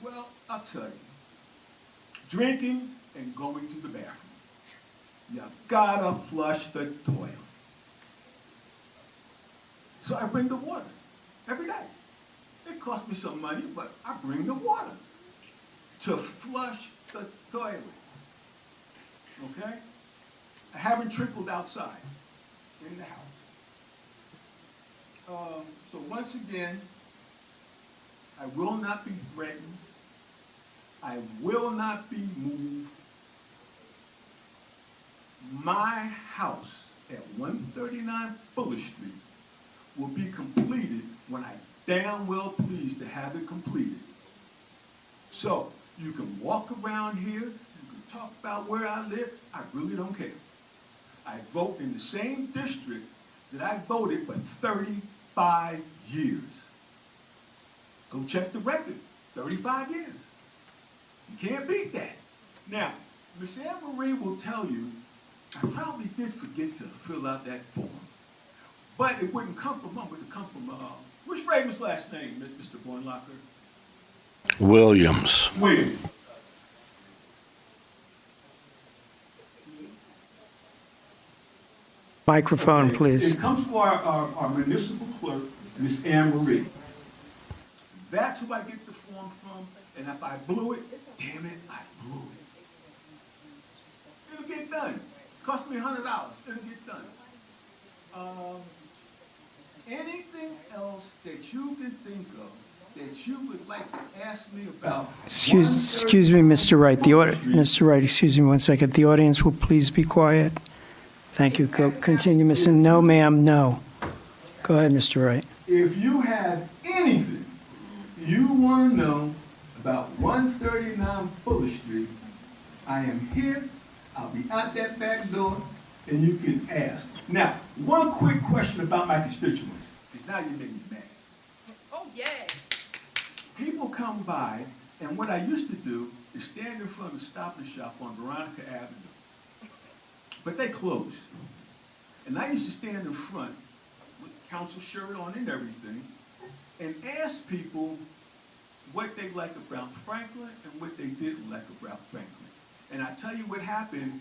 Well, I'll tell you. Drinking and going to the bathroom. You gotta flush the toilet. So I bring the water every day. It costs me some money, but I bring the water to flush the toilet. Okay? I haven't trickled outside in the house. So once again, I will not be threatened. I will not be moved. My house at 139 Fuller Street will be completed when I damn well please to have it completed. So you can walk around here, you can talk about where I live, I really don't care. I vote in the same district that I voted for 35 years. Go check the record, 35 years. You can't beat that. Now, Miss Anne Marie will tell you, I probably did forget to fill out that form. But it wouldn't come from mom, it would come from, what's Raymond's last name, Mr. Bornlocker? Williams. Williams. Microphone, please. It comes from our municipal clerk, Miss Anne Marie. That's who I get the form from, and if I blew it, damn it, I blew it. It'll get done. Cost me $100. It'll get done. Anything else that you can think of that you would like to ask me about? Excuse me, Mr. Wright. Mr. Wright, excuse me one second. The audience will please be quiet. Thank you. Continue, Mr. No, ma'am, no. Go ahead, Mr. Wright. If you have anything you want to know about 139 Fuller Street, I am here. I'll be out that back door, and you can ask. Now, one quick question about my constituents, because now you make me mad. Oh, yeah. People come by, and what I used to do is stand in front of the Stop and Shop on Veronica Avenue. But they closed. And I used to stand in front with council shirt on and everything and ask people what they like about Franklin and what they didn't like about Franklin. And I tell you what happened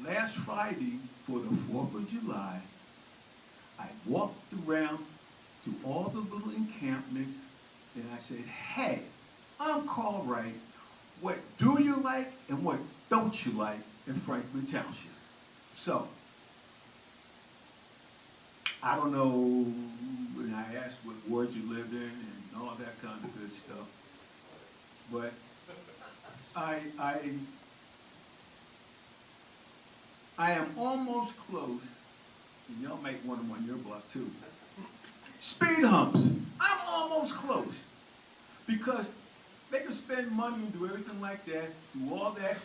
last Friday for the 4th of July. I walked around to all the little encampments and I said, hey, I'm Carl Wright. What do you like and what don't you like in Franklin Township? So, I don't know when I asked what ward you lived in and all that kind of good stuff, but I am almost close, and y'all make one on your block too. Speed humps. I'm almost close because they can spend money and do everything like that, do all that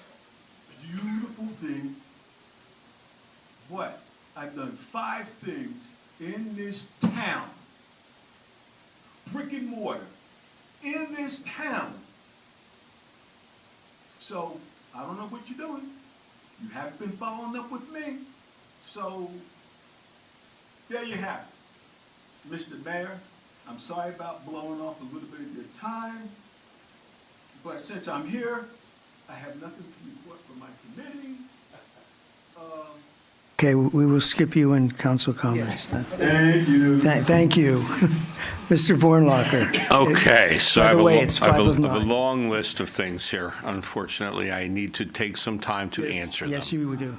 beautiful thing. But I've done 5 things in this town, brick and mortar, in this town. So I don't know what you're doing. You haven't been following up with me. So there you have it. Mr. Mayor, I'm sorry about blowing off a little bit of your time, but since I'm here, I have nothing to report from my committee. Okay, we will skip you in council comments then. Thank you. Thank you. Mr. Vornlocker. Okay, so By I have, the way, a, it's I have 5 of a 9. long list of things here. Unfortunately, I need to take some time to answer them. Yes, you do.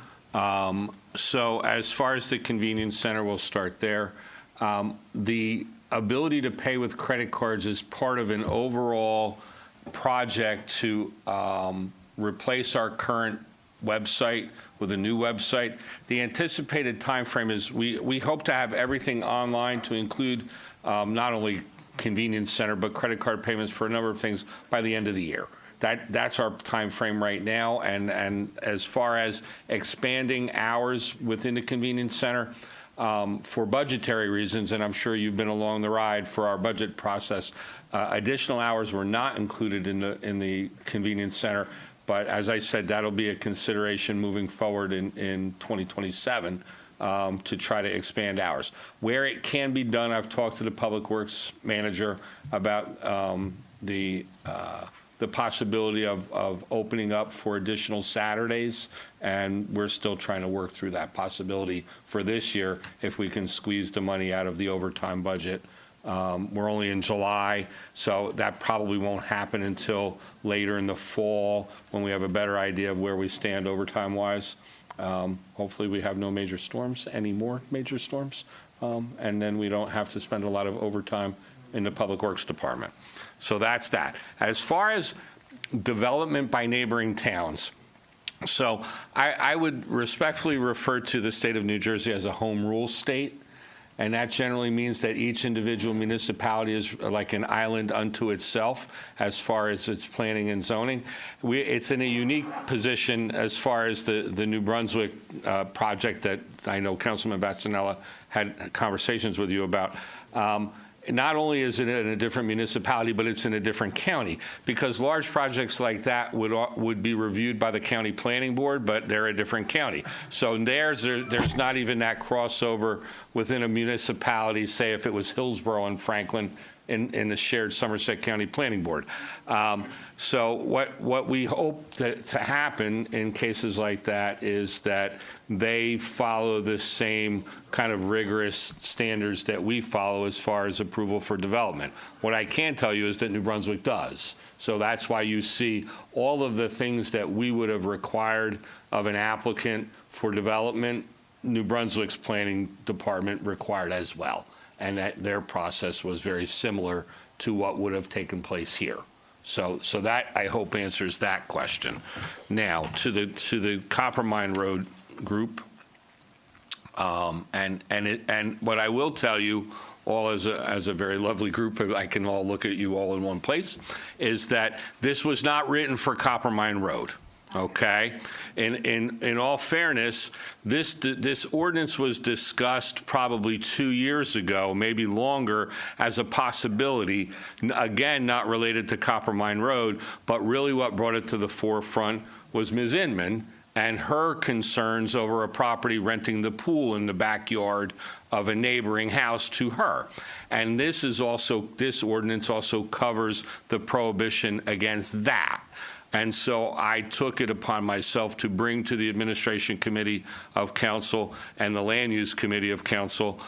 So as far as the convenience center, we'll start there. The ability to pay with credit cards is part of an overall project to replace our current website with a new website. The anticipated timeframe is we hope to have everything online to include not only convenience center, but credit card payments for a number of things by the end of the year. That's our time frame right now. And as far as expanding hours within the convenience center, for budgetary reasons, and I'm sure you've been along the ride for our budget process, additional hours were not included in the convenience center. But as I said, that'll be a consideration moving forward in 2027 to try to expand hours. Where it can be done, I've talked to the Public Works manager about the possibility of opening up for additional Saturdays, and we're still trying to work through that possibility for this year if we can squeeze the money out of the overtime budget. We're only in July, so that probably won't happen until later in the fall when we have a better idea of where we stand overtime-wise. Hopefully we have no major storms, any more major storms, and then we don't have to spend a lot of overtime in the Public Works Department. So that's that. As far as development by neighboring towns, so I would respectfully refer to the state of New Jersey as a home rule state. And that generally means that each individual municipality is like an island unto itself as far as its planning and zoning. It's in a unique position as far as the New Brunswick project that I know Councilman Bastanella had conversations with you about. Not only is it in a different municipality, but it's in a different county, because large projects like that would be reviewed by the county planning board, but they're a different county. So there's not even that crossover within a municipality, say if it was Hillsborough and Franklin in the shared Somerset County Planning Board. So what we hope to happen in cases like that is that they follow the same kind of rigorous standards that we follow as far as approval for development. What I can tell you is that New Brunswick does. So that's why you see all of the things that we would have required of an applicant for development, New Brunswick's planning department required as well. And that their process was very similar to what would have taken place here. So that, I hope, answers that question. Now, to the Coppermine Road group, and what I will tell you, all as a very lovely group, I can all look at you all in one place, is that this was not written for Coppermine Road. Okay, in all fairness, this ordinance was discussed probably 2 years ago, maybe longer, as a possibility. Again, not related to Coppermine Road, but really what brought it to the forefront was Ms. Inman and her concerns over a property renting the pool in the backyard of a neighboring house to her. And this ordinance also covers the prohibition against that. And so I took it upon myself to bring to the Administration Committee of Council and the Land Use Committee of Council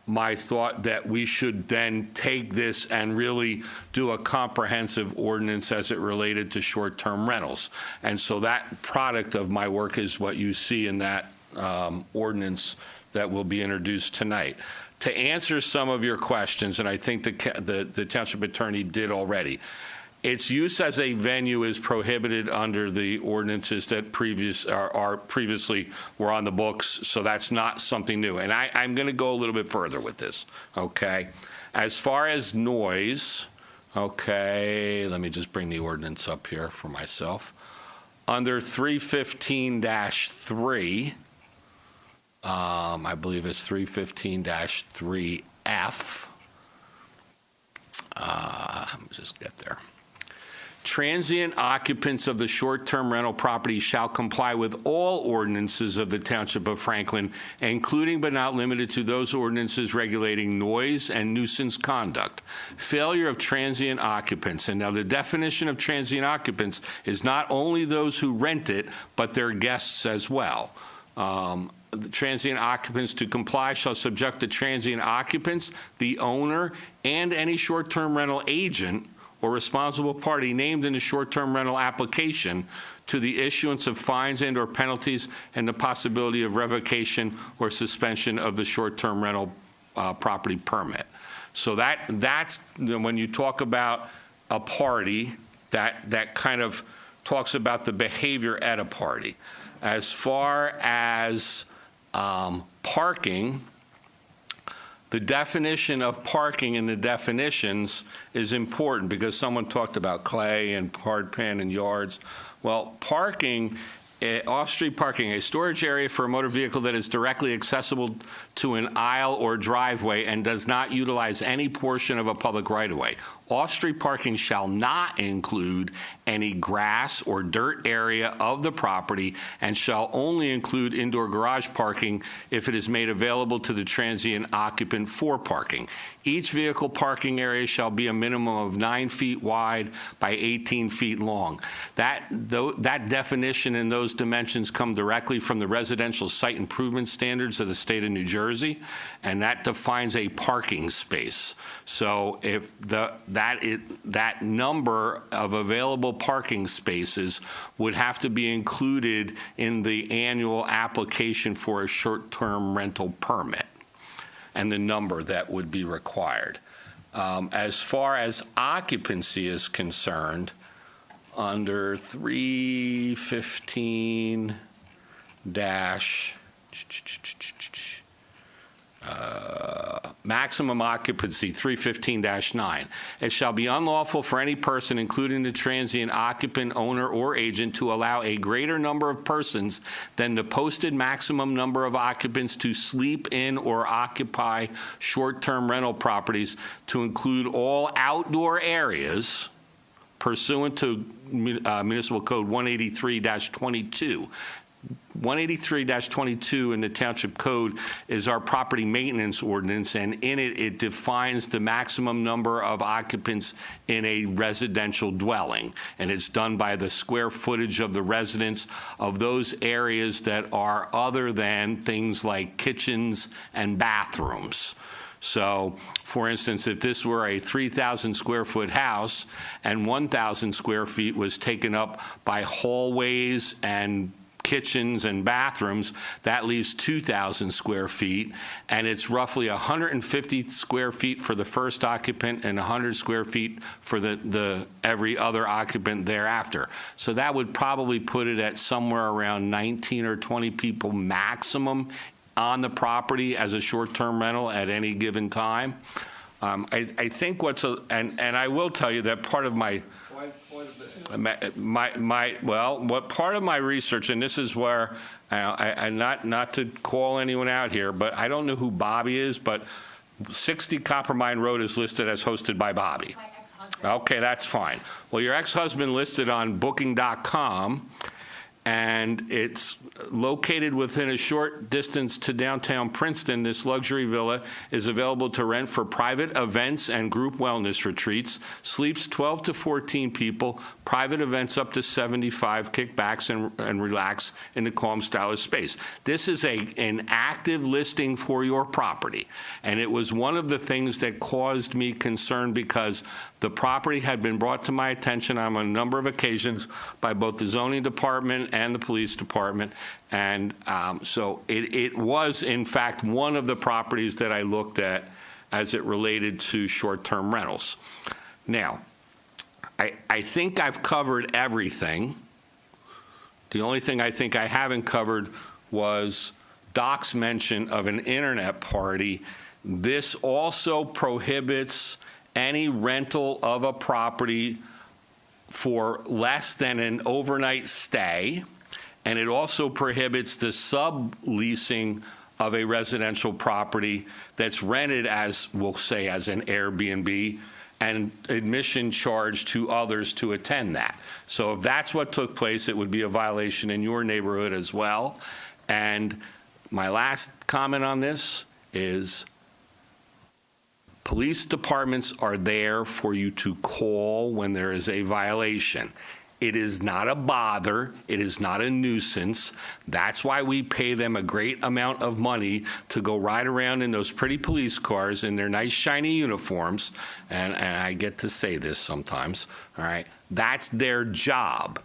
my thought that we should then take this and really do a comprehensive ordinance as it related to short-term rentals. And so that product of my work is what you see in that ordinance that will be introduced tonight. To answer some of your questions, and I think the Township Attorney did already, its use as a venue is prohibited under the ordinances that previously were on the books, so that's not something new. And I'm going to go a little bit further with this, okay? As far as noise, okay, let me just bring the ordinance up here for myself. Under 315-3, I believe it's 315-3F. Let me just get there. Transient occupants of the short-term rental property shall comply with all ordinances of the Township of Franklin, including but not limited to those ordinances regulating noise and nuisance conduct. Failure of transient occupants, and now the definition of transient occupants is not only those who rent it, but their guests as well. the transient occupants to comply shall subject the transient occupants, the owner, and any short-term rental agent or responsible party named in the short-term rental application to the issuance of fines and/or penalties and the possibility of revocation or suspension of the short-term rental property permit. So that's when you talk about a party, that kind of talks about the behavior at a party. As far as parking, the definition of parking in the definitions is important because someone talked about clay and hard pan and yards. Well, parking, off-street parking, a storage area for a motor vehicle that is directly accessible to an aisle or driveway and does not utilize any portion of a public right-of-way. Off-street parking shall not include any grass or dirt area of the property and shall only include indoor garage parking if it is made available to the transient occupant for parking. Each vehicle parking area shall be a minimum of 9 feet wide by 18 feet long. That definition and those dimensions come directly from the residential site improvement standards of the state of New Jersey, and that defines a parking space. So if that number of available parking spaces would have to be included in the annual application for a short-term rental permit and the number that would be required. As far as occupancy is concerned, under 315 maximum occupancy 315-9. It shall be unlawful for any person, including the transient occupant, owner, or agent, to allow a greater number of persons than the posted maximum number of occupants to sleep in or occupy short-term rental properties, to include all outdoor areas pursuant to Municipal Code 183-22. 183-22 in the Township Code is our property maintenance ordinance, and in it, it defines the maximum number of occupants in a residential dwelling, and it's done by the square footage of the residents of those areas that are other than things like kitchens and bathrooms. So, for instance, if this were a 3,000 square foot house and 1,000 square feet was taken up by hallways and kitchens and bathrooms, that leaves 2,000 square feet, and it's roughly 150 square feet for the first occupant and 100 square feet for the every other occupant thereafter. So that would probably put it at somewhere around 19 or 20 people maximum on the property as a short-term rental at any given time. I think and I will tell you that part of part of my research, and this is where I not to call anyone out here, but I don't know who Bobby is, but 60 Coppermine Road is listed as hosted by Bobby. My ex-husband. Okay, that's fine. Well, your ex-husband listed on Booking.com, and it's located within a short distance to downtown Princeton. This luxury villa is available to rent for private events and group wellness retreats, sleeps 12 to 14 people, private events up to 75, kickbacks and relax in a calm, stylish space. This is an active listing for your property, and it was one of the things that caused me concern because the property had been brought to my attention on a number of occasions by both the zoning department and the police department. And so it was, in fact, one of the properties that I looked at as it related to short-term rentals. Now, I think I've covered everything. The only thing I think I haven't covered was Doc's mention of an internet party. This also prohibits any rental of a property for less than an overnight stay, and it also prohibits the subleasing of a residential property that's rented as, we'll say, as an Airbnb, and admission charge to others to attend that. So if that's what took place, it would be a violation in your neighborhood as well. And my last comment on this is police departments are there for you to call when there is a violation. It is not a bother. It is not a nuisance. That's why we pay them a great amount of money to go ride around in those pretty police cars in their nice shiny uniforms. And I get to say this sometimes, all right? That's their job.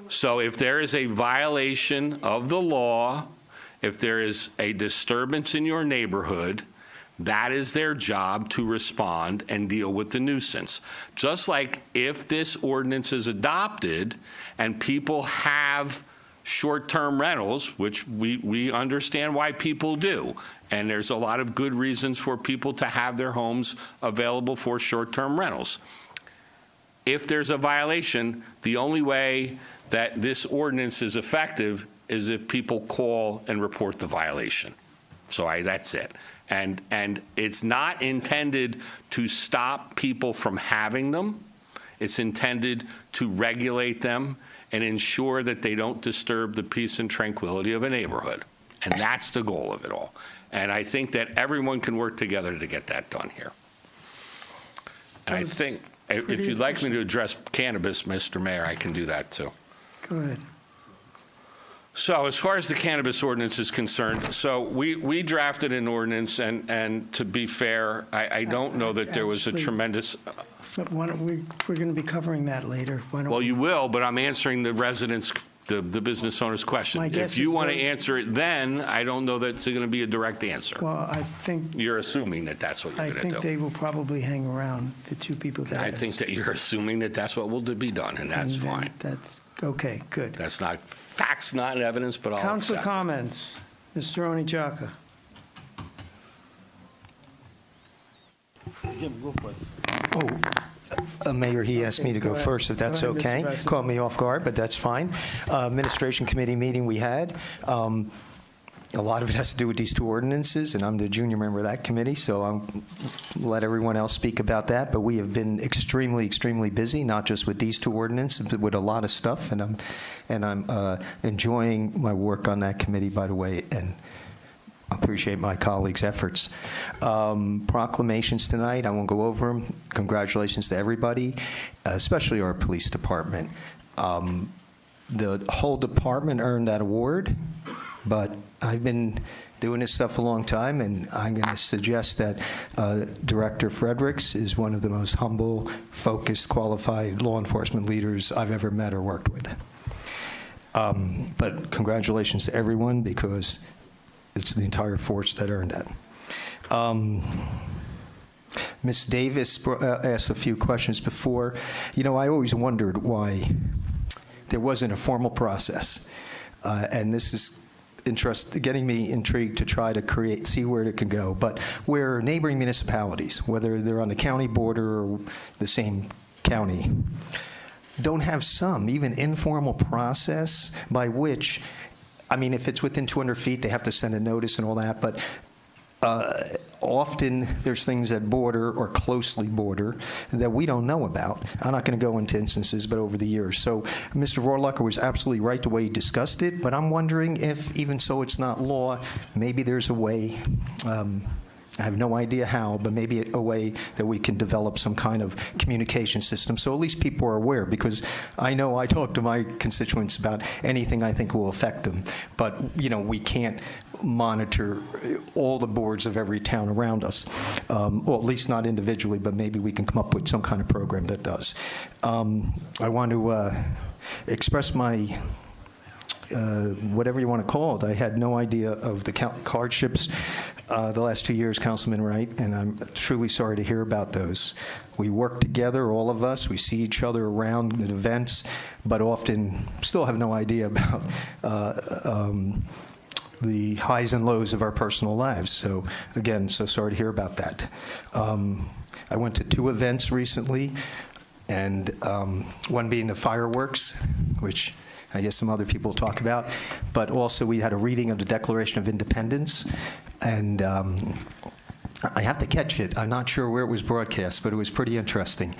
So if there is a violation of the law, if there is a disturbance in your neighborhood, that is their job to respond and deal with the nuisance. Just like if this ordinance is adopted and people have short-term rentals, which we understand why people do, and there's a lot of good reasons for people to have their homes available for short-term rentals. If there's a violation, the only way that this ordinance is effective is if people call and report the violation. So that's it. And it's not intended to stop people from having them. It's intended to regulate them and ensure that they don't disturb the peace and tranquility of a neighborhood. And that's the goal of it all. And I think that everyone can work together to get that done here. And I think if you'd like me to address cannabis, Mr. Mayor, I can do that too. Go ahead. So as far as the cannabis ordinance is concerned, so we drafted an ordinance, and to be fair, I don't know that there was a tremendous... But why don't we're going to be covering that later. Why don't Well, you will, but I'm answering the residents, the business owner's question. My guess If you is want to that- answer it then, I don't know that it's going to be a direct answer. Well, I think You're assuming that that's what you're I going to think do. they will probably hang around, the two people that I think that you're assuming that that's what will be done, and that's and then fine. That's okay. Good. That's not facts, not evidence, but I'll Council accept. comments. Mr. Onijaka. Mayor, he asked me to go go ahead. first, if that's Go ahead, Mr. okay. President. Caught me off guard, but that's fine. Administration committee meeting we had. A lot of it has to do with these two ordinances, and I'm the junior member of that committee, so I'll let everyone else speak about that. But we have been extremely, extremely busy, not just with these two ordinances, but with a lot of stuff, and I'm enjoying my work on that committee, by the way, and I appreciate my colleagues' efforts. Proclamations tonight, I won't go over them. Congratulations to everybody, especially our police department. The whole department earned that award, but I've been doing this stuff a long time, and I'm going to suggest that Director Fredericks is one of the most humble, focused, qualified law enforcement leaders I've ever met or worked with. But congratulations to everyone, because it's the entire force that earned that. Ms. Davis asked a few questions before. You know, I always wondered why there wasn't a formal process. And this is getting me intrigued to try to see where it can go. But where neighboring municipalities, whether they're on the county border or the same county, don't have some, even informal process by which, I mean, if it's within 200 feet, they have to send a notice and all that, but often there's things that border or closely border that we don't know about. I'm not going to go into instances, but over the years. So Mr. Rohrlacher was absolutely right the way he discussed it, but I'm wondering if, even so it's not law, maybe there's a way, I have no idea how, but maybe a way that we can develop some kind of communication system so at least people are aware, because I know I talk to my constituents about anything I think will affect them, but you know, we can't monitor all the boards of every town around us, or at least not individually, but maybe we can come up with some kind of program that does. I want to express my whatever you want to call it. I had no idea of the hardships the last 2 years, Councilman Wright, and I'm truly sorry to hear about those. We work together, all of us. We see each other around at events, but often still have no idea about the highs and lows of our personal lives. So again, so sorry to hear about that. I went to 2 events recently, and one being the fireworks, which I guess some other people talk about, but also we had a reading of the Declaration of Independence, and I have to catch it. I'm not sure where it was broadcast, but it was pretty interesting.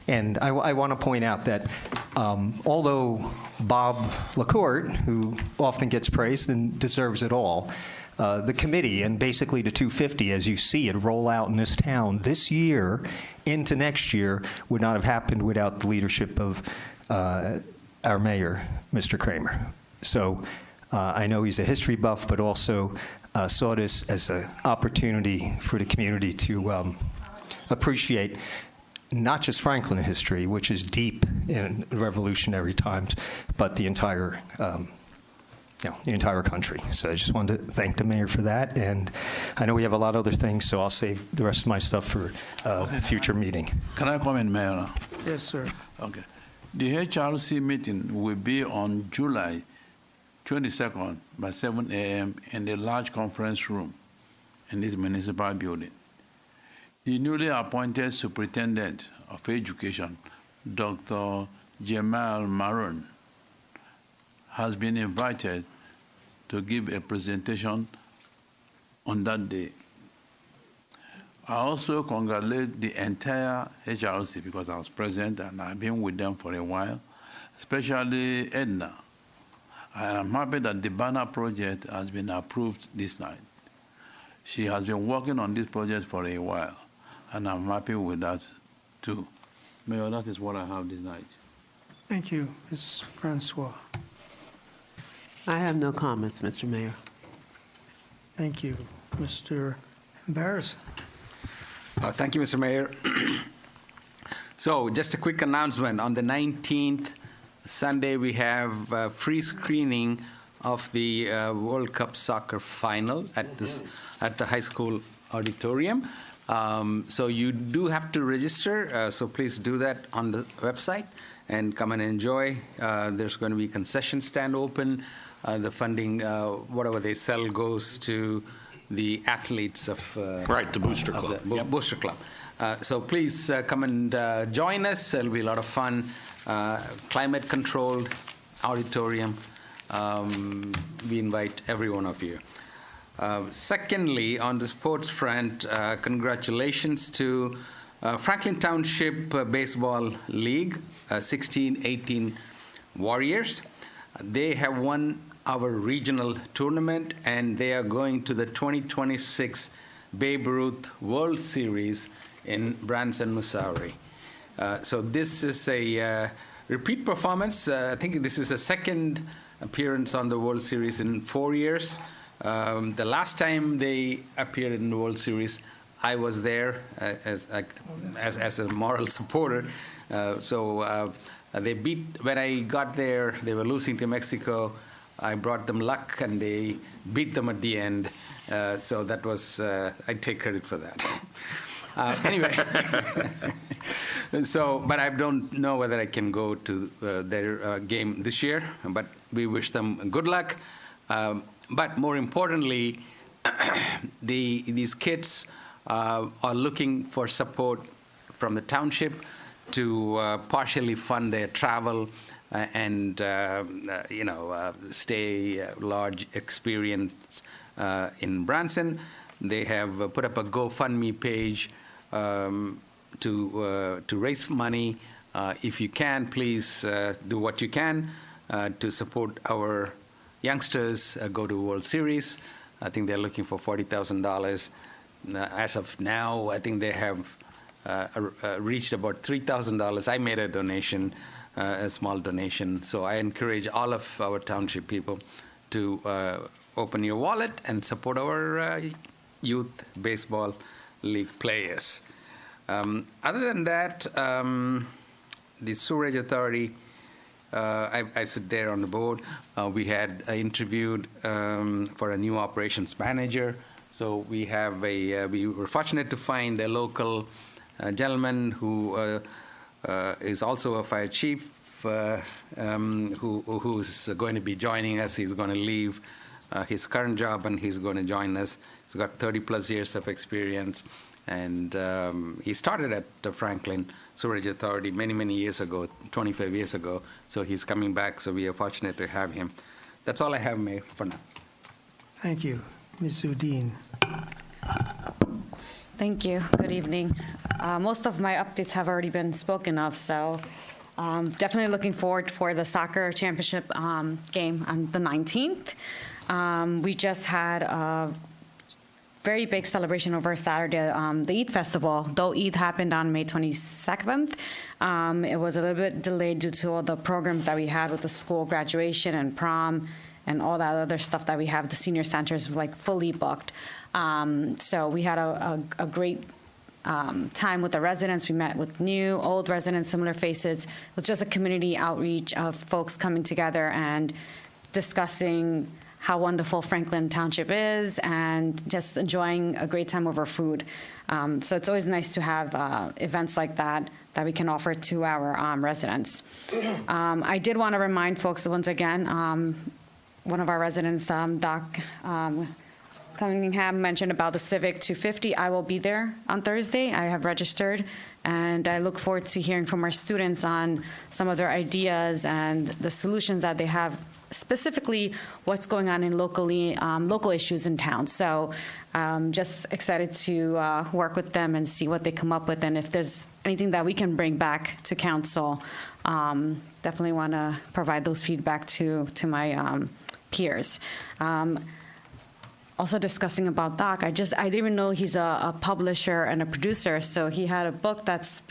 And I want to point out that although Bob LaCourte, who often gets praised and deserves it all, the committee and basically the 250, as you see it roll out in this town this year into next year, would not have happened without the leadership of our mayor, Mr. Kramer. So I know he's a history buff, but also saw this as an opportunity for the community to appreciate not just Franklin history, which is deep in revolutionary times, but the entire the entire country. So I just wanted to thank the mayor for that, and I know we have a lot of other things, so I'll save the rest of my stuff for a future meeting. Can I comment, Mayor? Yes, sir. Okay. The HRC meeting will be on July 22nd by 7 a.m. in the large conference room in this municipal building. The newly appointed Superintendent of Education, Dr. Jamal Maroon, has been invited to give a presentation on that day. I also congratulate the entire HRC because I was present and I've been with them for a while, especially Edna. And I'm happy that the banner project has been approved this night. She has been working on this project for a while, and I'm happy with that too. Mayor, that is what I have this night. Thank you, Ms. Francois. I have no comments, Mr. Mayor. Thank you, Mr. Barrison. Thank you, Mr. Mayor. So just a quick announcement. On the 19th, Sunday, we have a free screening of the World Cup soccer final at the high school auditorium. So you do have to register, so please do that on the website and come and enjoy. There's going to be a concession stand open. The funding, whatever they sell, goes to the athletes of right, the Booster Club. Booster Club. So please come and join us. It'll be a lot of fun. Climate-controlled auditorium. We invite every one of you. Secondly, on the sports front, congratulations to Franklin Township Baseball League, 16-18 Warriors. They have won our regional tournament, and they are going to the 2026 Babe Ruth World Series in Branson, Missouri. So this is a repeat performance. I think this is the second appearance on the World Series in 4 years. The last time they appeared in the World Series, I was there as a moral supporter. They beat, when I got there, they were losing to Mexico. I brought them luck, and they beat them at the end. So that was, I take credit for that. Anyway, but I don't know whether I can go to their game this year, but we wish them good luck. But more importantly, these kids are looking for support from the township to partially fund their travel and stay large experience in Branson. They have put up a GoFundMe page to raise money. If you can, please do what you can to support our youngsters go to World Series. I think they're looking for $40,000. As of now, I think they have reached about $3,000. I made a donation, a small donation. So I encourage all of our township people to open your wallet and support our youth baseball league players. Other than that, the Sewerage Authority, I sit there on the board. We had interviewed for a new operations manager. So we have we were fortunate to find a local gentleman who is also a fire chief who's going to be joining us. He's going to leave his current job and he's going to join us. He's got 30+ years of experience. And he started at the Franklin Sewerage Authority many years ago, 25 years ago. So he's coming back, so we are fortunate to have him. That's all I have, Mayor, for now. Thank you. Ms. Udine. Thank you. Good evening. Most of my updates have already been spoken of, so definitely looking forward for the soccer championship game on the 19th. We just had very big celebration over Saturday, the Eid Festival. Though Eid happened on May 22nd, it was a little bit delayed due to all the programs that we had with the school graduation and prom and all that other stuff that we have. The senior centers like fully booked. So we had a great time with the residents. We met with new, old residents, similar faces. It was just a community outreach of folks coming together and discussing how wonderful Franklin Township is and just enjoying a great time over food. So it's always nice to have events like that we can offer to our residents. I did want to remind folks once again, one of our residents, Doc Cunningham, mentioned about the Civic 250. I will be there on Thursday. I have registered, and I look forward to hearing from our students on some of their ideas and the solutions that they have, specifically what's going on in local issues in town. So just excited to work with them and see what they come up with, and if there's anything that we can bring back to council, definitely want to provide those feedback to my peers. Also discussing about Doc, I didn't even know he's a publisher and a producer. So he had a book that's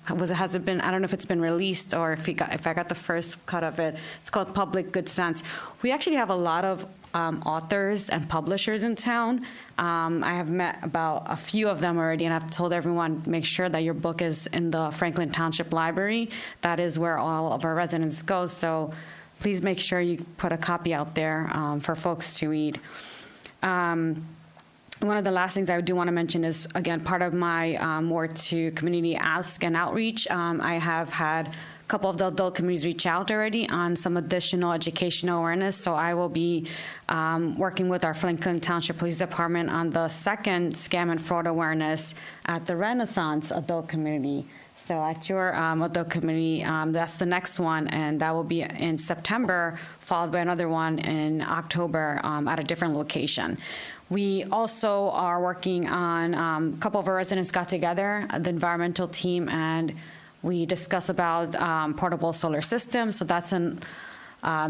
has it been? I don't know if it's been released or if I got the first cut of it. It's called Public Good Sense. We actually have a lot of authors and publishers in town. I have met about a few of them already, and I've told everyone, make sure that your book is in the Franklin Township Library. That is where all of our residents go. So please make sure you put a copy out there for folks to read. One of the last things I do want to mention is, again, part of my work to community ask and outreach. I have had a couple of the adult communities reach out already on some additional educational awareness. So I will be working with our Franklin Township Police Department on the second scam and fraud awareness at the Renaissance Adult Community. So at your adult community, that's the next one, and that will be in September, followed by another one in October at a different location. We also are working on, a couple of our residents got together, the environmental team, and we discussed about portable solar systems. So that's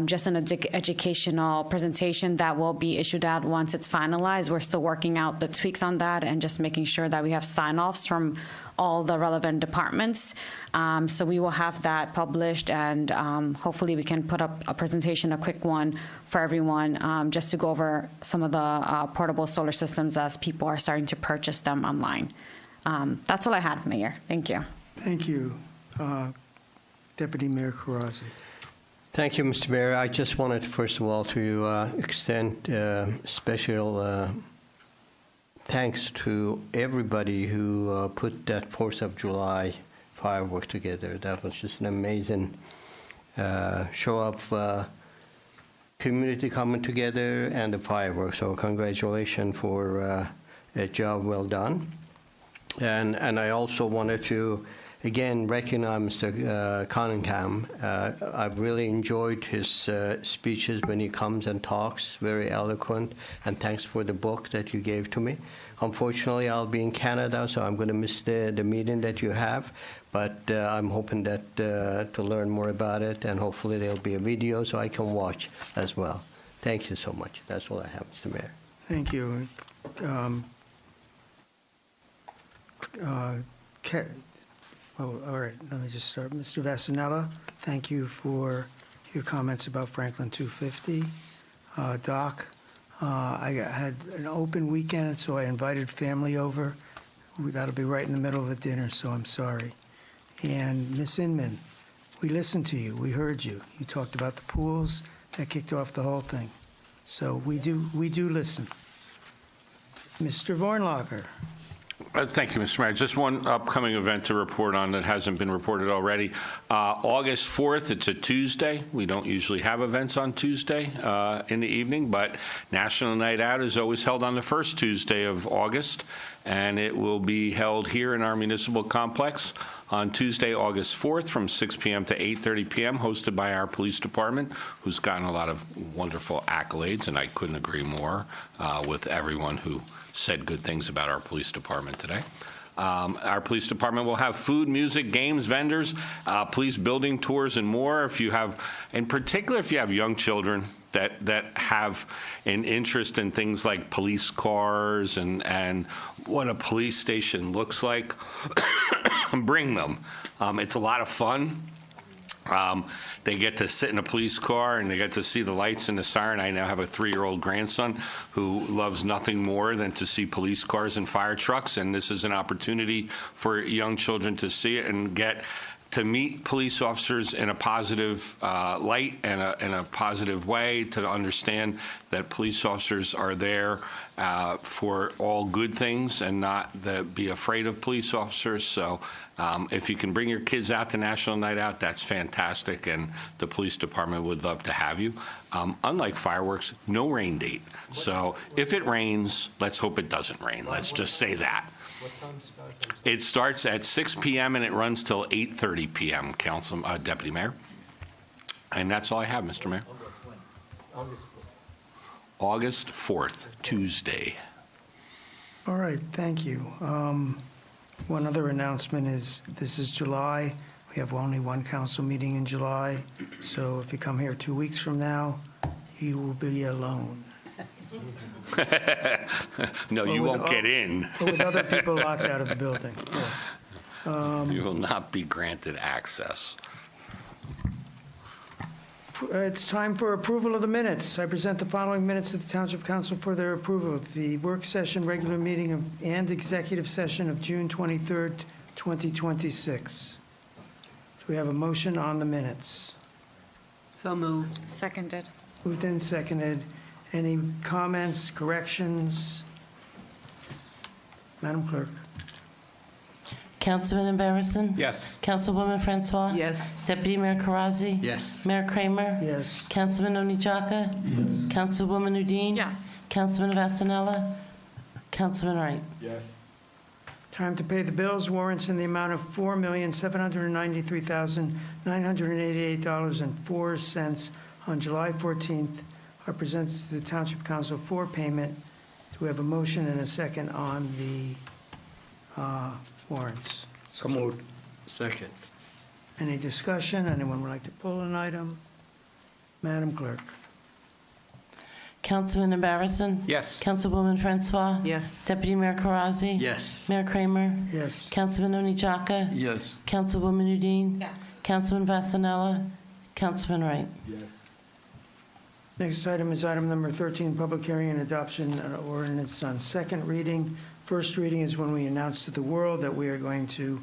just an educational presentation that will be issued out once it's finalized. We're still working out the tweaks on that and just making sure that we have sign-offs from all the relevant departments. So we will have that published, and hopefully we can put up a presentation, a quick one for everyone, just to go over some of the portable solar systems as people are starting to purchase them online. That's all I had, Mayor. Thank you. Thank you. Deputy Mayor Karazi. Thank you, Mr. Mayor. I just wanted, first of all, to extend special thanks to everybody who put that 4th of July firework together. That was just an amazing show of community coming together and the fireworks. So congratulations for a job well done. And I also wanted to again recognize Mr. Cunningham. I've really enjoyed his speeches when he comes and talks, very eloquent, and thanks for the book that you gave to me. Unfortunately, I'll be in Canada, so I'm going to miss the meeting that you have, but I'm hoping that to learn more about it, and hopefully there'll be a video so I can watch as well. Thank you so much. That's all I have, Mr. Mayor. Thank you. All right, let me just start. Mr. Vassanella, thank you for your comments about Franklin 250. Doc, I had an open weekend, so I invited family over. That'll be right in the middle of a dinner, so I'm sorry. And Ms. Inman, we listened to you. We heard you. You talked about the pools. That kicked off the whole thing. So we do listen. Mr. Vornlacher. Thank you, Mr. Mayor. Just one upcoming event to report on that hasn't been reported already. August 4th, it's a Tuesday. We don't usually have events on Tuesday in the evening, but National Night Out is always held on the first Tuesday of August, and it will be held here in our municipal complex on Tuesday, August 4th from 6 p.m. to 8:30 p.m., hosted by our police department, who's gotten a lot of wonderful accolades, and I couldn't agree more with everyone who said good things about our police department today. Our police department will have food, music, games, vendors, police building tours, and more. If you have, in particular, if you have young children, that have an interest in things like police cars and what a police station looks like, bring them. It's a lot of fun. They get to sit in a police car and they get to see the lights and the siren. I now have a 3-year-old grandson who loves nothing more than to see police cars and fire trucks, and this is an opportunity for young children to see it and get to meet police officers in a positive light and in a positive way, to understand that police officers are there for all good things and not be afraid of police officers. So if you can bring your kids out to National Night Out, that's fantastic, and the police department would love to have you. Unlike fireworks, no rain date. So if it rains, let's hope it doesn't rain. Let's just say that. It starts at 6 p.m. and it runs till 8:30 p.m., Deputy Mayor. And that's all I have, Mr. Mayor. August 4th, Tuesday. All right, thank you. One other announcement is this is July. We have only one council meeting in July, so if you come here 2 weeks from now, you will be alone. No, you won't get in. With other people locked out of the building. Yes. You will not be granted access. It's time for approval of the minutes. I present the following minutes to the Township Council for their approval. The work session, regular meeting, and executive session of June 23rd, 2026. So we have a motion on the minutes. So moved. Seconded. Moved and seconded. Any comments, corrections? Madam Clerk. Councilman Barrison? Yes. Councilwoman Francois? Yes. Deputy Mayor Karazi? Yes. Mayor Kramer? Yes. Councilman Onijaka? Yes. Councilwoman Udine? Yes. Councilman Vasanella? Councilman Wright? Yes. Time to pay the bills. Warrants in the amount of $4,793,988.04 on July 14th are presented to the Township Council for payment. Do we have a motion and a second on the warrants? So moved. Second. Any discussion? Anyone would like to pull an item? Madam Clerk. Councilman Barrison? Yes. Councilwoman Francois? Yes. Deputy Mayor Karazi? Yes. Mayor Kramer? Yes. Councilman Onijaka? Yes. Councilwoman Udine? Yes. Councilman Vasanella? Councilman Wright? Yes. Next item is item number 13, public hearing and adoption of ordinance on second reading. First reading is when we announce to the world that we are going to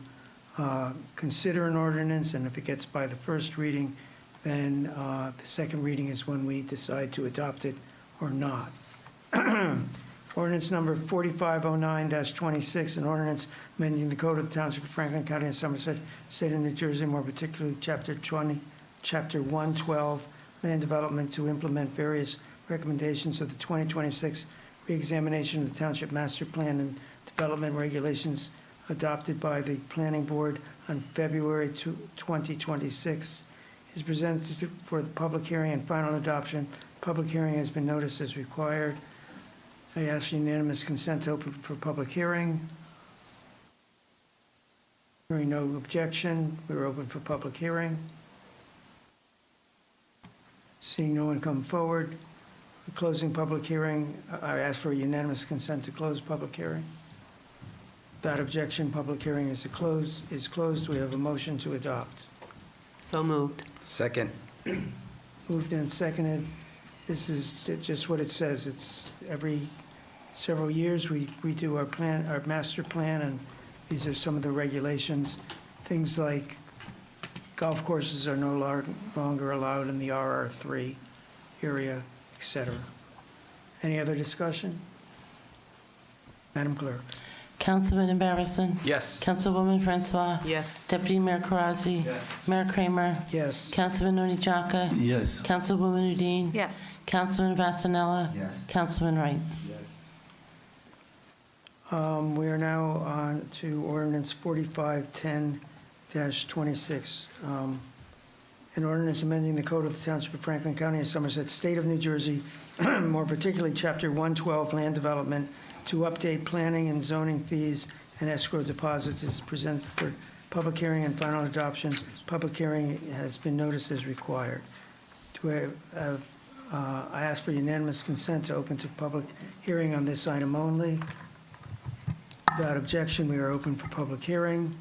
consider an ordinance, and if it gets by the first reading, then the second reading is when we decide to adopt it or not. Ordinance number 4509-26, an ordinance amending the code of the Township of Franklin County and Somerset, State of New Jersey, more particularly Chapter 112, Land Development, to implement various recommendations of the 2026 reexamination of the Township Master Plan and Development Regulations adopted by the Planning Board on February 2026. Is presented for the public hearing and final adoption. Public hearing has been noticed as required. I ask unanimous consent to open for public hearing. Hearing no objection, we're open for public hearing. Seeing no one come forward, closing public hearing. I ask for unanimous consent to close public hearing. Without objection, public hearing is closed. We have a motion to adopt. So moved. Second. Moved and seconded. This is just what it says. It's every several years we do our plan, our master plan, and these are some of the regulations. Things like golf courses are no longer allowed in the RR3 area, etc. Any other discussion? Madam Clerk. Councilman Barrison? Yes. Councilwoman Francois? Yes. Deputy Mayor Karazi? Yes. Mayor Kramer? Yes. Councilman Onijaka? Yes. Councilwoman Udine? Yes. Councilman Vasanella? Yes. Councilman Wright? Yes. We are now on to ordinance 4510-26. An ordinance amending the code of the Township of Franklin County and Somerset, State of New Jersey, more particularly Chapter 112, Land Development, to update planning and zoning fees and escrow deposits. Is presented for public hearing and final adoption. Public hearing has been noticed as required. Do I have I ask for unanimous consent to open to public hearing on this item only. Without objection, we are open for public hearing.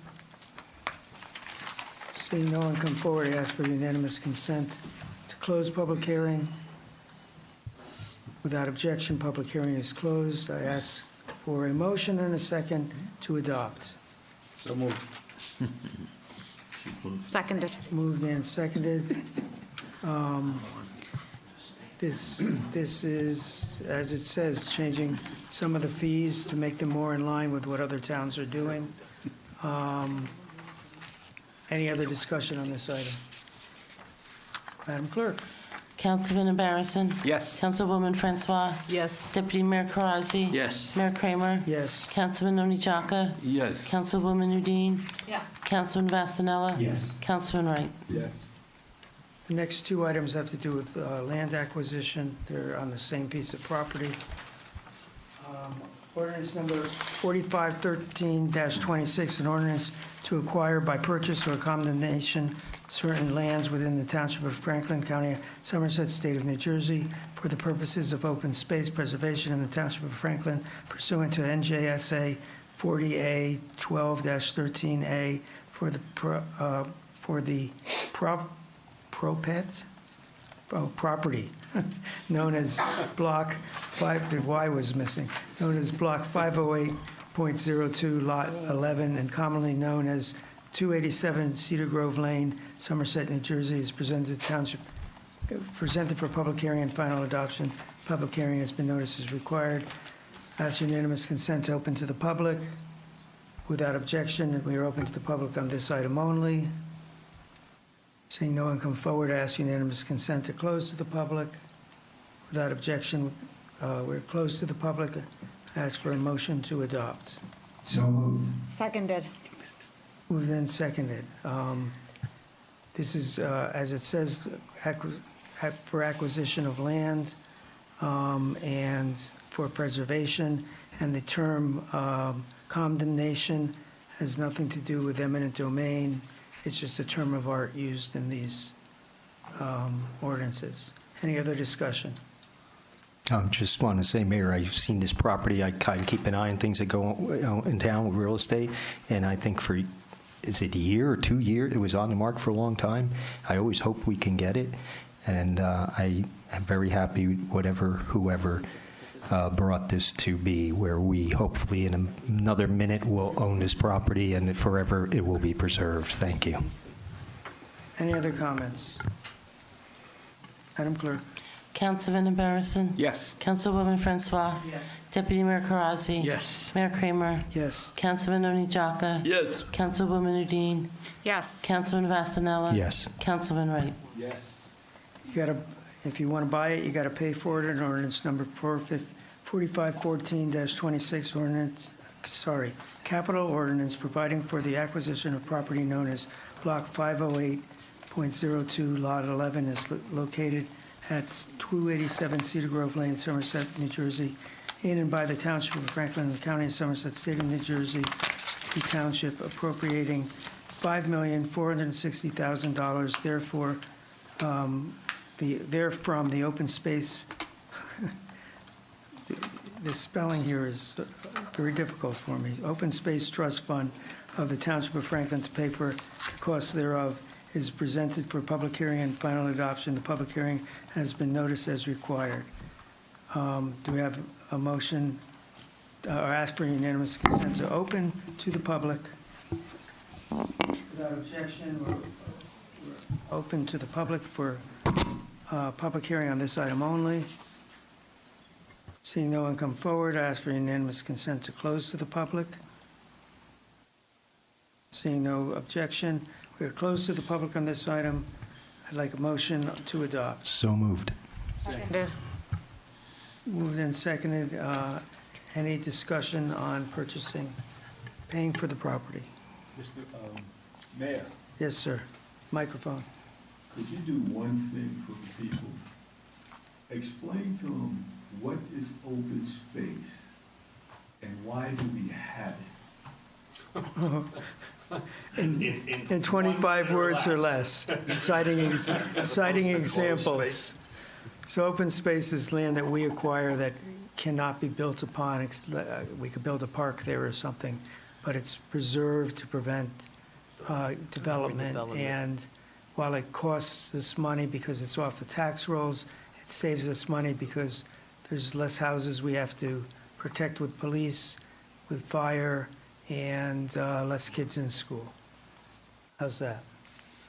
Seeing no one come forward, I ask for unanimous consent to close public hearing. Without objection, public hearing is closed. I ask for a motion and a second to adopt. So moved. Seconded. Moved and seconded. This is, as it says, changing some of the fees to make them more in line with what other towns are doing. Any other discussion on this item? Madam Clerk? Councilman Barrison? Yes. Councilwoman Francois? Yes. Deputy Mayor Karazi? Yes. Mayor Kramer? Yes. Councilman Oni Jaka? Yes. Councilwoman Udine? Yes. Councilman Vasanella? Yes. Councilman Wright? Yes. The next two items have to do with land acquisition. They're on the same piece of property. Ordinance number 4513-26, an ordinance to acquire by purchase or condemnation certain lands within the Township of Franklin, County of Somerset, State of New Jersey, for the purposes of open space preservation in the Township of Franklin pursuant to NJSA 40A 12-13A for the property known as Block 5, the Y was missing, known as Block 508.02, Lot 11, and commonly known as 287 Cedar Grove Lane, Somerset, New Jersey, is presented to Township, presented for public hearing and final adoption. Public hearing has been noticed as required. Ask unanimous consent to open to the public. Without objection, we are open to the public on this item only. Seeing no one come forward, I ask unanimous consent to close to the public. Without objection, we're closed to the public. I ask for a motion to adopt. So moved. Seconded. Moved and seconded. This is, as it says, for acquisition of land and for preservation, and the term condemnation has nothing to do with eminent domain. It's just a term of art used in these ordinances. Any other discussion? I just want to say, Mayor, I've seen this property. I kind of keep an eye on things that go in town with real estate, and I think for, is it a year or 2 years? It was on the market for a long time. I always hope we can get it, and I am very happy whoever brought this to be, where we hopefully in another minute will own this property and forever it will be preserved. Thank you. Any other comments? Madam Clerk? Councilman Barrison? Yes. Councilwoman Francois? Yes. Deputy Mayor Karazi? Yes. Mayor Kramer? Yes. Councilman Oni Jaka? Yes. Councilwoman Udine? Yes. Councilman Vasanella? Yes. Councilman Wright? Yes. You gotta, if you want to buy it, you got to pay for it. In ordinance number 4514-26, ordinance, capital ordinance providing for the acquisition of property known as Block 508.02, Lot 11 is located at 287 Cedar Grove Lane, Somerset, New Jersey, in and by the Township of Franklin, the County of Somerset, State of New Jersey, the Township appropriating $5,460,000, therefore, therefrom the open space, the spelling here is very difficult for me, Open Space Trust Fund of the Township of Franklin to pay for the costs thereof is presented for public hearing and final adoption. The public hearing has been noticed as required. Do we have a motion or ask for unanimous consent to open to the public? Without objection, we're open to the public for public hearing on this item only. Seeing no one come forward, I ask for unanimous consent to close to the public. Seeing no objection, we are closed to the public on this item. I'd like a motion to adopt. So moved. Seconded. Moved and seconded. Any discussion on purchasing, paying for the property? Mr. Mayor, Yes, sir. Microphone. could you do one thing for the people? Explain to them what is open space and why do we have it? In 25 words or less, citing examples. So open space is land that we acquire that cannot be built upon. We could build a park there or something, but it's preserved to prevent development. And while it costs us money because it's off the tax rolls, it saves us money because there's less houses we have to protect with police, with fire, and less kids in school. How's that?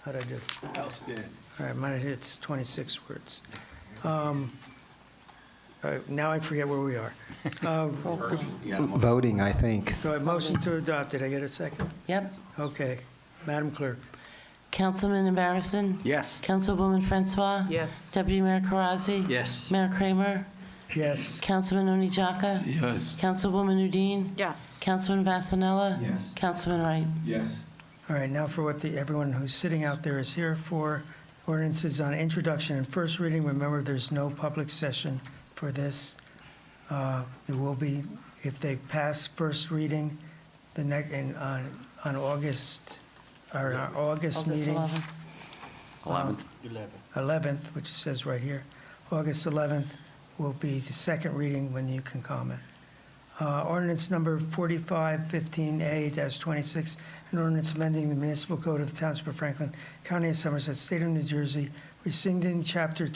How'd I do? Outstanding. All right, mine hits 26 words. Now I forget where we are. Voting, I think. So a motion to adopt. Did I get a second? Yep. Okay. Madam Clerk. Councilman Embarrasson? Yes. Councilwoman Francois? Yes. Deputy Mayor Karazi? Yes. Mayor Kramer? Yes. Councilman Oni Jaka? Yes. Councilwoman Udine? Yes. Councilman Vasanella? Yes. Councilman Wright? Yes. All right, now for what everyone who's sitting out there is here for. Ordinances on introduction and first reading. Remember, there's no public session for this. There will be, if they pass first reading, on August, our August meeting. 11th. 11th, which it says right here. August 11th will be the second reading when you can comment. Ordinance number 4515A-26, an ordinance amending the municipal code of the Township of Franklin, County of Somerset, State of New Jersey, rescinding Chapter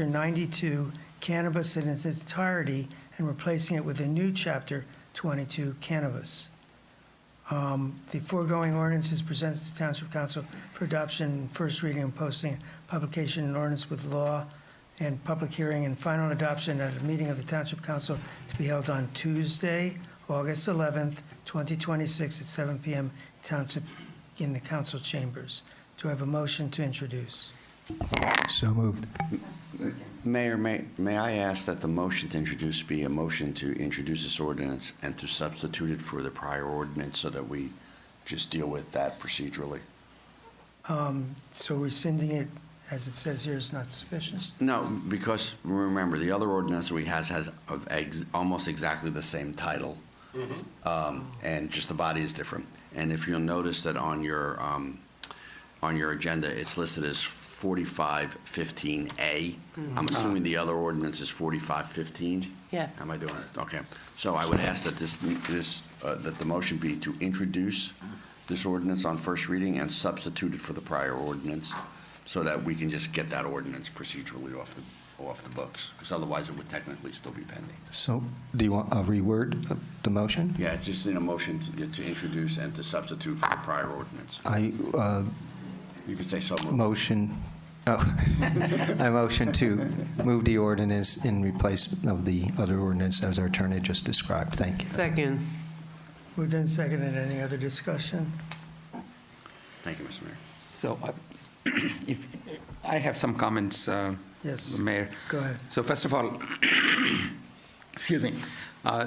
92, Cannabis in its entirety, and replacing it with a new Chapter 22, Cannabis. The foregoing ordinance is presented to Township Council for adoption, first reading, and posting, publication, and ordinance with law, and public hearing and final adoption at a meeting of the Township Council to be held on Tuesday, August 11th, 2026 at 7 p.m. Township in the council chambers. Do I have a motion to introduce? So moved. Mayor, may I ask that the motion to introduce be a motion to introduce this ordinance and to substitute it for the prior ordinance so that we just deal with that procedurally? So rescinding it, as it says here, is not sufficient? No, because remember, the other ordinance we has almost exactly the same title, and just the body is different. And if you'll notice that on your agenda, it's listed as 4515A. I'm assuming the other ordinance is 4515? Yeah. Am I doing it? Okay. So I would ask that that the motion be to introduce this ordinance on first reading and substitute it for the prior ordinance so that we can just get that ordinance procedurally off the books, because otherwise it would technically still be pending. So do you want a reword of the motion? Yeah, it's just in a motion to introduce and to substitute for the prior ordinance. You could say so moved. Motion. Oh, I motion to move the ordinance in replace of the other ordinance as our attorney just described. Thank you. Second. Moved and seconded. Any other discussion? Thank you, Mr. Mayor. So if I have some comments, Yes. Mayor. Go ahead. So first of all, excuse me.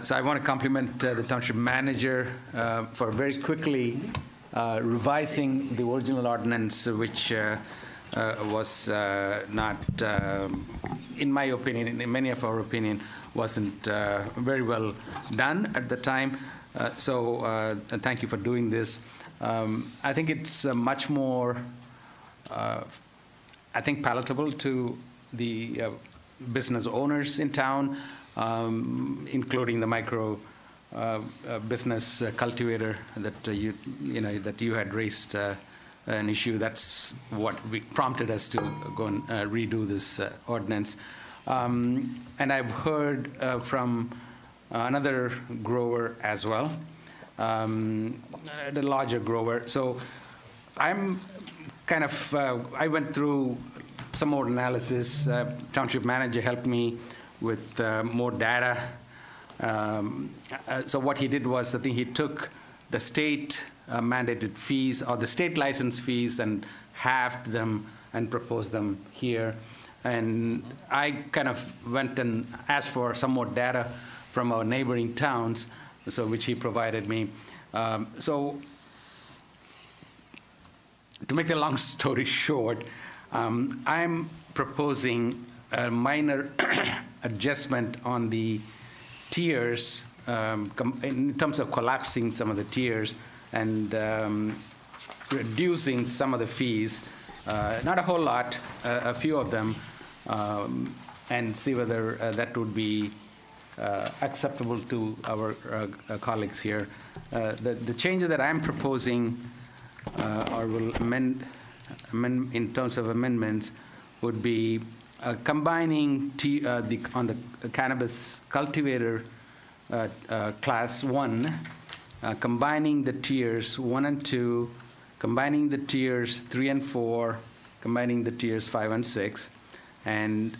So I want to compliment the township manager for very quickly revising the original ordinance, which was not, in my opinion, in many of our opinion, wasn't very well done at the time. So thank you for doing this. I think it's much more, palatable to the business owners in town, including the micro business cultivator that that you had raised an issue. That's what prompted us to go and redo this ordinance. And I've heard from another grower as well, the larger grower. So I'm kind of, I went through some more analysis. Township manager helped me with more data. So what he did was, I think he took the state mandated fees or the state license fees and halved them and proposed them here. And I kind of went and asked for some more data from our neighboring towns, so which he provided me. So to make the long story short, I'm proposing a minor adjustment on the tiers in terms of collapsing some of the tiers and reducing some of the fees. Not a whole lot, a few of them, and see whether that would be acceptable to our colleagues here. The changes that I'm proposing or will amend in terms of amendments would be combining on the cannabis cultivator class 1, combining the tiers 1 and 2, combining the tiers 3 and 4, combining the tiers 5 and 6, and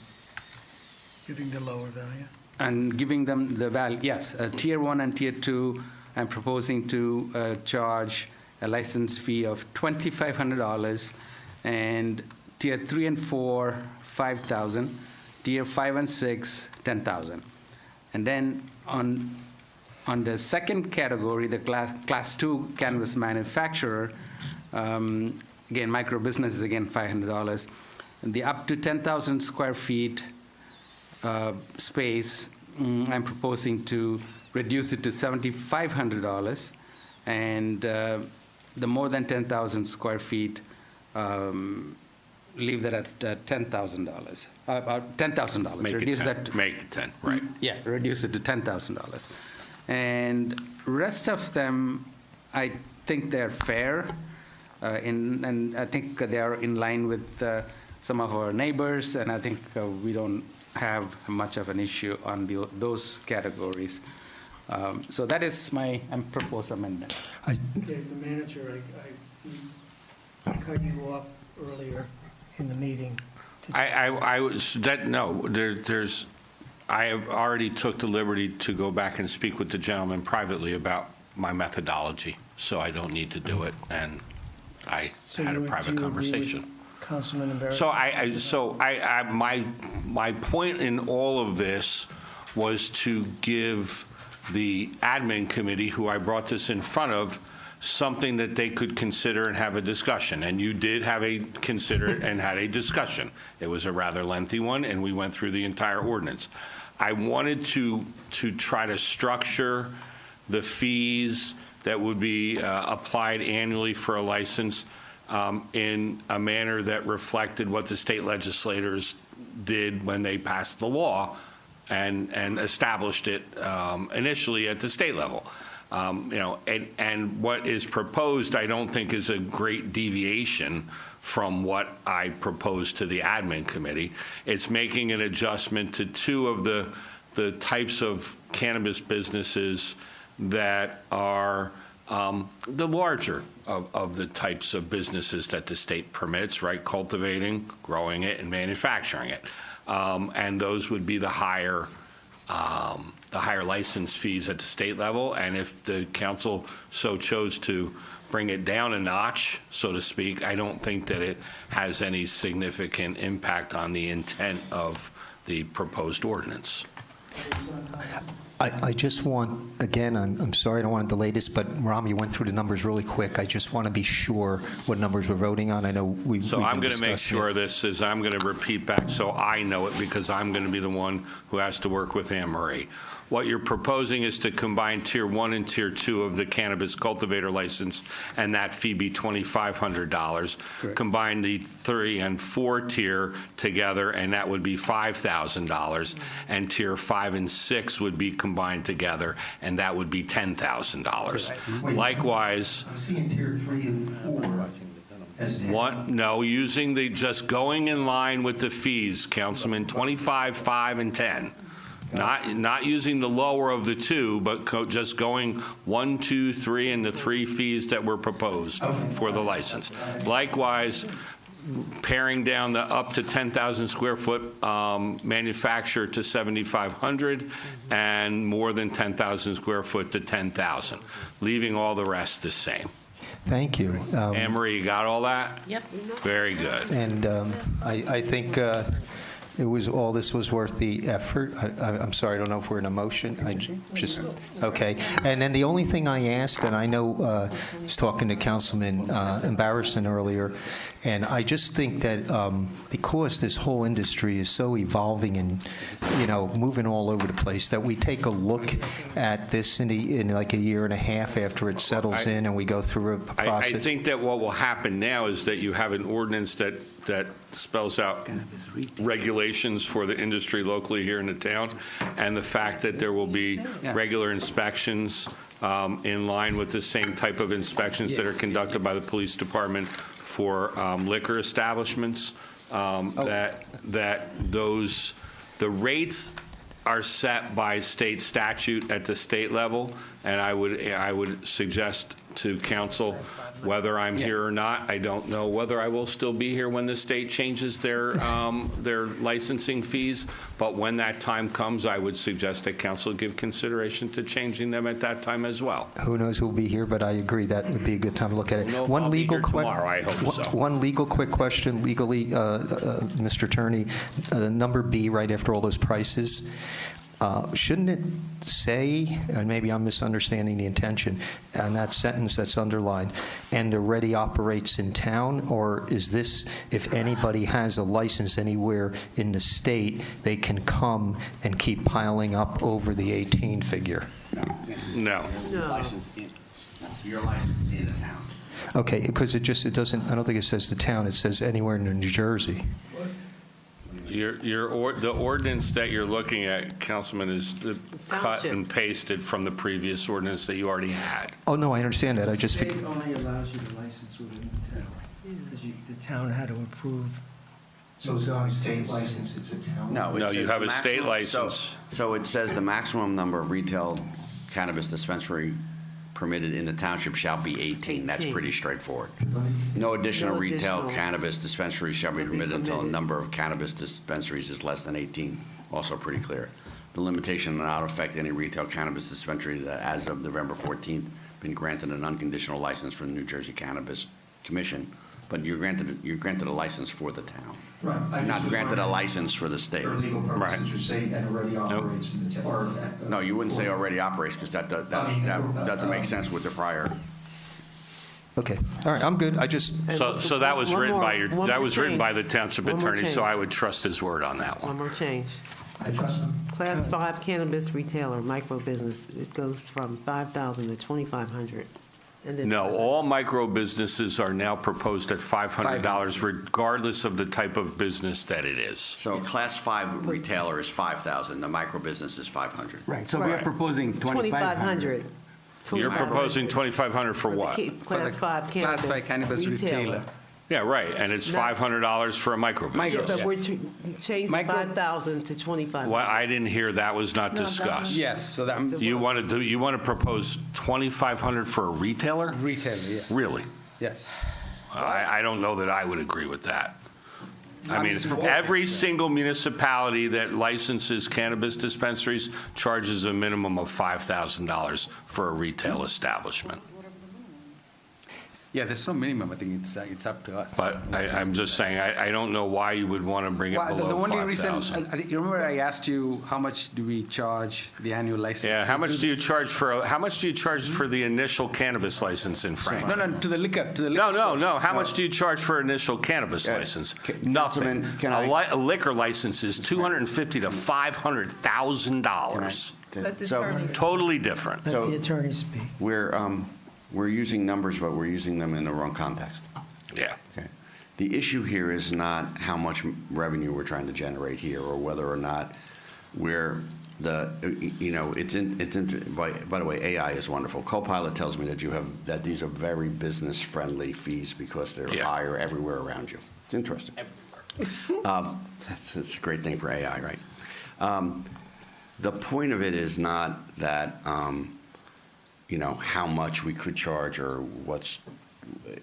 Giving the lower value. and giving them the value. Yes, tier 1 and tier 2, I'm proposing to charge a license fee of $2,500, and tier 3 and 4, $5,000, tier 5 and 6, $10,000. And then on the second category, the class 2 cannabis manufacturer, again, micro business is again $500. And the up to 10,000 square feet space, I'm proposing to reduce it to $7,500, and the more than 10,000 square feet, leave that at $10,000. $10,000. Make Reduce it 10. that. Make it 10, right. Yeah, reduce it to $10,000. And rest of them, I think they're fair, and I think they are in line with some of our neighbors, and I think we don't have much of an issue on those categories. So that is my proposed amendment. Okay, the manager, I cut you off earlier in the meeting. I was that no. There's. I have already took the liberty to go back and speak with the gentleman privately about my methodology, so I don't need to do it. And I had a private conversation. Councilman Barrett? So my point in all of this was to give the admin committee, who I brought this in front of, something that they could consider and have a discussion. And you did have consider it and had a discussion. It was a rather lengthy one, and we went through the entire ordinance. I wanted to try to structure the fees that would be applied annually for a license in a manner that reflected what the state legislators did when they passed the law and established it initially at the state level. And what is proposed, I don't think, is a great deviation from what I proposed to the admin committee. It's making an adjustment to two of the types of cannabis businesses that are the larger of the types of businesses that the state permits, right? Cultivating, growing it, and manufacturing it. And those would be the higher license fees at the state level. And if the council so chose to bring it down a notch, so to speak, I don't think that it has any significant impact on the intent of the proposed ordinance. I just want, again, I'm sorry, I don't want to delay this, but Ram, you went through the numbers really quick. I just want to be sure what numbers we're voting on. I know we've So I'm going to make discussing sure it. this is, I'm going to repeat back so I know it, because I'm going to be the one who has to work with Anne Marie. What you're proposing is to combine Tier 1 and Tier 2 of the cannabis cultivator license, and that fee be $2,500. Correct. Combine the 3 and 4 tier together, and that would be $5,000. And Tier 5 and 6 would be combined together, and that would be $10,000. Likewise, I'm seeing Tier 3 and 4 as no, using just going in line with the fees, Councilman, 25, 5, and 10. Not using the lower of the two, but just going 1, 2, 3, and the 3 fees that were proposed for the license. Likewise, paring down the up to 10,000 square foot manufacturer to 7,500, and more than 10,000 square foot to 10,000, leaving all the rest the same. Thank you. Anne Marie, you got all that? Yep. Very good. And I think this was worth the effort. I'm sorry, I don't know if we're in a motion. Okay. And then the only thing I asked, and I know I was talking to Councilman Barrison earlier, and I just think that because this whole industry is so evolving and, moving all over the place, that we take a look at this in like a year and a half after it settles in and we go through a process. I think that what will happen now is that you have an ordinance that that spells out regulations for the industry locally here in the town, and the fact that there will be regular inspections in line with the same type of inspections that are conducted by the police department for liquor establishments, the rates are set by state statute at the state level, and I would suggest to council, whether I'm here or not, I don't know whether I will still be here when the state changes their licensing fees, but when that time comes, I would suggest that council give consideration to changing them at that time as well. Who knows who'll be here, but I agree that would be a good time to look at it. One legal tomorrow, I hope so. One legal quick question, legally, Mr. Attorney, number B, right after all those prices, shouldn't it say, and maybe I'm misunderstanding the intention, and that sentence that's underlined, and already operates in town, or is this, if anybody has a license anywhere in the state, they can come and keep piling up over the 18 figure? No. You're licensed in the town. Okay, because it doesn't, I don't think it says the town, it says anywhere in New Jersey. The ordinance that you're looking at, Councilman, is cut and pasted from the previous ordinance that you already had. Oh, no, I understand that. I just The state only allows you to license within the town, because the town had to approve. So it's not a state license, it's a town? No, No, it you says have the a state maximum- license. So it says the maximum number of retail cannabis dispensary permitted in the township shall be 18. That's pretty straightforward. No additional retail cannabis dispensaries shall be permitted until the number of cannabis dispensaries is less than 18. Also pretty clear. The limitation will not affect any retail cannabis dispensary that, as of November 14th, been granted an unconditional license from the New Jersey Cannabis Commission, but you're granted a license for the town. Right. Not granted a license for the state. For legal purposes, you say it already operates in the town. No, you wouldn't say already operates, because that doesn't make sense with the prior. Okay, all right, I'm good. I just. So that was written by written by the township One more attorney, so change. I would trust his word on that one. One more change. I trust them. Class 5 cannabis retailer, micro business, it goes from 5,000 to 2,500. And then No, all micro businesses are now proposed at $500, regardless of the type of business that it is. So class 5 retailer is 5,000, the micro business is 500. Right, so we are proposing 2,500. 2,500. You're proposing $2,500 for what? Class 5 cannabis. Class 5 cannabis retailer. Yeah, right, and it's Not- $500 for a micro business. But we're changing Micro- 5,000 to 2,500. Well, I didn't hear that was not discussed. Yes, so that, You want to propose $2,500 for a retailer? retailer, yeah, Really? yes. I don't know that I would agree with that. I mean, just proposing every single municipality that licenses cannabis dispensaries charges a minimum of $5,000 for a retail establishment. Yeah, there's no minimum, I think it's up to us. But I'm just saying, I don't know why you would want to bring it Well, the below only reason, 5,000. you remember I asked you, how much do we charge the annual license? Yeah, how much do you charge for the initial cannabis license in Franklin? No, to the liquor. No. How much do you charge for initial cannabis license? Nothing. A liquor license is $250,000 to $500,000. Let the attorney speak. Totally different. Let the attorney speak. We're using numbers, but we're using them in the wrong context. Yeah. Okay. The issue here is not how much revenue we're trying to generate here, or whether or not we're by the way, AI is wonderful. Copilot tells me that these are very business-friendly fees because they're higher everywhere around you. It's interesting. That's a great thing for AI, right? The point of it is not that, how much we could charge or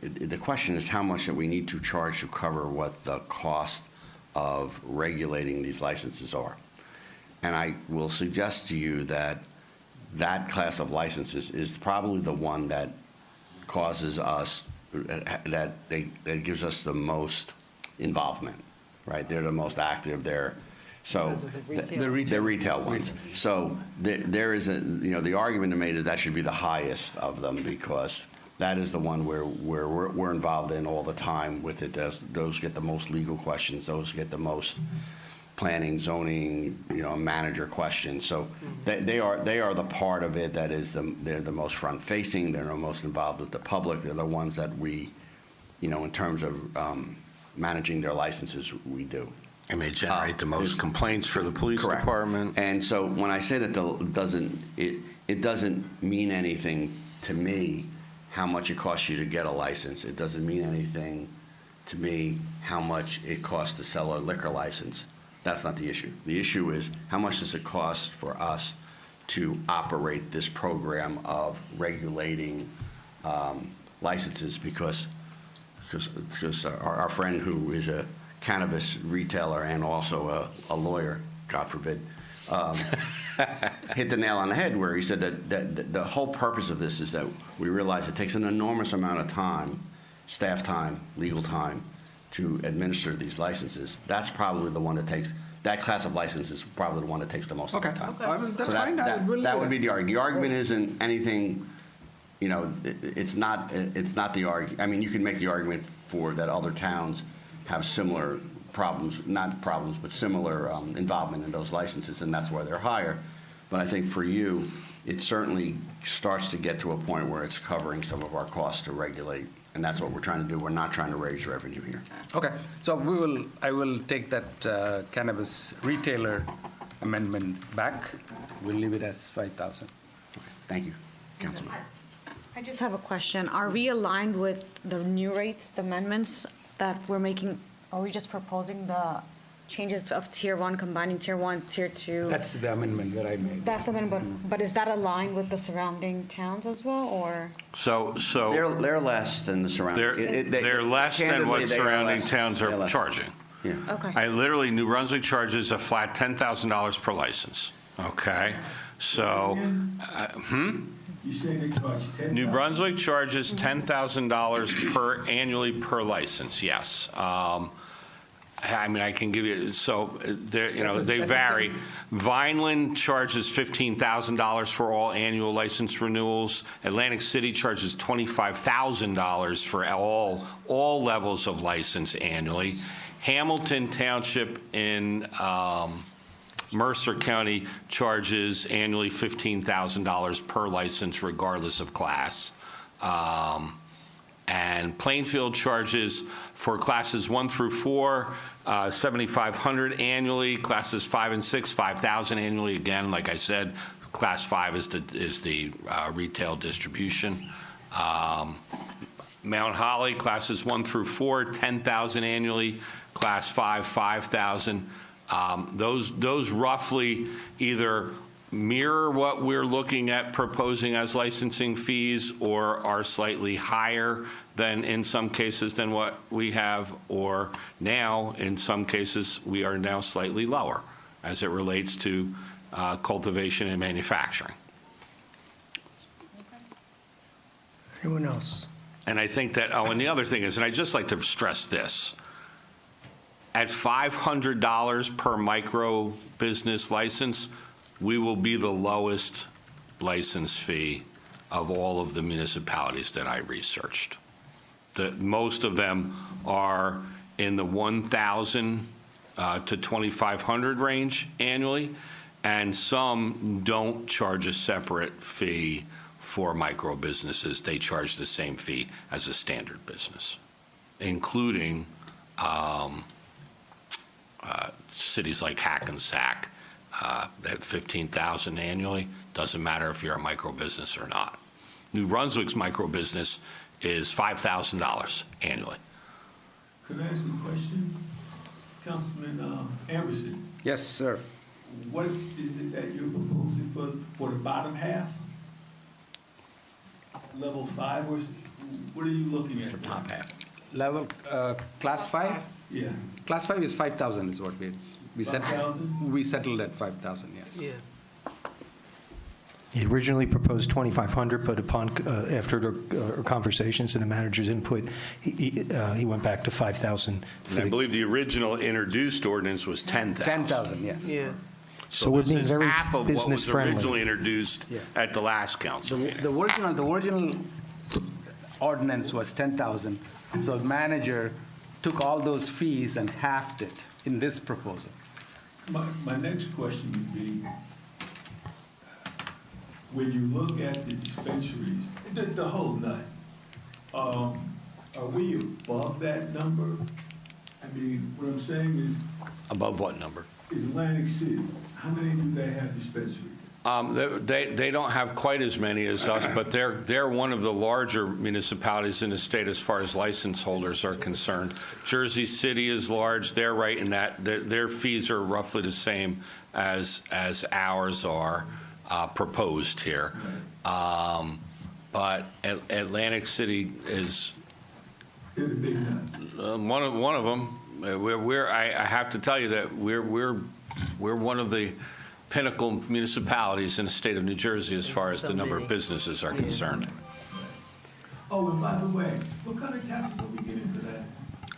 the question is how much that we need to charge to cover what the cost of regulating these licenses are. And I will suggest to you that class of licenses is probably the one that causes us, that gives us the most involvement, right? They're the most active, they're retail ones. So there is the argument made is that should be the highest of them because that is the one where we're involved in all the time with it. Those get the most legal questions. Those get the most planning, zoning, manager questions. So they are the part of it that is they're the most front facing. They're the most involved with the public. They're the ones that we, in terms of managing their licenses, we do. And they generate the most complaints for the police Correct. department. And so when I say that it doesn't mean anything to me how much it costs you to get a license. It doesn't mean anything to me how much it costs to sell a liquor license. That's not the issue. The issue is how much does it cost for us to operate this program of regulating licenses because our friend who is a cannabis retailer and also a lawyer, God forbid, hit the nail on the head where he said that the whole purpose of this is that we realize it takes an enormous amount of time, staff time, legal time, to administer these licenses. That's probably the one that takes, that class of license is probably the one that takes the most of the time. That's So fine. that would be the argument. The argument isn't anything, you know, it's not the argument. I mean, you can make the argument for that other towns have similar problems, not problems, but similar involvement in those licenses, and that's why they're higher. But I think for you, it certainly starts to get to a point where it's covering some of our costs to regulate, and that's what we're trying to do. We're not trying to raise revenue here. Okay, so I will take that cannabis retailer amendment back. We'll leave it as 5,000. Thank you, Councilman. I just have a question. Are we aligned with the new rates, the amendments that we're making? Are we just proposing the changes of Tier 1, combining Tier 1, Tier 2? That's the amendment that I made. That's the amendment, but is that aligned with the surrounding towns as well, or? So They're less than the surrounding. they're less than candidly, what they are surrounding less. towns They're are less. charging. Yeah. Okay. New Brunswick charges a flat $10,000 per license, okay? So, You say they charge $10,000? New Brunswick charges $10,000 annually per license, yes. I mean, I can give you, so, they vary. Vineland charges $15,000 for all annual license renewals. Atlantic City charges $25,000 for all levels of license annually. Hamilton Township in Mercer County charges annually $15,000 per license regardless of class. And Plainfield charges for classes 1 through 4, $7,500 annually. Classes 5 and 6, $5,000 annually. Again, like I said, class 5 is the retail distribution. Mount Holly, classes 1 through 4, $10,000 annually. Class 5, $5,000. Those roughly either mirror what we're looking at proposing as licensing fees or are slightly higher than in some cases than what we have, or now in some cases we are now slightly lower as it relates to cultivation and manufacturing. Anyone else? And I think that, and the other thing is, and I'd just like to stress this, at $500 per micro business license, we will be the lowest license fee of all of the municipalities that I researched. Most of them are in the $1,000 to $2,500 range annually, and some don't charge a separate fee for micro businesses. They charge the same fee as a standard business, including cities like Hackensack. At $15,000 annually, doesn't matter if you're a micro business or not. New Brunswick's micro business is $5,000 annually. Could I ask you a question? Councilman Anderson, Yes, sir. what is it that you're proposing for the bottom half? Level 5, or what are you looking at? It's the top half. Level, class 5? Yeah. Class 5 is 5,000 is what we settled. 5,000? We settled at 5,000, yes. Yeah. He originally proposed 2,500, but after the conversations and the manager's input, he went back to 5,000. And I believe the original introduced ordinance was 10,000. 10,000, yes. Yeah. So we're this being is very half of what was business-friendly. originally introduced at the last council meeting. The original ordinance was 10,000. So the manager took all those fees and halved it in this proposal. My next question would be, when you look at the dispensaries, the whole nut, are we above that number I mean, what I'm saying is, Above what number? is Atlantic City, how many do they have dispensaries? They don't have quite as many as us, but they're one of the larger municipalities in the state as far as license holders are concerned. Jersey City is large. They're right in that. Their fees are roughly the same as ours are proposed here. But Atlantic City is one of them. I have to tell you that we're one of the pinnacle municipalities in the state of New Jersey as far as the number of businesses are concerned. Oh, and by the way, what kind of taxes are we getting for that?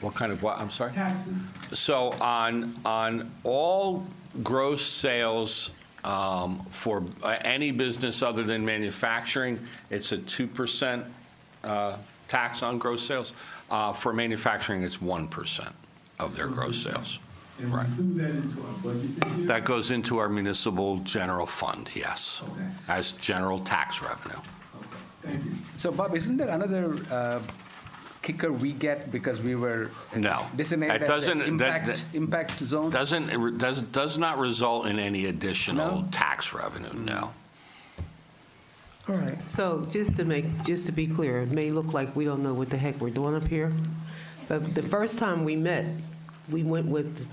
What kind of what? I'm sorry? Taxes? So on all gross sales for any business other than manufacturing, it's a 2% tax on gross sales. For manufacturing, it's 1% of their gross sales. And we threw that into our budget this year? That goes into our municipal general fund, yes, Okay. as general tax revenue. Thank you. So, Bob, isn't there another kicker we get because we were No. designated It as the doesn't- impact zone? Does not result in any additional No? tax revenue, no. All right. So just to be clear, it may look like we don't know what the heck we're doing up here, but the first time we met, we went with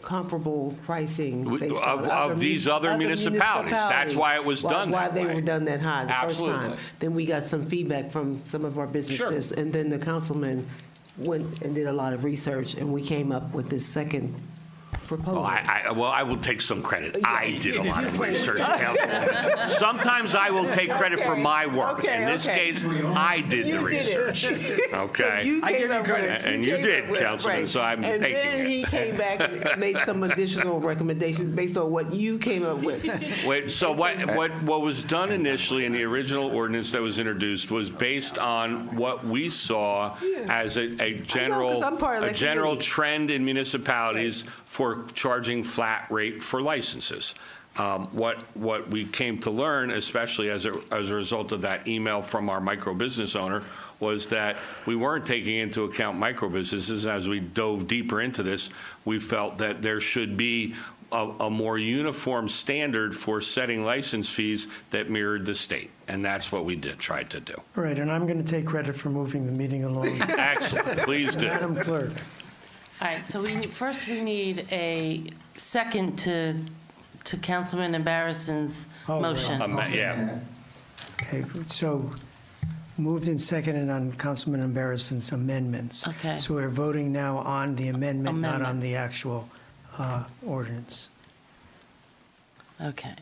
comparable pricing based on Of these other municipalities. That's why it was done Why that they way. were done that high the first Absolutely. time. Then we got some feedback from some of our businesses, and then the councilman went and did a lot of research, and we came up with this second proposal. Well, I will take some credit. I did a lot of research, Councilman. Sometimes I will take credit for my work. In this case, I did the research. Okay? So you came up with it. And you did, Councilman, so I'm and taking then it. he came back and made some additional recommendations based on what you came up with. Wait, so what was done initially in the original ordinance that was introduced was based on what we saw as a general 'cause I'm part of that committee. trend in municipalities for charging flat rate for licenses. What we came to learn, especially as a result of that email from our micro business owner, was that we weren't taking into account micro businesses. As we dove deeper into this, we felt that there should be a more uniform standard for setting license fees that mirrored the state. And that's what we tried to do. All right, and I'm going to take credit for moving the meeting along. Excellent, please do. Madam Clerk. All right, so first we need a second to Councilman Embarrasson's Oh, motion. Yeah. Okay, so moved and seconded on Councilman Embarrasson's amendments. Okay. So we're voting now on the amendment, not on Amendment. the actual ordinance. Okay.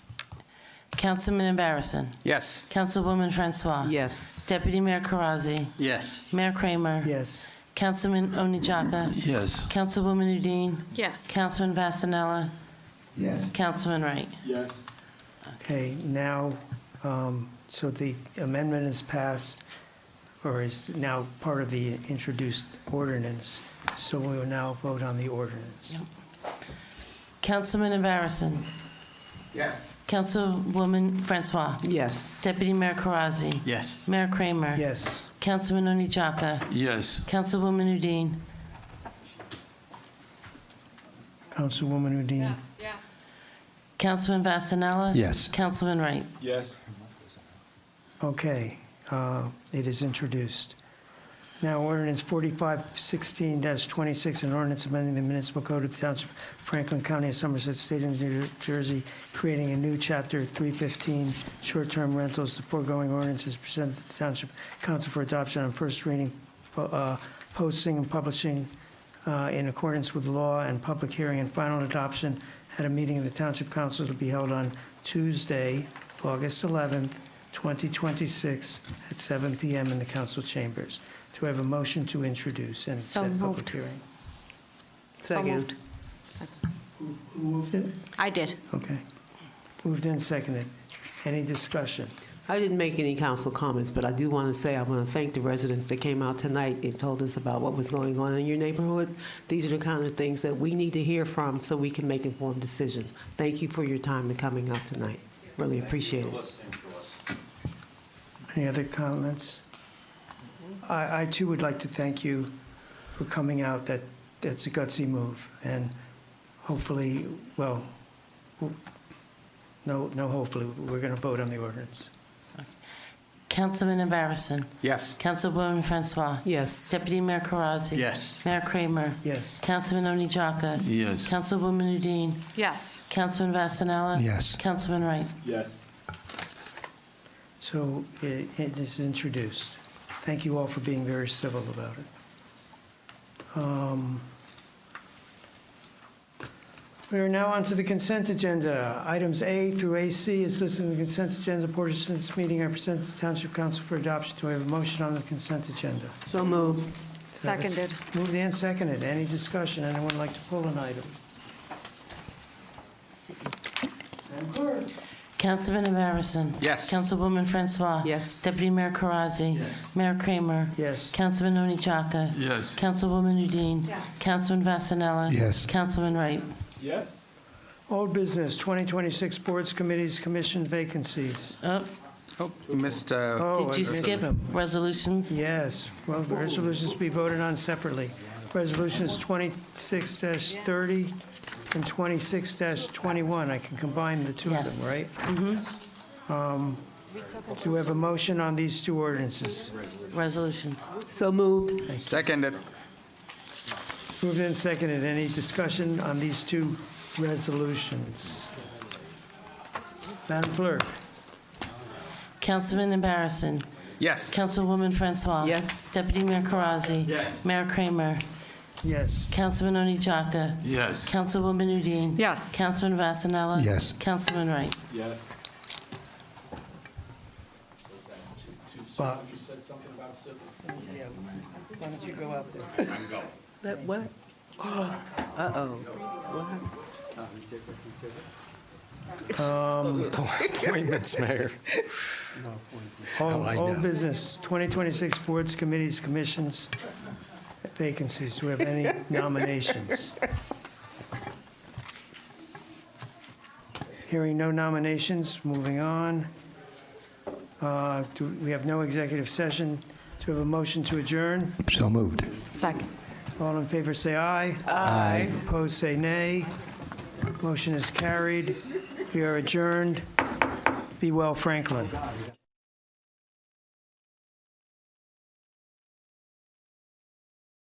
Councilman Embarrasson. Yes. Councilwoman Francois. Yes. Deputy Mayor Karazi. Yes. Mayor Kramer. Yes. Councilman Onijaka. Yes. Councilwoman Udine. Yes. Councilman Vasanella. Yes. Councilman Wright. Yes. Okay, now, so the amendment is passed, or is now part of the introduced ordinance, so we will now vote on the ordinance. Yep. Councilman Embarrasson. Yes. Councilwoman Francois. Yes. Deputy Mayor Karazi. Yes. Mayor Kramer. Yes. Councilman Onijaka. Yes. Councilwoman Udine. Councilwoman Udine. Yes. Councilman Vasanella. Yes. Councilman Wright. Yes. Okay, it is introduced. Now, ordinance 4516-26, an ordinance amending the municipal code of the Township of Franklin County of Somerset, State of New Jersey, creating a new chapter 315, short-term rentals. The foregoing ordinance is presented to the Township Council for adoption on first reading, posting and publishing in accordance with law, and public hearing and final adoption at a meeting of the Township Council to be held on Tuesday, August 11th, 2026, at 7 p.m. in the council chambers. Do I have a motion to introduce and So set public moved. hearing? Second. Who moved it? I did. Okay. Moved and seconded. Any discussion? I didn't make any council comments, but I do want to say I want to thank the residents that came out tonight and told us about what was going on in your neighborhood. These are the kind of things that we need to hear from so we can make informed decisions. Thank you for your time and coming out tonight. Really appreciate it. Any other comments? I too would like to thank you for coming out it's a gutsy move, and hopefully, well, no, hopefully, we're going to vote on the ordinance. Councilman Embarrasson? Yes. Councilwoman Francois? Yes. Deputy Mayor Karazi? Yes. Mayor Kramer? Yes. Councilman Oni Jaka? Yes. Councilwoman Udine? Yes. Councilman Vasanella? Yes. Councilman Wright? Yes. So it is introduced. Thank you all for being very civil about it. We are now on to the consent agenda. Items A through AC is listed in the consent agenda. Portion of this meeting I present to the Township Council for adoption. Do I have a motion on the consent agenda? So moved. Seconded. Moved and seconded. Any discussion? Anyone like to pull an item? Madam Clerk. Councilman Embarrasson? Yes. Councilwoman Francois? Yes. Deputy Mayor Karazi? Yes. Mayor Kramer? Yes. Councilman Oni Jaka? Yes. Councilwoman Udine? Yes. Councilman Vasanella? Yes. Councilman Wright? Yes. Old business, 2026 boards, committees, commission vacancies. Oh, you missed, Oh, Did I you missed skip them. resolutions? Yes, well, resolutions to be voted on separately. Resolutions 26-30 and 26-21. I can combine the two of Yes. them, right? Do we have a motion on these two ordinances? Resolutions. So moved. seconded. Moved and seconded. Any discussion on these two resolutions? Madam Clerk? Councilman Embarrasson? Yes. Councilwoman Francois? Yes. Deputy Mayor Karazi? Yes. Mayor Kramer? Yes. Councilman Oni Jaka? Yes. Councilwoman Udine? Yes. Councilman Vasanella? Yes. Councilman Wright? Yes. Bob? You said something about civil. Yeah. Why don't you go out there? I'm going. What? Uh-oh. Appointments, Mayor. I Old know. business, 2026 boards, committees, commissions, vacancies. Do we have any nominations? Hearing no nominations, moving on. We have no executive session. Do we have a motion to adjourn? So moved. Second. All in favor, say aye. Aye. Opposed, say nay. Motion is carried. We are adjourned. Be well, Franklin.